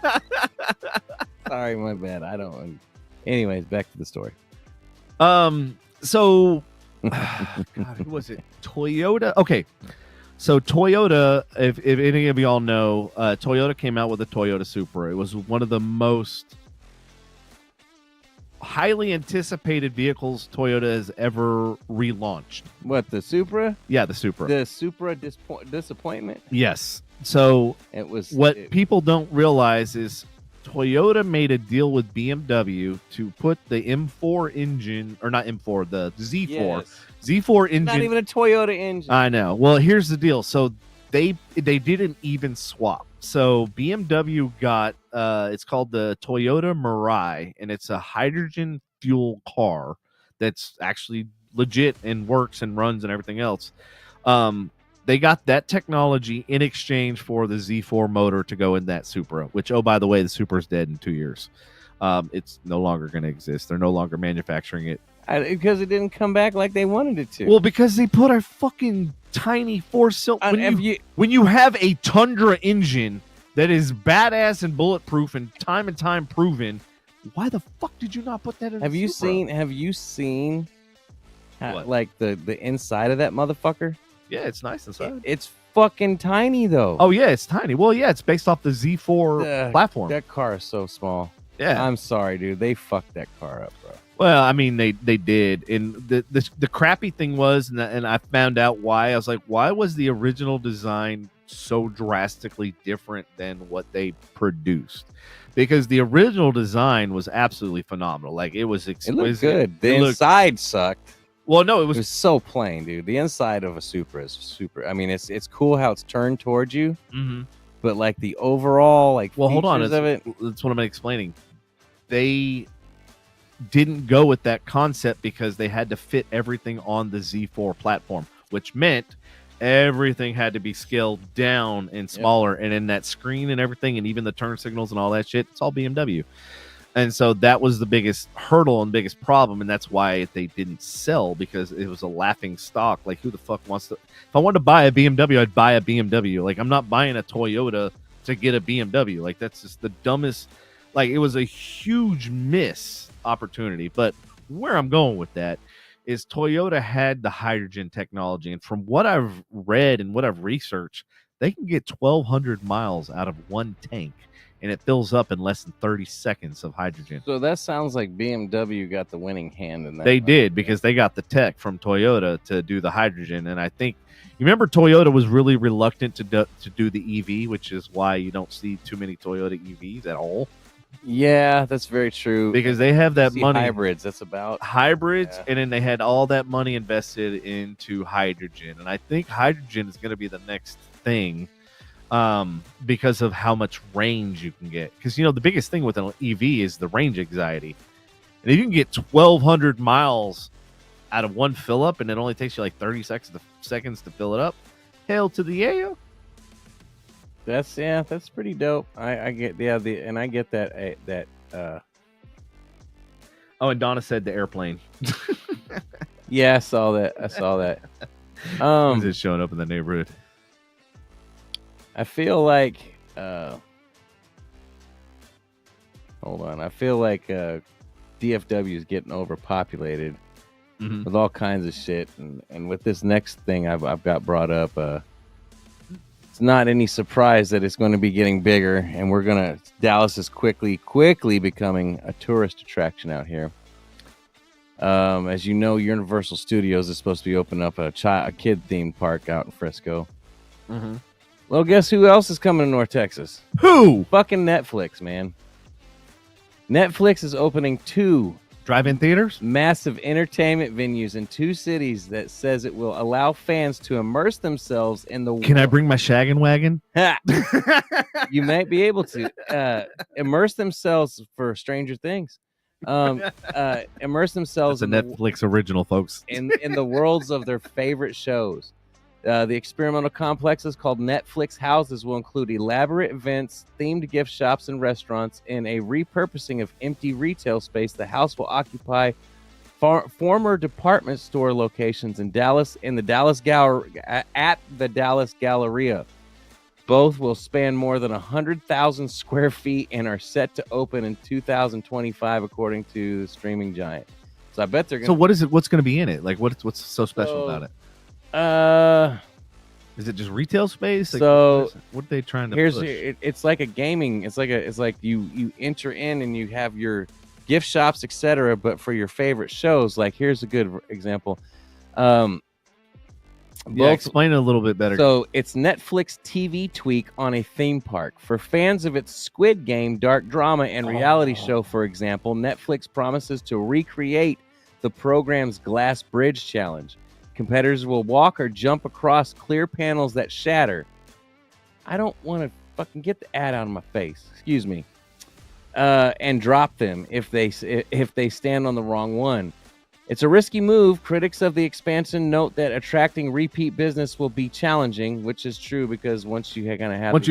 S1: house. Sorry, my bad. I don't. Anyways, back to the story.
S2: So, God, who was it? Toyota. Okay, so Toyota. If any of y'all know, Toyota came out with a Toyota Supra. It was one of the most highly anticipated vehicles Toyota has ever relaunched.
S1: What, the Supra?
S2: Yeah, the Supra.
S1: The Supra disappointment?
S2: Yes. So
S1: it was.
S2: People don't realize is Toyota made a deal with BMW to put the M4 engine, or not M4, the Z4.
S1: Yes.
S2: Z4 engine.
S1: Not even a Toyota engine.
S2: I know. Well, here's the deal. So they didn't even swap. So BMW got it's called the Toyota Mirai, and it's a hydrogen fuel car that's actually legit and works and runs and everything else. They got that technology in exchange for the Z4 motor to go in that Supra, which, oh, by the way, the Supra's dead in 2 years. It's no longer going to exist. They're no longer manufacturing it.
S1: Because it didn't come back like they wanted it to.
S2: Well, because they put a fucking tiny four-cylinder. When you have a Tundra engine that is badass and bulletproof and time proven, why the fuck did you not put that in?
S1: Have you seen like the inside of that motherfucker?
S2: Yeah, it's nice inside.
S1: It's fucking tiny though.
S2: Oh yeah, it's tiny. Well, yeah, it's based off the Z4 platform.
S1: That car is so small.
S2: Yeah,
S1: I'm sorry, dude. They fucked that car up, bro.
S2: Well, I mean, they did, and the crappy thing was, and I found out why. I was like, why was the original design so drastically different than what they produced? Because the original design was absolutely phenomenal. Like, it was exquisite.
S1: It looked good. The inside sucked.
S2: Well, no, it
S1: was so plain, dude. The inside of a Supra is super. I mean, it's cool how it's turned towards you, but like the overall, like,
S2: well, hold on,
S1: of it.
S2: That's what I'm explaining. They didn't go with that concept because they had to fit everything on the Z4 platform, which meant everything had to be scaled down and smaller. Yep. And in that screen and everything, and even the turn signals and all that shit, it's all BMW. And so that was the biggest hurdle and biggest problem, and that's why they didn't sell, because it was a laughing stock. Like, who the fuck wants to? If I wanted to buy a BMW, I'd buy a BMW. Like, I'm not buying a Toyota to get a BMW. Like, that's just the dumbest. Like, it was a huge miss opportunity. But where I'm going with that is Toyota had the hydrogen technology, and from what I've read and what I've researched, they can get 1,200 miles out of one tank, and it fills up in less than 30 seconds of hydrogen.
S1: So that sounds like BMW got the winning hand in that.
S2: They did, because they got the tech from Toyota to do the hydrogen. And I think, you remember, Toyota was really reluctant to do the EV, which is why you don't see too many Toyota EVs at all.
S1: Yeah, that's very true.
S2: Because they have that money.
S1: Hybrids, that's about
S2: hybrids, and then they had all that money invested into hydrogen. And I think hydrogen is going to be the next thing, because of how much range you can get. Because, the biggest thing with an EV is the range anxiety. And if you can get 1,200 miles out of one fill up, and it only takes you like 30 seconds to fill it up, hell to the yeah.
S1: That's pretty dope. I get and I get that.
S2: Oh, and Donna said the airplane.
S1: Yeah, I saw that.
S2: Is it showing up in the neighborhood?
S1: I feel like hold on. I feel like DFW is getting overpopulated with all kinds of shit, and with this next thing I've got brought up, it's not any surprise that it's going to be getting bigger, and Dallas is quickly becoming a tourist attraction out here. As you know, Universal Studios is supposed to be opening up a kid themed park out in Frisco. Well, guess who else is coming to North Texas?
S2: Who?
S1: Fucking Netflix, man. Netflix is opening 2
S2: drive-in theaters,
S1: massive entertainment venues in 2 cities that says it will allow fans to immerse themselves in the
S2: Can I bring my shaggin' wagon?
S1: You might be able to immerse themselves for Stranger Things. Immerse themselves
S2: in Netflix original, folks.
S1: in the worlds of their favorite shows. The experimental complexes called Netflix Houses will include elaborate events, themed gift shops, and restaurants. In a repurposing of empty retail space, the house will occupy former department store locations at the Dallas Galleria. Both will span more than 100,000 square feet and are set to open in 2025, according to the streaming giant. So I bet they're going.
S2: So what is it? What's going to be in it? Like, what's so special about it? Is it just retail space? Like,
S1: so
S2: what are they trying to push?
S1: It's like a gaming. It's like you enter in and you have your gift shops, etc. But for your favorite shows, like here's a good example.
S2: Explain it a little bit better.
S1: So it's Netflix TV tweak on a theme park. For fans of its Squid Game, dark drama, and reality show, for example, Netflix promises to recreate the program's Glass Bridge Challenge. Competitors will walk or jump across clear panels that shatter. I don't want to fucking get the ad out of my face. Excuse me. And drop them if they stand on the wrong one. It's a risky move. Critics of the expansion note that attracting repeat business will be challenging, which is true because once you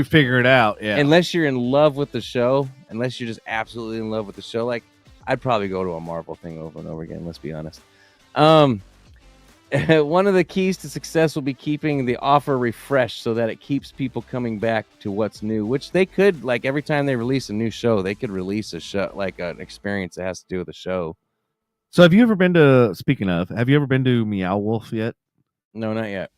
S2: figure it out, yeah.
S1: Unless you're in love with the show, unless you're just absolutely in love with the show, like I'd probably go to a Marvel thing over and over again. Let's be honest. One of the keys to success will be keeping the offer refreshed so that it keeps people coming back to what's new, which they could, like every time they release a new show, they could release a show, like an experience that has to do with the show.
S2: So have you ever been to Meow Wolf yet?
S1: No, not yet.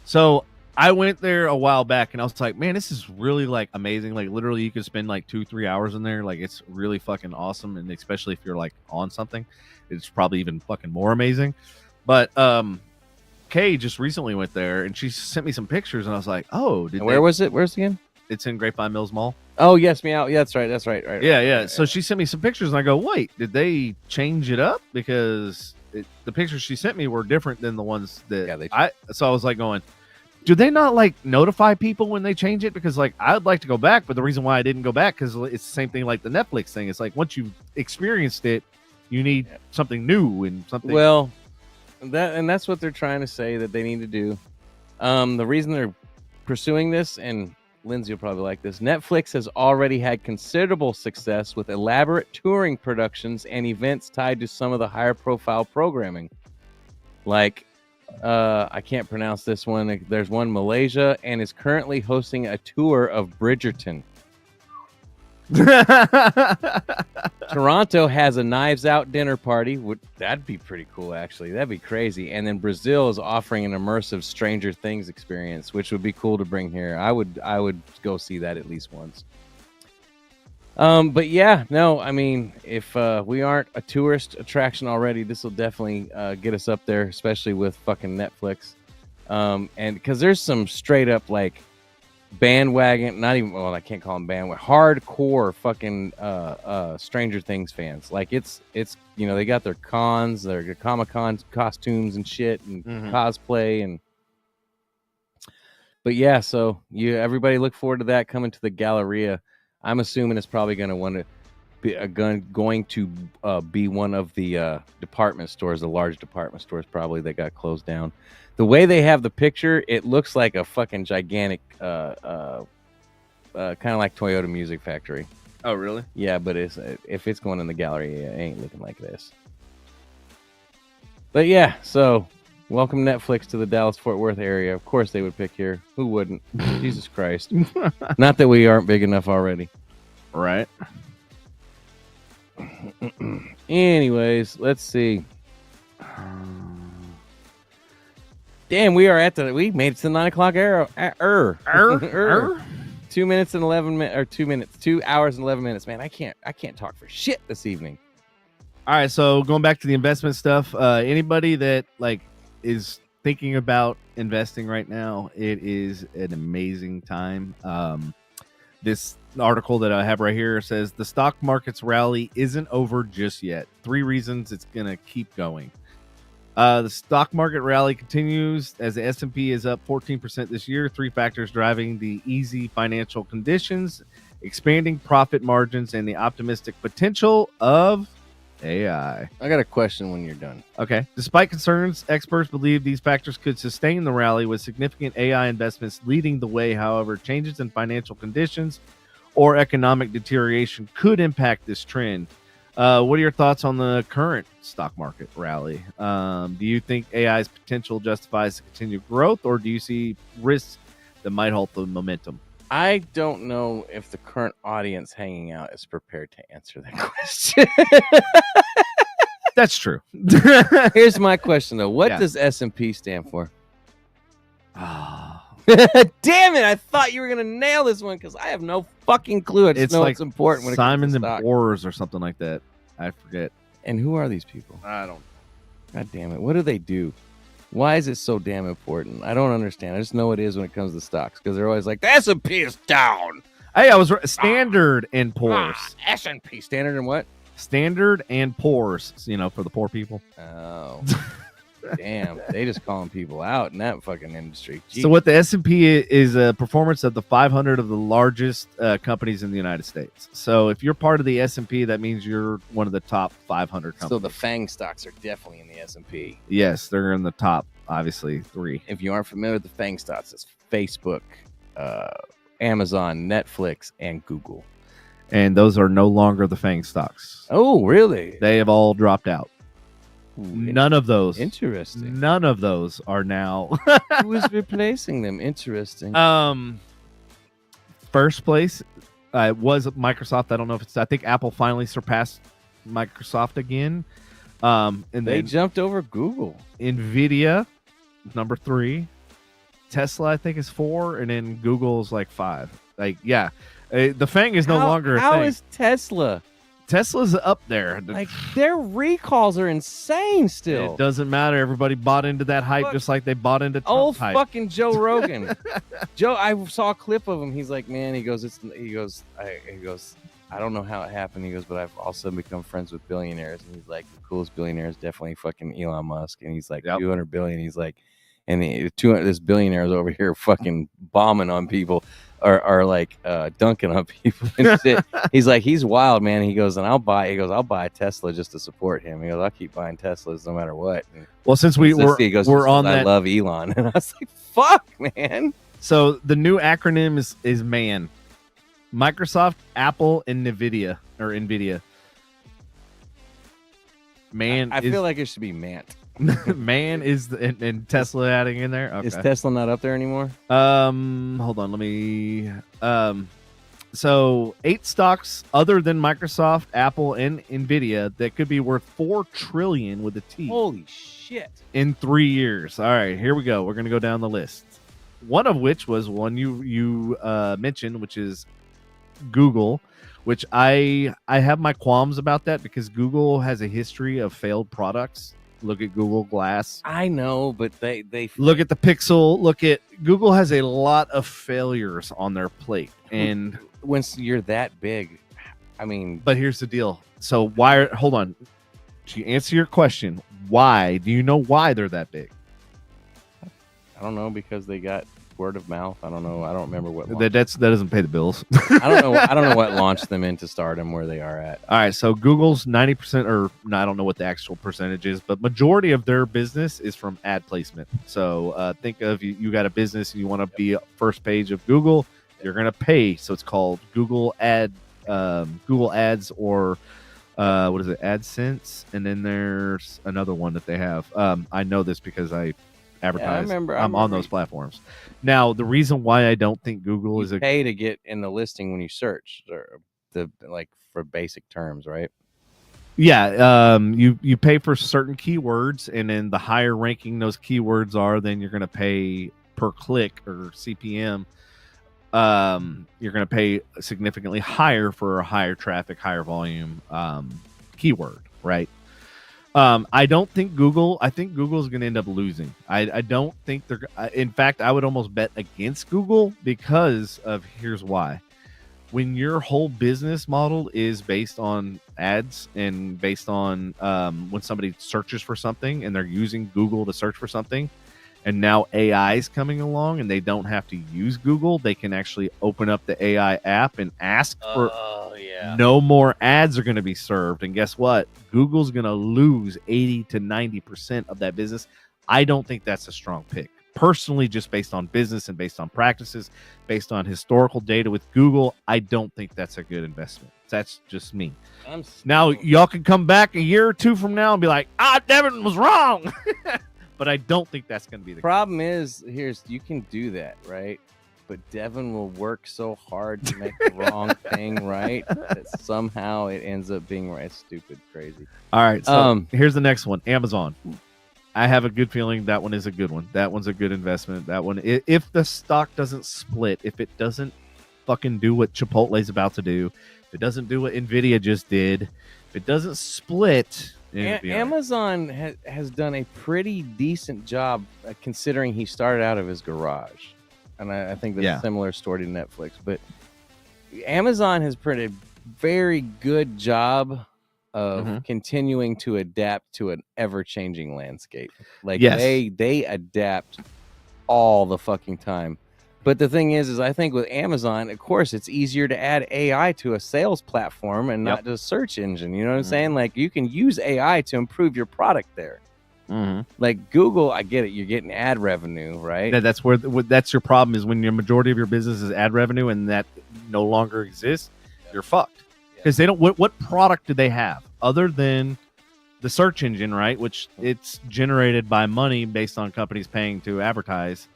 S2: So I went there a while back and I was like, man, this is really like amazing. Like literally you could spend like 2-3 hours in there. Like it's really fucking awesome. And especially if you're like on something, it's probably even fucking more amazing. But Kay just recently went there and she sent me some pictures and I was like, oh,
S1: where was it? Where's it again?
S2: It's in Grapevine Mills Mall.
S1: Oh, yes, Meow. Yeah, that's right. Right.
S2: Yeah. So she sent me some pictures and I go, wait, did they change it up? Because the pictures she sent me were different than the ones that so I was like going, do they not like notify people when they change it? Because like I'd like to go back, but the reason why I didn't go back because it's the same thing like the Netflix thing. It's like once you've experienced it, you need something new and something.
S1: Well, that's what they're trying to say that they need to do. The reason they're pursuing this, and Lindsay will probably like this, Netflix has already had considerable success with elaborate touring productions and events tied to some of the higher profile programming. Like, I can't pronounce this one. There's one Malaysia and is currently hosting a tour of Bridgerton. Toronto has a Knives Out dinner party. That'd be pretty cool, actually. That'd be crazy. And then Brazil is offering an immersive Stranger Things experience, which would be cool to bring here. I would go see that at least once. But yeah, no, I mean, if we aren't a tourist attraction already, this will definitely get us up there, especially with fucking Netflix. And because there's some straight up like bandwagon, not even, well, I can't call them bandwagon, hardcore fucking Stranger Things fans. Like it's they got their cons, their Comic-Con costumes and shit and cosplay and. But yeah, so everybody look forward to that coming to the Galleria. I'm assuming it's probably going to be one of the department stores, the large department stores probably that got closed down. The way they have the picture, it looks like a fucking gigantic, kind of like Toyota Music Factory.
S2: Oh, really?
S1: Yeah, but if it's going in the gallery, it ain't looking like this. But yeah, so welcome Netflix to the Dallas-Fort Worth area. Of course they would pick here. Who wouldn't? Jesus Christ. Not that we aren't big enough already.
S2: Right.
S1: Anyways, let's see. Damn, we made it to the 9 o'clock hour. 2 minutes and 11 minutes, or 2 minutes, 2 hours and 11 minutes. Man, I can't talk for shit this evening.
S2: All right, so going back to the investment stuff, anybody that like is thinking about investing right now, it is an amazing time. This article that I have right here says the stock market's rally isn't over just yet. 3 reasons it's gonna keep going. The stock market rally continues as the S&P is up 14% this year. 3 factors driving the easy financial conditions, expanding profit margins, and the optimistic potential of AI.
S1: I got a question when you're done.
S2: Okay. Despite concerns, experts believe these factors could sustain the rally with significant AI investments leading the way. However, changes in financial conditions or economic deterioration could impact this trend. What are your thoughts on the current stock market rally? Do you think AI's potential justifies the continued growth, or do you see risks that might halt the momentum?
S1: I don't know if the current audience hanging out is prepared to answer that question.
S2: That's true.
S1: Here's my question, though. What does S&P stand for? Damn it! I thought you were going to nail this one because I have no fucking clue. I just know like it's important when it comes to stock.
S2: Simons & or something like that. I forget.
S1: And who are these people?
S2: I don't know.
S1: God damn it. What do they do? Why is it so damn important? I don't understand. I just know it is when it comes to stocks because they're always like, the S&P is down.
S2: Hey, I was Standard and Poor's.
S1: S&P. Standard and what?
S2: Standard and Poor's, for the poor people.
S1: Oh. Damn, they just calling people out in that fucking industry. Jeez.
S2: So what the S&P is a performance of the 500 of the largest companies in the United States. So if you're part of the S&P, that means you're one of the top 500 companies.
S1: So the FANG stocks are definitely in the S&P.
S2: Yes, they're in the top, obviously, 3.
S1: If you aren't familiar with the FANG stocks, it's Facebook, Amazon, Netflix, and Google.
S2: And those are no longer the FANG stocks.
S1: Oh, really?
S2: They have all dropped out.
S1: Ooh,
S2: none of those.
S1: Interesting.
S2: None of those are now.
S1: Who is replacing them? Interesting.
S2: First place was Microsoft. I don't know if I think Apple finally surpassed Microsoft again. And
S1: they jumped over Google.
S2: Nvidia, number 3. Tesla, I think, is 4, and then Google is like 5. Like, yeah, the FANG is no longer a thing.
S1: How is Tesla?
S2: Tesla's up there.
S1: Like, their recalls are insane still.
S2: It doesn't matter. Everybody bought into that hype just like they bought into Trump's hype.
S1: Fucking Joe Rogan. I saw a clip of him. He's like, man, he goes, I don't know how it happened. He goes, but I've also become friends with billionaires. And he's like, the coolest billionaire is definitely fucking Elon Musk. And he's like, 200 billion. He's like, and this billionaire is over here fucking bombing on people. Are like dunking on people and shit. He's like, he's wild, man. He goes, and I'll buy a Tesla just to support him. He goes, I'll keep buying Teslas no matter what. And
S2: well, since we're on that,
S1: I love Elon, and I was like, fuck, man.
S2: So the new acronym is MAN. Microsoft, Apple, and Nvidia. MAN.
S1: I feel like it should be MANT.
S2: MAN is and Tesla adding in there. Okay.
S1: Is Tesla not up there anymore?
S2: Hold on, let me. So 8 stocks other than Microsoft, Apple, and Nvidia that could be worth $4 trillion with a T.
S1: Holy shit!
S2: In 3 years. All right, here we go. We're gonna go down the list. One of which was one you mentioned, which is Google, which I have my qualms about that because Google has a history of failed products. Look at Google Glass.
S1: I know, but they
S2: look at the Pixel. Look at Google has a lot of failures on their plate, and
S1: when you're that big, I mean.
S2: But here's the deal. So why? Hold on. To answer your question, why do you know why they're that big?
S1: I don't know, because they got word of mouth. I don't know. I don't remember what
S2: that doesn't pay the bills.
S1: I don't know. I don't know what launched them into stardom where they are at.
S2: All right, so Google's 90%, or no, I don't know what the actual percentage is, but majority of their business is from ad placement. So think of you got a business and you want to be first page of Google, you're gonna pay. So it's called Google Ads, or what is it, AdSense, and then there's another one that they have. I know this because I advertise.
S1: Yeah,
S2: I'm on those platforms. Now, the reason why I don't think Google is
S1: pay to get in the listing when you search, or for basic terms, right?
S2: Yeah, you pay for certain keywords, and then the higher ranking those keywords are, then you're going to pay per click or CPM. You're going to pay significantly higher for a higher traffic, higher volume keyword, right? I don't think Google. I think Google is going to end up losing. I don't think they're. In fact, I would almost bet against Google because of here's why. When your whole business model is based on ads and based on when somebody searches for something and they're using Google to search for something, and now AI is coming along and they don't have to use Google, they can actually open up the AI app and ask for. No more ads are going to be served. And guess what? Google's going to lose 80 to 90% of that business. I don't think that's a strong pick. Personally, just based on business and based on practices, based on historical data with Google, I don't think that's a good investment. That's just me. Now, y'all can come back a year or two from now and be like, Devin was wrong. But I don't think that's going to be the
S1: problem case. You can do that, right? But Devin will work so hard to make the wrong thing right that somehow it ends up being right. It's stupid, crazy.
S2: All right, so here's the next one. Amazon. I have a good feeling that one is a good one. That one's a good investment. That one, if the stock doesn't split, if it doesn't fucking do what Chipotle's about to do, if it doesn't do what Nvidia just did, if it doesn't split...
S1: Amazon has done a pretty decent job considering he started out of his garage. And I think that's a similar story to Netflix. But Amazon has put a very good job of continuing to adapt to an ever-changing landscape. They adapt all the fucking time. But the thing is I think with Amazon, of course, it's easier to add AI to a sales platform and not just a search engine. You know what I'm saying? Like, you can use AI to improve your product there. Like Google, I get it. You're getting ad revenue, right?
S2: Yeah, that's your problem, is when your majority of your business is ad revenue and that no longer exists, you're fucked. Because they don't. What product do they have other than the search engine, right? Which it's generated by money based on companies paying to advertise.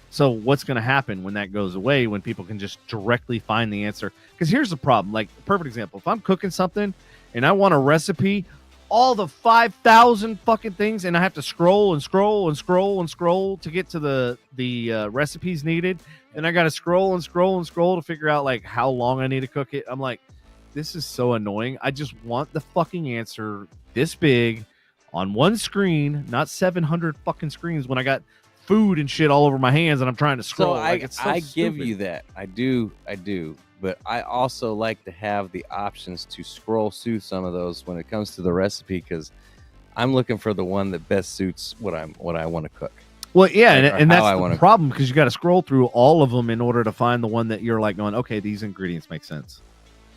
S2: So what's going to happen when that goes away? When people can just directly find the answer? Because here's the problem. Like, perfect example. If I'm cooking something and I want a recipe, all the 5,000 fucking things, and I have to scroll and scroll and scroll and scroll to get to the recipes needed, and I got to scroll and scroll and scroll to figure out like how long I need to cook it. I'm like, this is so annoying. I just want the fucking answer this big on one screen, not 700 fucking screens when I got food and shit all over my hands and I'm trying to scroll.
S1: So I give you that. I do. But I also like to have the options to scroll through some of those when it comes to the recipe, because I'm looking for the one that best suits what I want to cook.
S2: Well, yeah, and that's the problem, because you got to scroll through all of them in order to find the one that you're like going, okay, these ingredients make sense.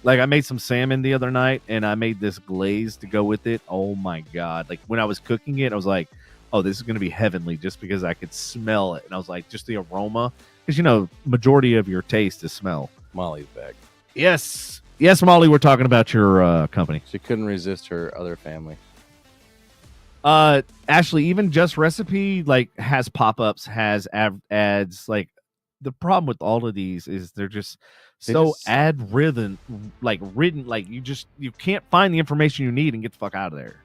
S2: Like, I made some salmon the other night, and I made this glaze to go with it. Oh, my God. Like, when I was cooking it, I was like, oh, this is going to be heavenly, just because I could smell it. And I was like, just the aroma. Because, majority of your taste is smell.
S1: Molly's back.
S2: Yes, Molly, we're talking about your company.
S1: She couldn't resist her other family.
S2: Ashley, even Just Recipe has pop-ups, has ads. Like, the problem with all of these is they're just so ad ridden, like you can't find the information you need and get the fuck out of there.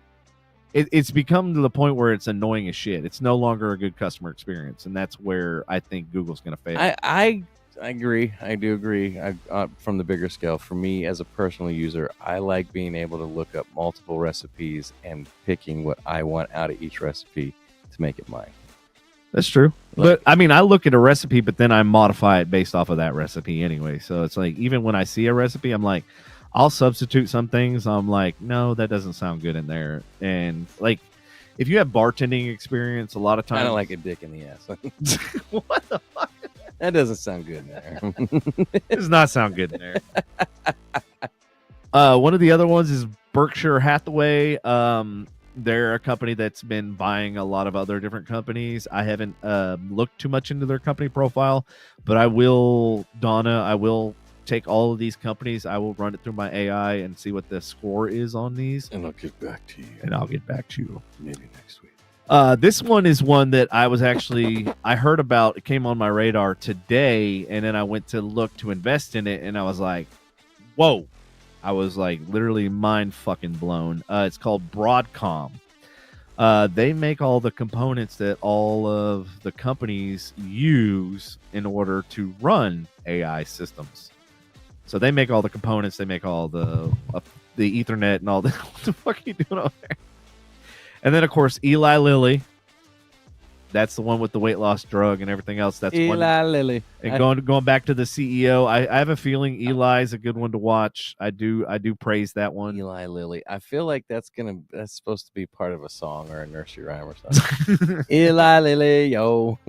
S2: It's become to the point where it's annoying as shit. It's no longer a good customer experience, and that's where I think Google's going to fail.
S1: I agree. I do agree. From the bigger scale, for me as a personal user, I like being able to look up multiple recipes and picking what I want out of each recipe to make it mine.
S2: That's true. But I mean, I look at a recipe, but then I modify it based off of that recipe anyway. So it's like, even when I see a recipe, I'm like, I'll substitute some things. I'm like, no, that doesn't sound good in there. And like, if you have bartending experience, a lot of times,
S1: kind of like a dick in the ass.
S2: What the fuck?
S1: That doesn't sound good in there.
S2: It does not sound good in there. One of the other ones is Berkshire Hathaway. They're a company that's been buying a lot of other different companies. I haven't looked too much into their company profile, but I will, Donna, I will take all of these companies. I will run it through my AI and see what the score is on these.
S1: And I'll get back to you.
S2: Maybe next week. This one is one that I heard about. It came on my radar today, and then I went to look to invest in it, and I was like, whoa. I was like literally mind fucking blown. It's called Broadcom. They make all the components that all of the companies use in order to run AI systems. So they make all the components. They make all the Ethernet and all the. What the fuck are you doing over there? And then of course Eli Lilly. That's the one with the weight loss drug and everything else. That's
S1: Eli Lilly.
S2: And going back to the CEO, I have a feeling Eli's a good one to watch. I do praise that one.
S1: Eli Lilly. I feel like that's supposed to be part of a song or a nursery rhyme or something. Eli Lilly, yo.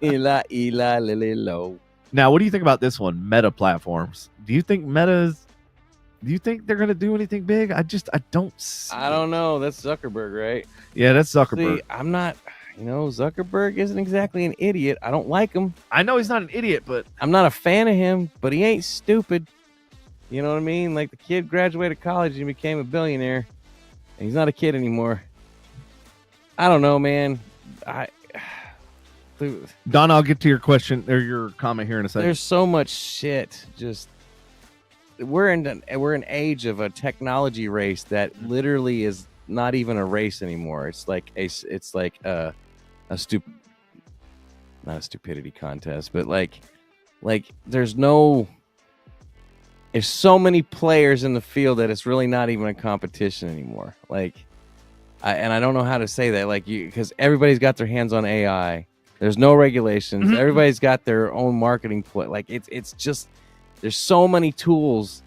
S1: Eli Lilly, low.
S2: Now, what do you think about this one? Meta platforms. Do you think they're going to do anything big? I don't see
S1: I don't know. That's Zuckerberg, right?
S2: Yeah, that's Zuckerberg.
S1: See, I'm not. Zuckerberg isn't exactly an idiot. I don't like him.
S2: I know he's not an idiot, but
S1: I'm not a fan of him, but he ain't stupid. You know what I mean? Like, the kid graduated college and became a billionaire, and he's not a kid anymore. I don't know, man.
S2: Don, I'll get to your question or your comment here in a second.
S1: There's so much shit. Just we're in an age of a technology race that literally is not even a race anymore. It's like a not a stupidity contest, but like there's so many players in the field that it's really not even a competition anymore. Like, I don't know how to say that, because everybody's got their hands on AI. There's no regulations. Mm-hmm. Everybody's got their own marketing play. Like, it's just, there's so many tools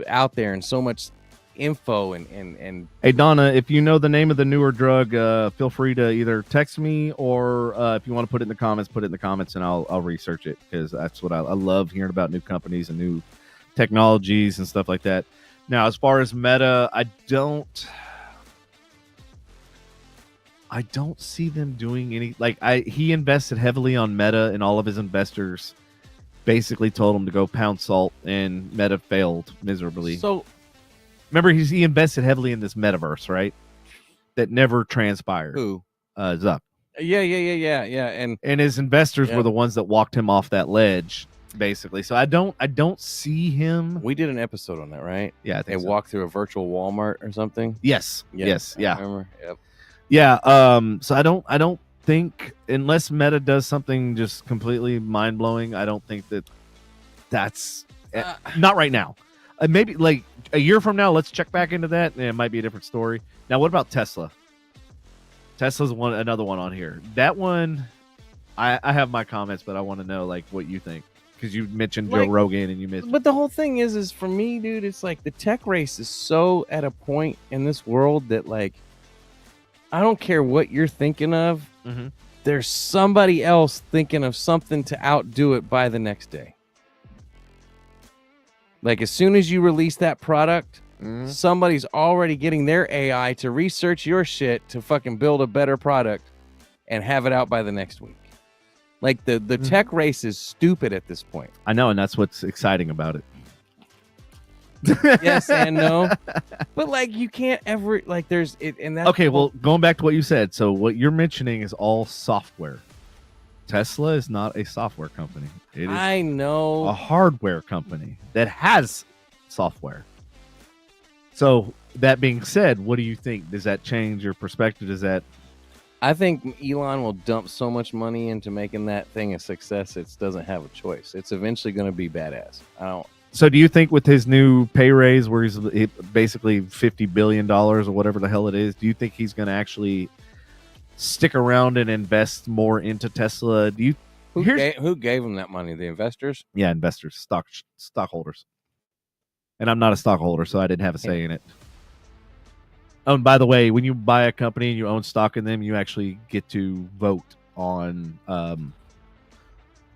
S1: out there and so much info and
S2: Hey Donna, if you know the name of the newer drug, feel free to either text me or if you want to put it in the comments, and I'll research it, because that's what I love, hearing about new companies and new technologies and stuff like that. Now, as far as Meta, I don't see them doing any, he invested heavily on Meta, and all of his investors basically told him to go pound salt, and Meta failed miserably.
S1: So
S2: remember, he invested heavily in this metaverse, right? That never transpired.
S1: Who?
S2: Zuck.
S1: Yeah. And
S2: his investors were the ones that walked him off that ledge, basically. So I don't see him.
S1: We did an episode on that, right?
S2: Yeah, I think
S1: they walked through a virtual Walmart or something.
S2: Yes. Yes. Yeah.
S1: I remember. Yep.
S2: Yeah. So I don't think, unless Meta does something just completely mind blowing, I don't think that's not right now. Maybe like a year from now, let's check back into that, and it might be a different story. Now, what about Tesla? Tesla's another one on here. That one, I have my comments, but I want to know what you think, because you mentioned Joe Rogan and you mentioned.
S1: But the whole thing is for me, dude, it's like the tech race is so at a point in this world that I don't care what you're thinking of.
S2: Mm-hmm.
S1: There's somebody else thinking of something to outdo it by the next day. Like, as soon as you release that product, somebody's already getting their AI to research your shit to fucking build a better product and have it out by the next week. Like, the tech race is stupid at this point.
S2: I know, and that's what's exciting about it.
S1: Yes and no. But you can't ever there's it, and that's
S2: okay. Well, going back to what you said, so what you're mentioning is all software. Tesla is not a software company. It is
S1: I know.
S2: a hardware company that has software. So that being said, what do you think? Does that change your perspective? Does that?
S1: I think Elon will dump so much money into making that thing a success. It doesn't have a choice. It's eventually going to be badass. I don't.
S2: So do you think with his new pay raise, where he's basically $50 billion or whatever the hell it is, do you think he's going to actually stick around and invest more into Tesla? Do you?
S1: Who gave him that money? The investors?
S2: Yeah, investors, stockholders. And I'm not a stockholder, so I didn't have a say in it. Oh, and by the way, when you buy a company and you own stock in them, you actually get to vote on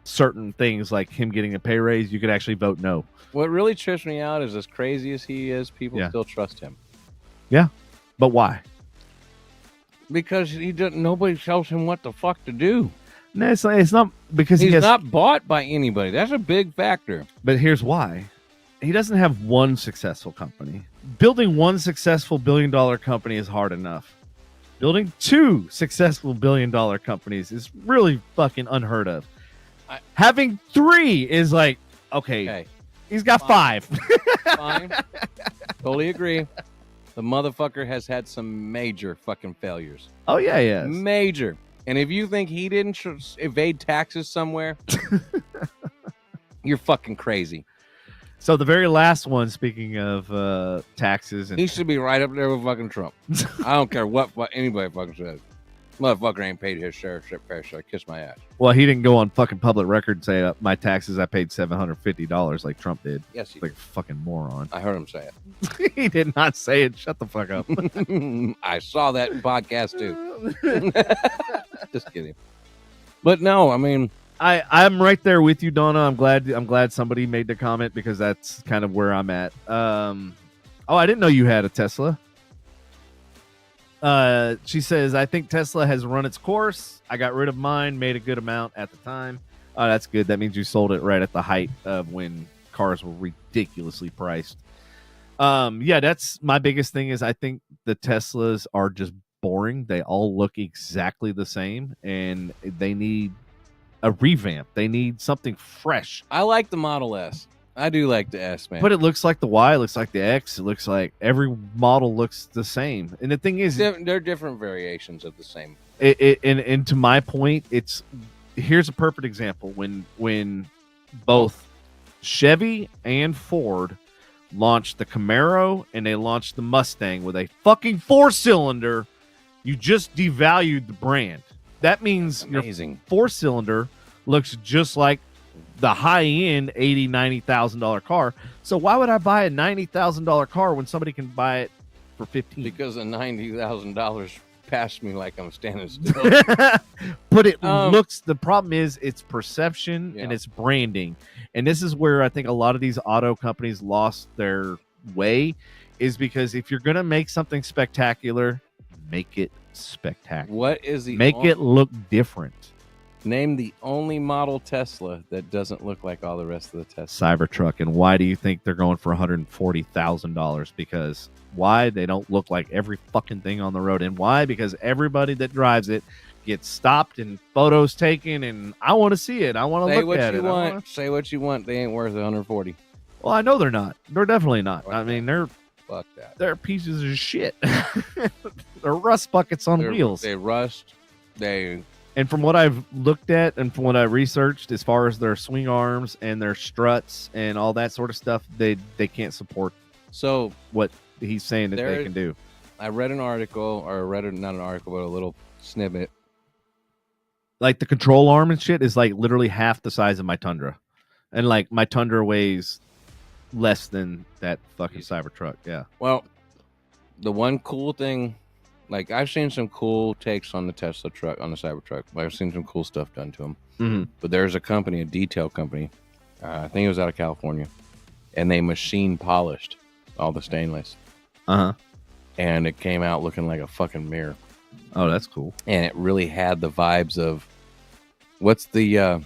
S2: certain things, like him getting a pay raise. You could actually vote no.
S1: What really trips me out is, as crazy as he is, people still trust him.
S2: Yeah, but why?
S1: Because he doesn't. Nobody tells him what the fuck to do.
S2: No, it's not because
S1: he's not bought by anybody. That's a big factor.
S2: But here's why. He doesn't have one successful company. Building one successful billion-dollar company is hard enough. Building two successful billion-dollar companies is really fucking unheard of. Having three is like, okay. He's got five.
S1: Fine. Totally agree. The motherfucker has had some major fucking failures.
S2: Oh, yeah, yeah.
S1: Major. And if you think he didn't evade taxes somewhere, you're fucking crazy.
S2: So the very last one, speaking of taxes,
S1: he should be right up there with fucking Trump. I don't care what anybody fucking says. Motherfucker ain't paid his share, so I kiss my ass.
S2: Well, he didn't go on fucking public record and say my taxes I paid $750 like Trump did.
S1: Yes, he
S2: did. Like a fucking moron.
S1: I heard him say it.
S2: He did not say it. Shut the fuck up.
S1: I saw that in podcast too. Just kidding. But no, I mean,
S2: I'm right there with you, Donna. I'm glad somebody made the comment, because that's kind of where I'm at. I didn't know you had a Tesla. She says, I think Tesla has run its course. I got rid of mine, made a good amount at the time. Oh, that's good. That means you sold it right at the height of when cars were ridiculously priced. Yeah, that's my biggest thing is I think the Teslas are just boring. They all look exactly the same, and they need a revamp. They need something fresh.
S1: I like the Model S. I do like the S, man.
S2: But it looks like the Y, it looks like the X, it looks like every model looks the same. And the thing is,
S1: they're different variations of the same.
S2: And to my point, here's a perfect example. When both Chevy and Ford launched the Camaro and they launched the Mustang with a fucking 4-cylinder, you just devalued the brand. That means your 4-cylinder looks just like the high-end $80,000-$90,000 car. So why would I buy a $90,000 car when somebody can buy it for $15,000?
S1: Because the $90,000 passed me like I'm standing still.
S2: But it looks. The problem is it's perception and it's branding, and this is where I think a lot of these auto companies lost their way. Is because if you're gonna make something spectacular, make it spectacular.
S1: What is the
S2: make it look different?
S1: Name the only model Tesla that doesn't look like all the rest of the Tesla.
S2: Cybertruck. And why do you think they're going for $140,000? Because why? They don't look like every fucking thing on the road. And why? Because everybody that drives it gets stopped and photos taken, and I want to see it. I want to look at it.
S1: Say what you want. They ain't worth 140.
S2: Well, I know they're not. They're definitely not. I mean,
S1: fuck that.
S2: They're pieces of shit. They're rust buckets on wheels.
S1: They rust.
S2: And from what I've looked at and from what I researched, as far as their swing arms and their struts and all that sort of stuff, they can't support.
S1: So
S2: what he's saying that they can do.
S1: I read an article, or not an article, but a little snippet.
S2: Like the control arm and shit is like literally half the size of my Tundra, and like my Tundra weighs less than that fucking Cybertruck. Yeah.
S1: Well, the one cool thing. Like, I've seen some cool takes on the Tesla truck, on the Cybertruck. I've seen some cool stuff done to them.
S2: Mm-hmm.
S1: But there's a company, a detail company, I think it was out of California, and they machine polished all the stainless.
S2: Uh-huh.
S1: And it came out looking like a fucking mirror.
S2: Oh, that's cool.
S1: And it really had the vibes of, what's the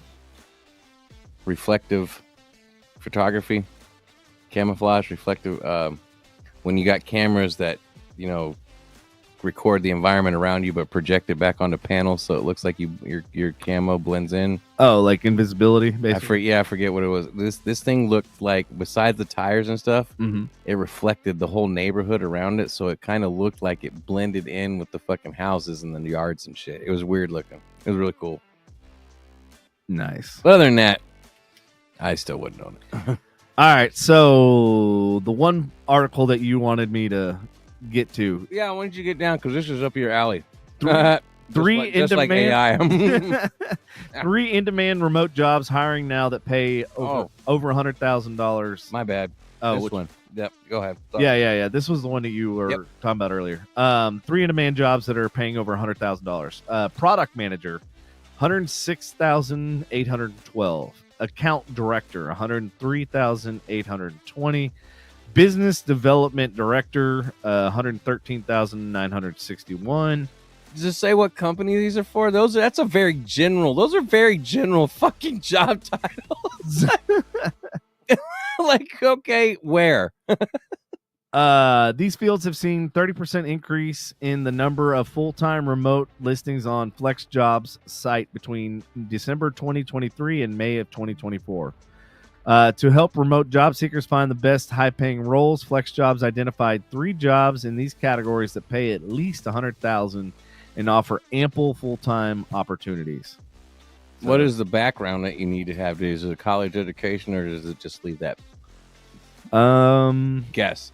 S1: reflective photography? Camouflage, reflective, when you got cameras that, record the environment around you, but project it back onto panels so it looks like your camo blends in.
S2: Oh, like invisibility, basically.
S1: I forget what it was. This thing looked like, besides the tires and stuff, it reflected the whole neighborhood around it, so it kind of looked like it blended in with the fucking houses and the yards and shit. It was weird looking. It was really cool.
S2: Nice.
S1: But other than that, I still wouldn't own it.
S2: All right, so the one article that you wanted me to get to.
S1: Yeah, why don't you get down, because this is up your alley.
S2: Three
S1: like AI.
S2: 3 in-demand remote jobs hiring now that pay over $100,000.
S1: My bad.
S2: Oh,
S1: this one. Yep. Go ahead. Sorry.
S2: Yeah. This was the one that you were talking about earlier. 3 in-demand jobs that are paying over $100,000. Product manager, $106,812. Account director, $103,820. Business development director, $113,961.
S1: Does it say what company these are for? Those are very general fucking job titles. Like, okay, where?
S2: These fields have seen 30% increase in the number of full-time remote listings on FlexJobs site between December 2023 and May of 2024. To help remote job seekers find the best high-paying roles, FlexJobs identified 3 jobs in these categories that pay at least $100,000 and offer ample full-time opportunities. So,
S1: what is the background that you need to have? Is it a college education, or does it just leave that? Guess.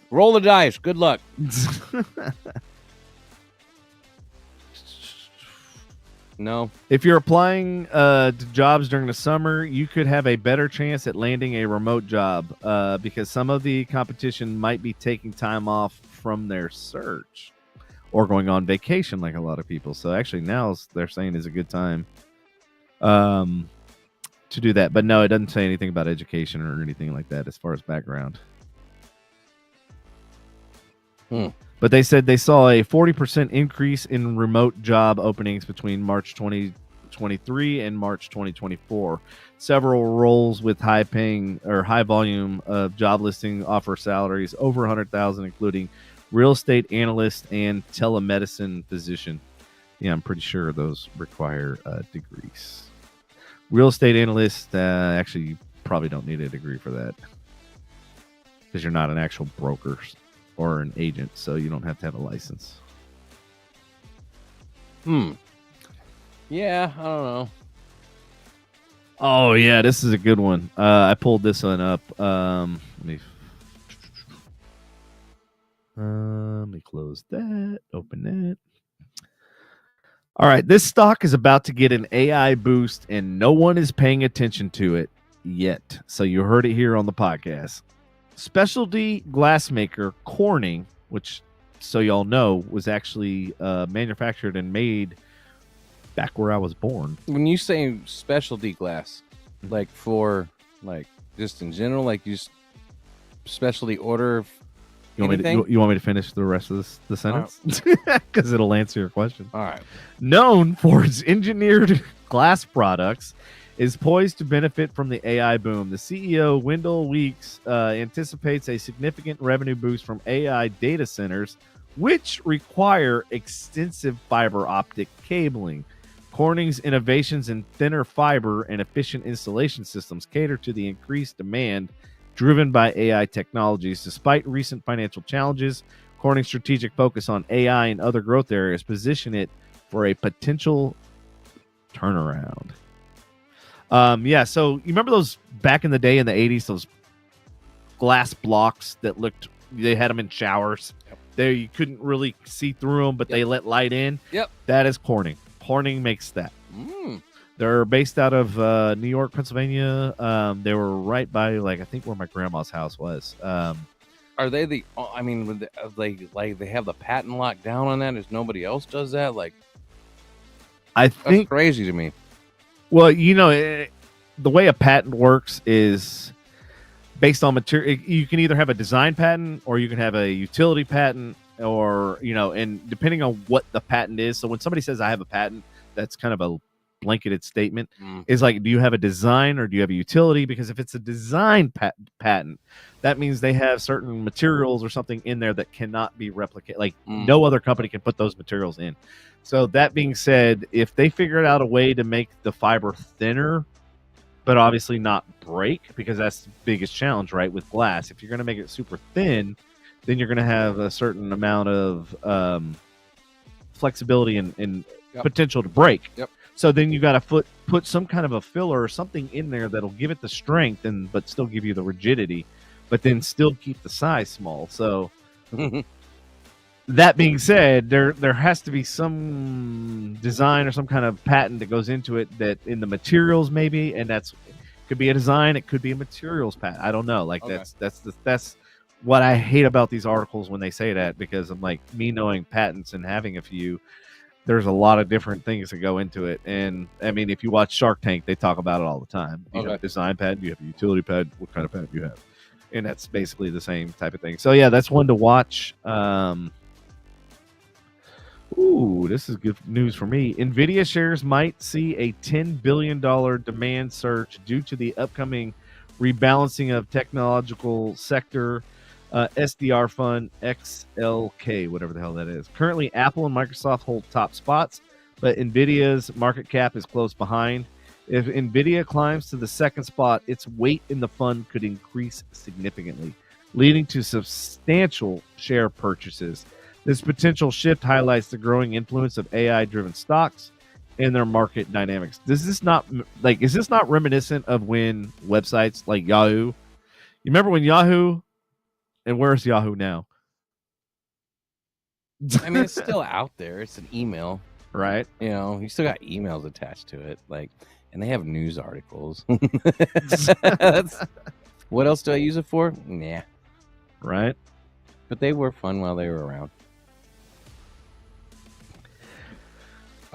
S1: Roll the dice. Good luck. No.
S2: If you're applying to jobs during the summer, you could have a better chance at landing a remote job because some of the competition might be taking time off from their search or going on vacation like a lot of people. So actually now they're saying is a good time to do that. But no, it doesn't say anything about education or anything like that as far as background. But they said they saw a 40% increase in remote job openings between March 2023 and March 2024. Several roles with high paying or high volume of job listing offer salaries over $100,000, including real estate analyst and telemedicine physician. Yeah, I'm pretty sure those require degrees. Real estate analyst, actually, you probably don't need a degree for that because you're not an actual broker or an agent, so you don't have to have a license.
S1: Yeah, I don't know.
S2: Oh, yeah, this is a good one. I pulled this one up. Let me close that, open that. All right, this stock is about to get an AI boost, and no one is paying attention to it yet. So you heard it here on the podcast. Specialty glassmaker Corning, which, so y'all know, was actually manufactured and made back where I was born.
S1: When you say specialty glass, like for, like, just in general, like you specialty order.
S2: You want me to finish the rest of the sentence? Because it'll answer your question.
S1: All right.
S2: Known for its engineered glass products, is poised to benefit from the AI boom. The CEO, Wendell Weeks, anticipates a significant revenue boost from AI data centers, which require extensive fiber optic cabling. Corning's innovations in thinner fiber and efficient installation systems cater to the increased demand driven by AI technologies. Despite recent financial challenges, Corning's strategic focus on AI and other growth areas position it for a potential turnaround. So you remember those back in the day in the 80s, those glass blocks that they had them in showers.
S1: Yep.
S2: There you couldn't really see through them, but they let light in.
S1: Yep.
S2: That is Corning. Corning makes that. They're based out of New York, Pennsylvania. They were right by, like, I think where my grandma's house was.
S1: Are they they have the patent locked down on that? Is nobody else does that? Like,
S2: I think
S1: that's crazy to me.
S2: Well, the way a patent works is based on material. You can either have a design patent or you can have a utility patent, or and depending on what the patent is. So when somebody says I have a patent, that's kind of a blanketed statement is like, do you have a design or do you have a utility? Because if it's a design patent, that means they have certain materials or something in there that cannot be replicated. Like no other company can put those materials in. So that being said, if they figured out a way to make the fiber thinner, but obviously not break, because that's the biggest challenge, right? With glass, if you're going to make it super thin, then you're going to have a certain amount of flexibility and potential to break. So then you got to put some kind of a filler or something in there that'll give it the strength but still give you the rigidity, but then still keep the size small. So that being said, there has to be some design or some kind of patent that goes into it, that in the materials maybe, and that's could be a design, it could be a materials patent. I don't know. Like that's what I hate about these articles when they say that, because I'm like, me knowing patents and having a few, there's a lot of different things that go into it. And I mean, if you watch Shark Tank, they talk about it all the time. You have a design patent, you have a utility patent, what kind of patent you have, and that's basically the same type of thing. So yeah, that's one to watch. Ooh, this is good news for me. NVIDIA shares might see a $10 billion demand surge due to the upcoming rebalancing of technological sector SDR fund XLK, whatever the hell that is. Currently, Apple and Microsoft hold top spots, but NVIDIA's market cap is close behind. If NVIDIA climbs to the second spot, its weight in the fund could increase significantly, leading to substantial share purchases. This potential shift highlights the growing influence of AI-driven stocks and their market dynamics. Is this not reminiscent of when websites like Yahoo? You remember when Yahoo, and where's Yahoo now?
S1: I mean, it's still out there. It's an email,
S2: right?
S1: You know, you still got emails attached to it, like, and they have news articles. What else do I use it for? Nah,
S2: right?
S1: But they were fun while they were around.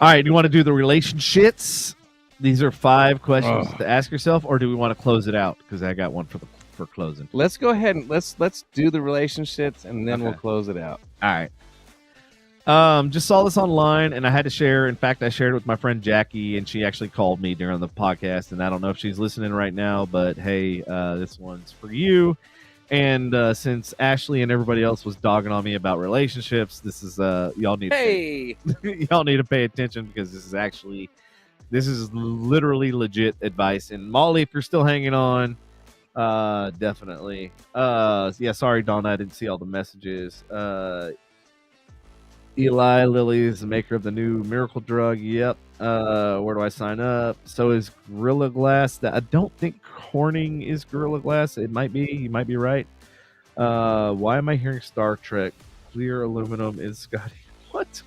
S2: All right, do you want to do the relationships? These are 5 questions to ask yourself, or do we want to close it out? Because I got one for closing.
S1: Let's go ahead and let's do the relationships, and then we'll close it out.
S2: All right. Just saw this online, and I had to share. In fact, I shared it with my friend Jackie, and she actually called me during the podcast. And I don't know if she's listening right now, but hey, this one's for you. And since Ashley and everybody else was dogging on me about relationships, this is y'all need y'all need to pay attention, because this is literally legit advice. And Molly, if you're still hanging on, definitely. Yeah, sorry, Donna, I didn't see all the messages. Eli Lilly is the maker of the new miracle drug. Yep. Where do I sign up? So is Gorilla Glass. I don't think Corning is Gorilla Glass. It might be. You might be right. Why am I hearing Star Trek? Clear aluminum is Scotty. What?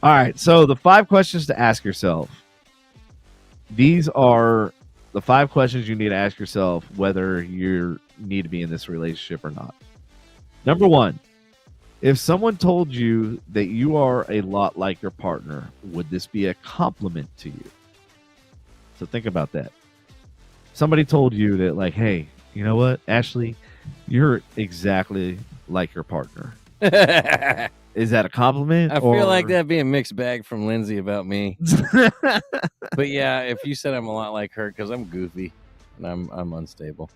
S2: All right. So the 5 questions to ask yourself. These are the 5 questions you need to ask yourself whether you need to be in this relationship or not. Number 1. If someone told you that you are a lot like your partner, would this be a compliment to you? So think about that. Somebody told you that, like, hey, you know what, Ashley, you're exactly like your partner. Is that a compliment?
S1: I feel like that'd be a mixed bag from Lindsay about me. But yeah, if you said I'm a lot like her, because I'm goofy and I'm unstable.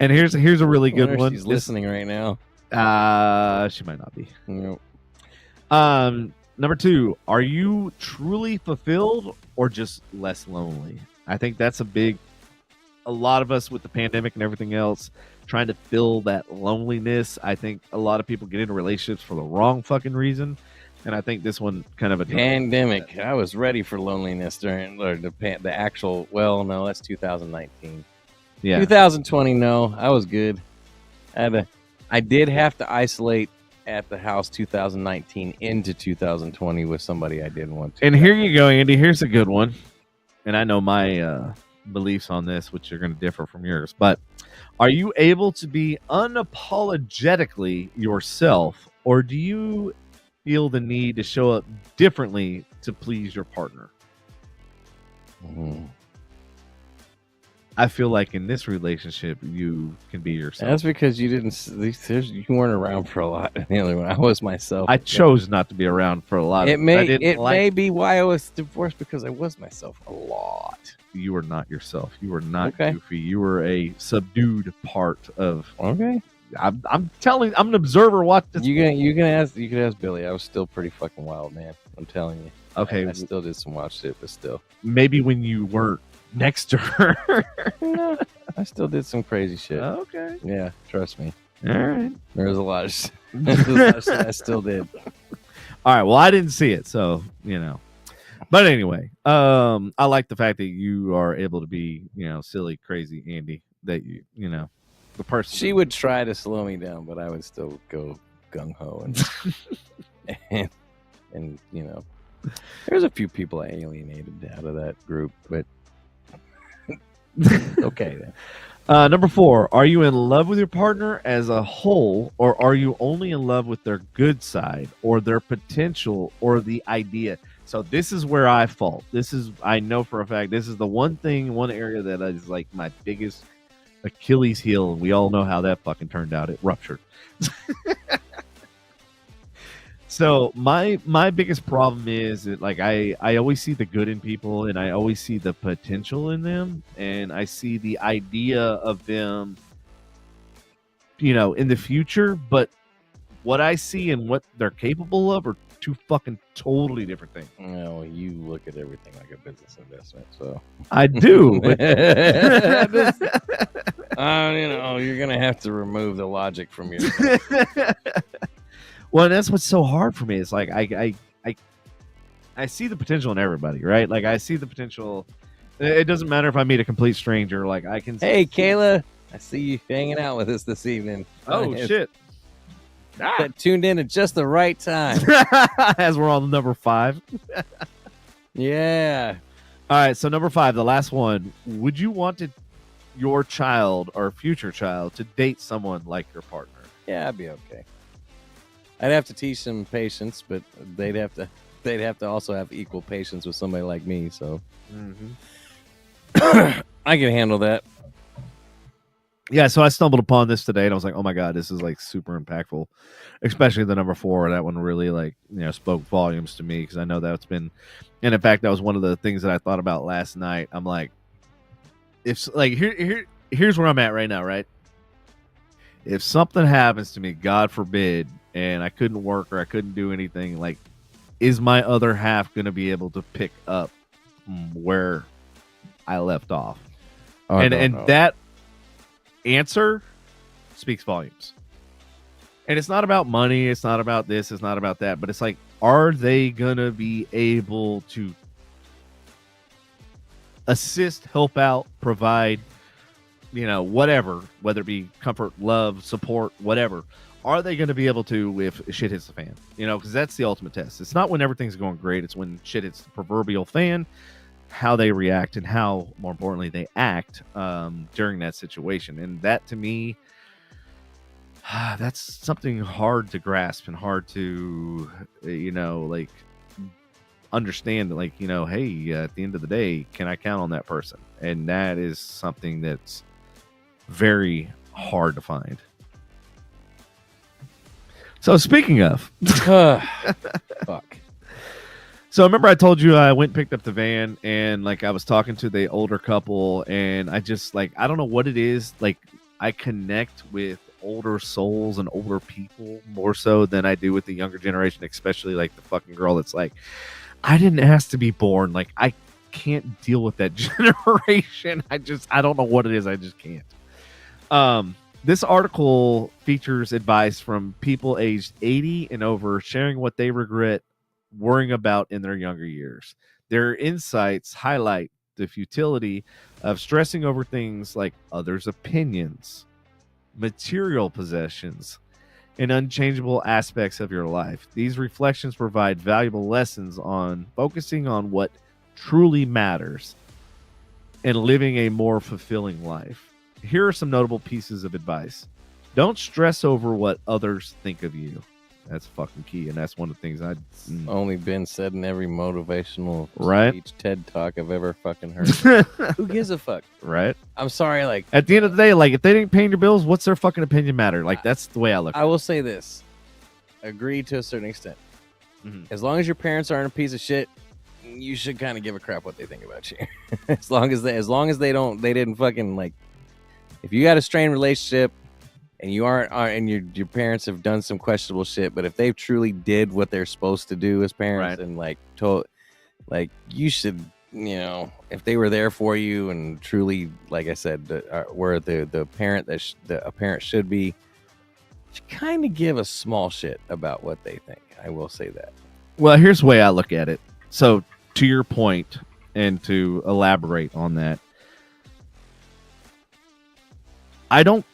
S2: And here's a really good one.
S1: She's listening right now.
S2: She might not be.
S1: Nope.
S2: Number 2, are you truly fulfilled or just less lonely? I think that's a lot of us with the pandemic and everything else trying to fill that loneliness. I think a lot of people get into relationships for the wrong fucking reason. And I think this one kind of a
S1: pandemic. I was ready for loneliness during the actual. Well, no, that's 2019. Yeah, 2020. No, I was good. I did have to isolate at the house 2019 into 2020 with somebody I didn't want to.
S2: And here you go, Andy. Here's a good one. And I know my beliefs on this, which are going to differ from yours. But are you able to be unapologetically yourself, or do you feel the need to show up differently to please your partner? I feel like in this relationship, you can be yourself.
S1: That's because you didn't. You weren't around for a lot. The other one, I was myself.
S2: I chose not to be around for a lot
S1: It
S2: of
S1: may.
S2: I didn't
S1: It
S2: like
S1: may be why I was divorced, because I was myself a lot.
S2: you were not yourself. You were not
S1: Okay.
S2: goofy. You were a subdued part of.
S1: Okay.
S2: I'm telling. I'm an observer. Watch this.
S1: You can ask Billy. I was still pretty fucking wild, man. I'm telling you.
S2: Okay.
S1: I still did some wild shit, but still.
S2: Maybe when you weren't next to her.
S1: No, I still did some crazy shit.
S2: Okay.
S1: Yeah, trust me.
S2: All right.
S1: There was a lot of shit I still did.
S2: All right. Well, I didn't see it, so you know. But anyway, I like the fact that you are able to be, silly, crazy Andy. That you know, the person.
S1: She would try to slow me down, but I would still go gung ho and there's a few people I alienated out of that group, but okay then.
S2: Number 4, are you in love with your partner as a whole, or are you only in love with their good side or their potential or the idea? So this is where I fall. I know for a fact, this is the one area that is like my biggest Achilles heel, and we all know how that fucking turned out. It ruptured. So my biggest problem is that, like, I always see the good in people, and I always see the potential in them, and I see the idea of them, in the future. But what I see and what they're capable of are two fucking totally different things.
S1: No, you look at everything like a business investment, so
S2: I do. But
S1: you're gonna have to remove the logic from your.
S2: Well, that's what's so hard for me. It's like I see the potential in everybody, right? Like, I see the potential. It doesn't matter if I meet a complete stranger. Like, I can.
S1: Hey, Kayla, I see you hanging out with us this evening.
S2: Oh shit!
S1: Tuned in at just the right time.
S2: As we're on number 5.
S1: Yeah.
S2: All right. So number 5, the last one. Would you want your child or future child to date someone like your partner?
S1: Yeah, I'd be okay. I'd have to teach them patience, but they'd have to also have equal patience with somebody like me. So I can handle that.
S2: Yeah, so I stumbled upon this today, and I was like, "Oh my god, this is like super impactful," especially the number 4. That one really spoke volumes to me, because I know that's been, and in fact, that was one of the things that I thought about last night. I'm like, here's where I'm at right now, right? If something happens to me, God forbid, and I couldn't work or I couldn't do anything, like, is my other half going to be able to pick up where I left off? And that answer speaks volumes. And it's not about money. It's not about this. It's not about that. But it's like, are they going to be able to assist, help out, provide, whatever, whether it be comfort, love, support, whatever? Are they going to be able to if shit hits the fan? Because that's the ultimate test. It's not when everything's going great. It's when shit hits the proverbial fan, how they react and how, more importantly, they act during that situation. And that, to me, that's something hard to grasp and hard to, understand. Like, hey, at the end of the day, can I count on that person? And that is something that's very hard to find. So speaking of,
S1: fuck.
S2: So remember I told you I went and picked up the van, and like I was talking to the older couple, and I just I don't know what it is. Like, I connect with older souls and older people more so than I do with the younger generation, especially like the fucking girl that's like, I didn't ask to be born. Like, I can't deal with that generation. I don't know what it is. I just can't. This article features advice from people aged 80 and over, sharing what they regret worrying about in their younger years. Their insights highlight the futility of stressing over things like others' opinions, material possessions, and unchangeable aspects of your life. These reflections provide valuable lessons on focusing on what truly matters and living a more fulfilling life. Here are some notable pieces of advice. Don't stress over what others think of you. That's fucking key, and that's one of the things I
S1: Only been said in every motivational
S2: Right.
S1: speech, TED talk I've ever fucking heard. Who gives a fuck?
S2: right.
S1: I'm sorry. Like,
S2: At the end of the day, like if they didn't pay your bills, what's their fucking opinion matter? Like that's the way I look.
S1: I will say this: agree to a certain extent.
S2: Mhm.
S1: As long as your parents aren't a piece of shit, you should kind of give a crap what they think about you. as long as they didn't fucking like. If you got a strained relationship and you aren't and your parents have done some questionable shit, but if they truly did what they're supposed to do as parents
S2: Right.
S1: and like you should, if they were there for you and truly, like I said, were the parent that a parent should be, you kind of give a small shit about what they think. I will say that.
S2: Well, here's the way I look at it. So to your point, and to elaborate on that, I don't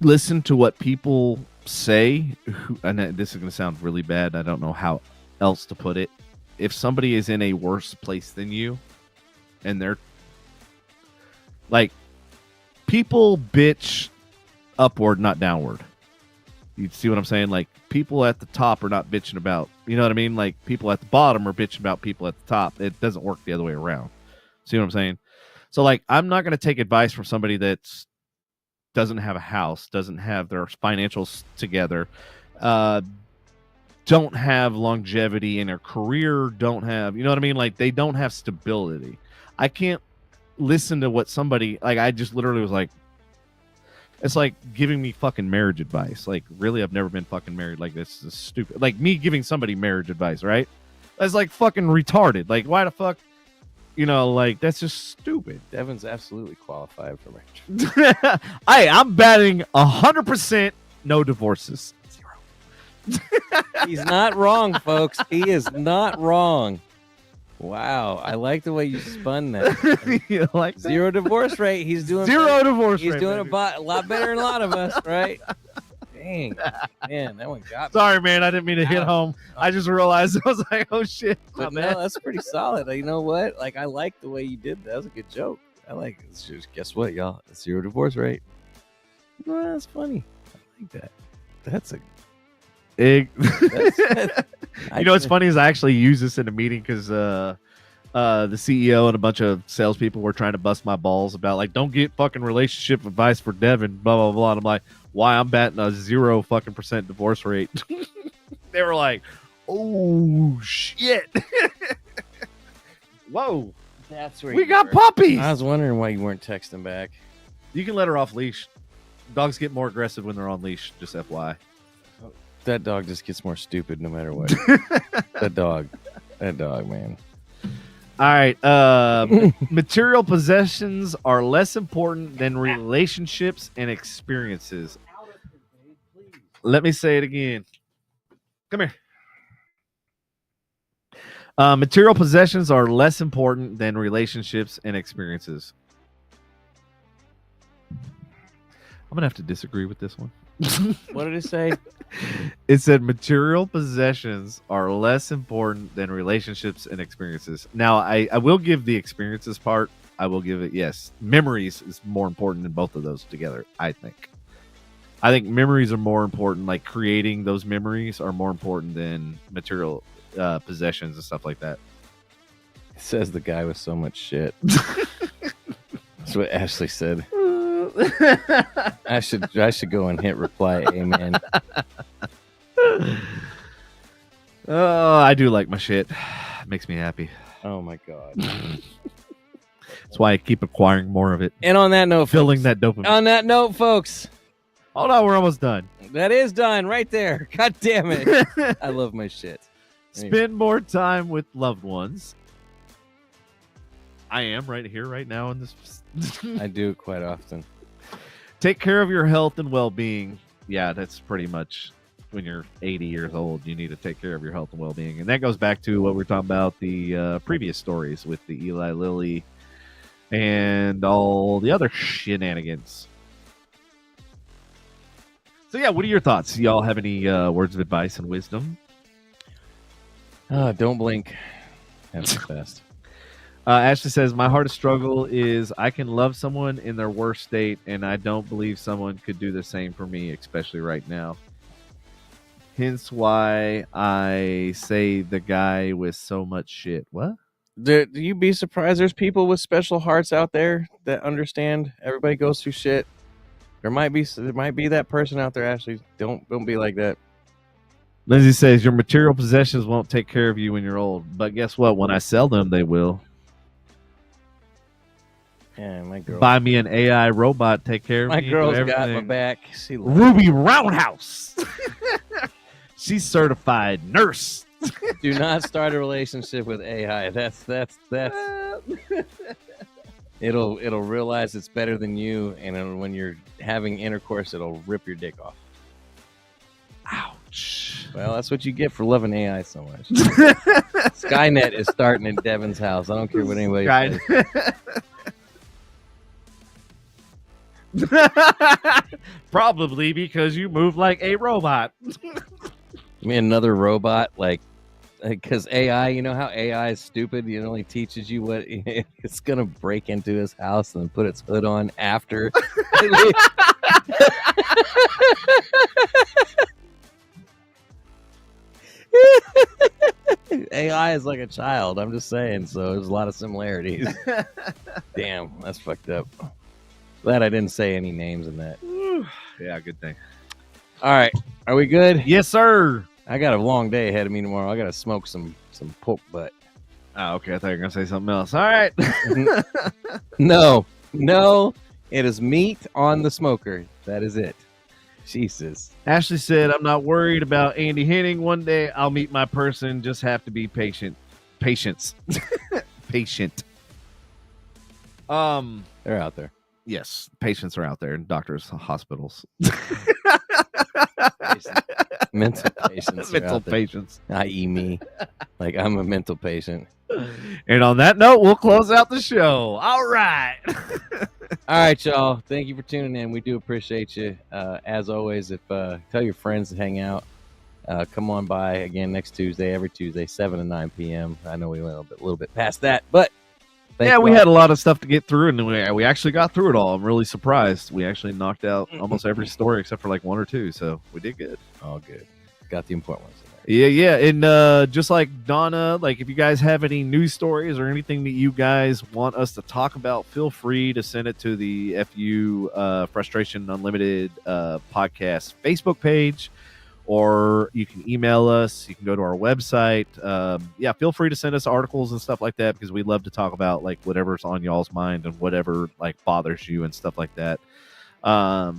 S2: listen to what people say. And this is going to sound really bad. I don't know how else to put it. If somebody is in a worse place than you, and they're like, people bitch upward, not downward. You see what I'm saying? Like, people at the top are not bitching about, you know what I mean? Like, people at the bottom are bitching about people at the top. It doesn't work the other way around. See what I'm saying? So, like, I'm not going to take advice from somebody that's doesn't have a house, doesn't have their financials together, don't have longevity in their career, don't have, you know what I mean? Like, they don't have stability. I can't listen to what somebody, like, I just literally was like, it's like giving me fucking marriage advice. Like, really, I've never been fucking married. Like, this is stupid. Like, me giving somebody marriage advice, right? That's like fucking retarded. Like, why the fuck? You know, like, that's just stupid.
S1: Devin's absolutely qualified for marriage.
S2: I'm batting 100% no divorces.
S1: 0. He's not wrong, folks. He is not wrong. Wow, I like the way you spun that.
S2: You like that?
S1: 0 divorce rate. He's doing
S2: Zero divorce
S1: He's
S2: rate,
S1: doing
S2: baby.
S1: a lot better than a lot of us, right? Dang, man, that one got me.
S2: Sorry, man. I didn't mean to hit home. I just realized. I was like, oh, shit.
S1: But
S2: My
S1: no,
S2: bad.
S1: that's pretty solid. You know what? Like, I like the way you did that. That was a good joke. I like it. It's just, guess what, y'all? 0 divorce rate. Well, that's funny. I like that. That's a.
S2: You
S1: I
S2: know what's
S1: can-
S2: funny is I actually use this in a meeting because the CEO and a bunch of salespeople were trying to bust my balls about, like, don't get fucking relationship advice for Devin, blah blah blah. And I'm like, why? I'm batting a 0 fucking % divorce rate. They were like, oh shit. Whoa,
S1: That's where
S2: we
S1: you
S2: got
S1: were.
S2: puppies.
S1: I was wondering why you weren't texting back.
S2: You can let her off leash. Dogs get more aggressive when they're on leash. Just FYI.
S1: That dog just gets more stupid no matter what. that dog, man.
S2: All right. Material possessions are less important than relationships and experiences. Let me say it again. Come here. Material possessions are less important than relationships and experiences. I'm going to have to disagree with this one.
S1: What did it say?
S2: It said material possessions are less important than relationships and experiences. Now, I will give the experiences part. I will give it, yes. Memories is more important than both of those together, I think. I think memories are more important. Like, creating those memories are more important than material possessions and stuff like that.
S1: It says the guy with so much shit. That's what Ashley said. I should go and hit reply amen.
S2: Oh, I do like my shit. It makes me happy.
S1: Oh my god.
S2: That's why I keep acquiring more of it.
S1: And on that note,
S2: Filling
S1: folks,
S2: that dopamine.
S1: on that note, folks,
S2: Hold on, we're almost done.
S1: that is done right there. God damn it. I love my shit.
S2: Spend more time with loved ones. I am right here, right now in this.
S1: I do it quite often.
S2: Take care of your health and well-being. Yeah, that's pretty much when you're 80 years old. You need to take care of your health and well-being. And that goes back to what we were talking about, the previous stories with the Eli Lilly and all the other shenanigans. So, yeah, what are your thoughts? Y'all have any words of advice and wisdom?
S1: Don't blink. Have the best.
S2: Ashley says, my hardest struggle is I can love someone in their worst state, and I don't believe someone could do the same for me, especially right now. Hence why I say the guy with so much shit. What?
S1: Do you be surprised? There's people with special hearts out there that understand. Everybody goes through shit. There might be that person out there. Ashley, don't be like that.
S2: Lindsay says your material possessions won't take care of you when you're old, but guess what? When I sell them, they will.
S1: Yeah, my girl.
S2: Buy me an AI robot, take care of me.
S1: My girl's got my back. She
S2: Ruby Roundhouse. She's certified nurse.
S1: Do not start a relationship with AI. That's it'll realize it's better than you, and when you're having intercourse, it'll rip your dick off.
S2: Ouch.
S1: Well, that's what you get for loving AI so much. Skynet is starting in Devin's house. I don't care what anybody says.
S2: Probably because you move like a robot.
S1: I mean, another robot, because AI, you know how AI is stupid? It only teaches you what it's going to break into his house and put its hood on after. AI is like a child. I'm just saying. So there's a lot of similarities. Damn, that's fucked up. Glad I didn't say any names in that.
S2: Yeah, good thing.
S1: All right. Are we good?
S2: Yes, sir.
S1: I got a long day ahead of me tomorrow. I got to smoke some pork butt.
S2: Oh, okay. I thought you were going to say something else. All right.
S1: No. It is meat on the smoker. That is it. Jesus.
S2: Ashley said, I'm not worried about Andy Henning. One day I'll meet my person. Just have to be patient. Patience. Patient.
S1: They're out there.
S2: Yes. Patients are out there in doctors' hospitals.
S1: Mental patients.
S2: Mental patients.
S1: I.e. me. Like, I'm a mental patient.
S2: And on that note, we'll close out the show. All right.
S1: All right, y'all. Thank you for tuning in. We do appreciate you. As always, tell your friends to hang out. Come on by again next Tuesday, every Tuesday, 7 to 9 p.m. I know we went a little bit past that, but
S2: we had a lot of stuff to get through, and we actually got through it all. I'm really surprised. We actually knocked out almost every story except for like one or two, so we did good.
S1: All good. Got the important ones in there.
S2: Yeah. And just like Donna, like if you guys have any news stories or anything that you guys want us to talk about, feel free to send it to the FU Frustration Unlimited podcast Facebook page, or you can email us. You can go to our website. Feel free to send us articles and stuff like that, because we love to talk about like whatever's on y'all's mind and whatever like bothers you and stuff like that.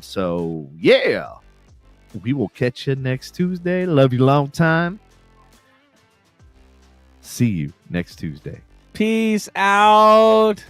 S2: So yeah. We will catch you next Tuesday. Love you long time. See you next Tuesday.
S1: Peace out.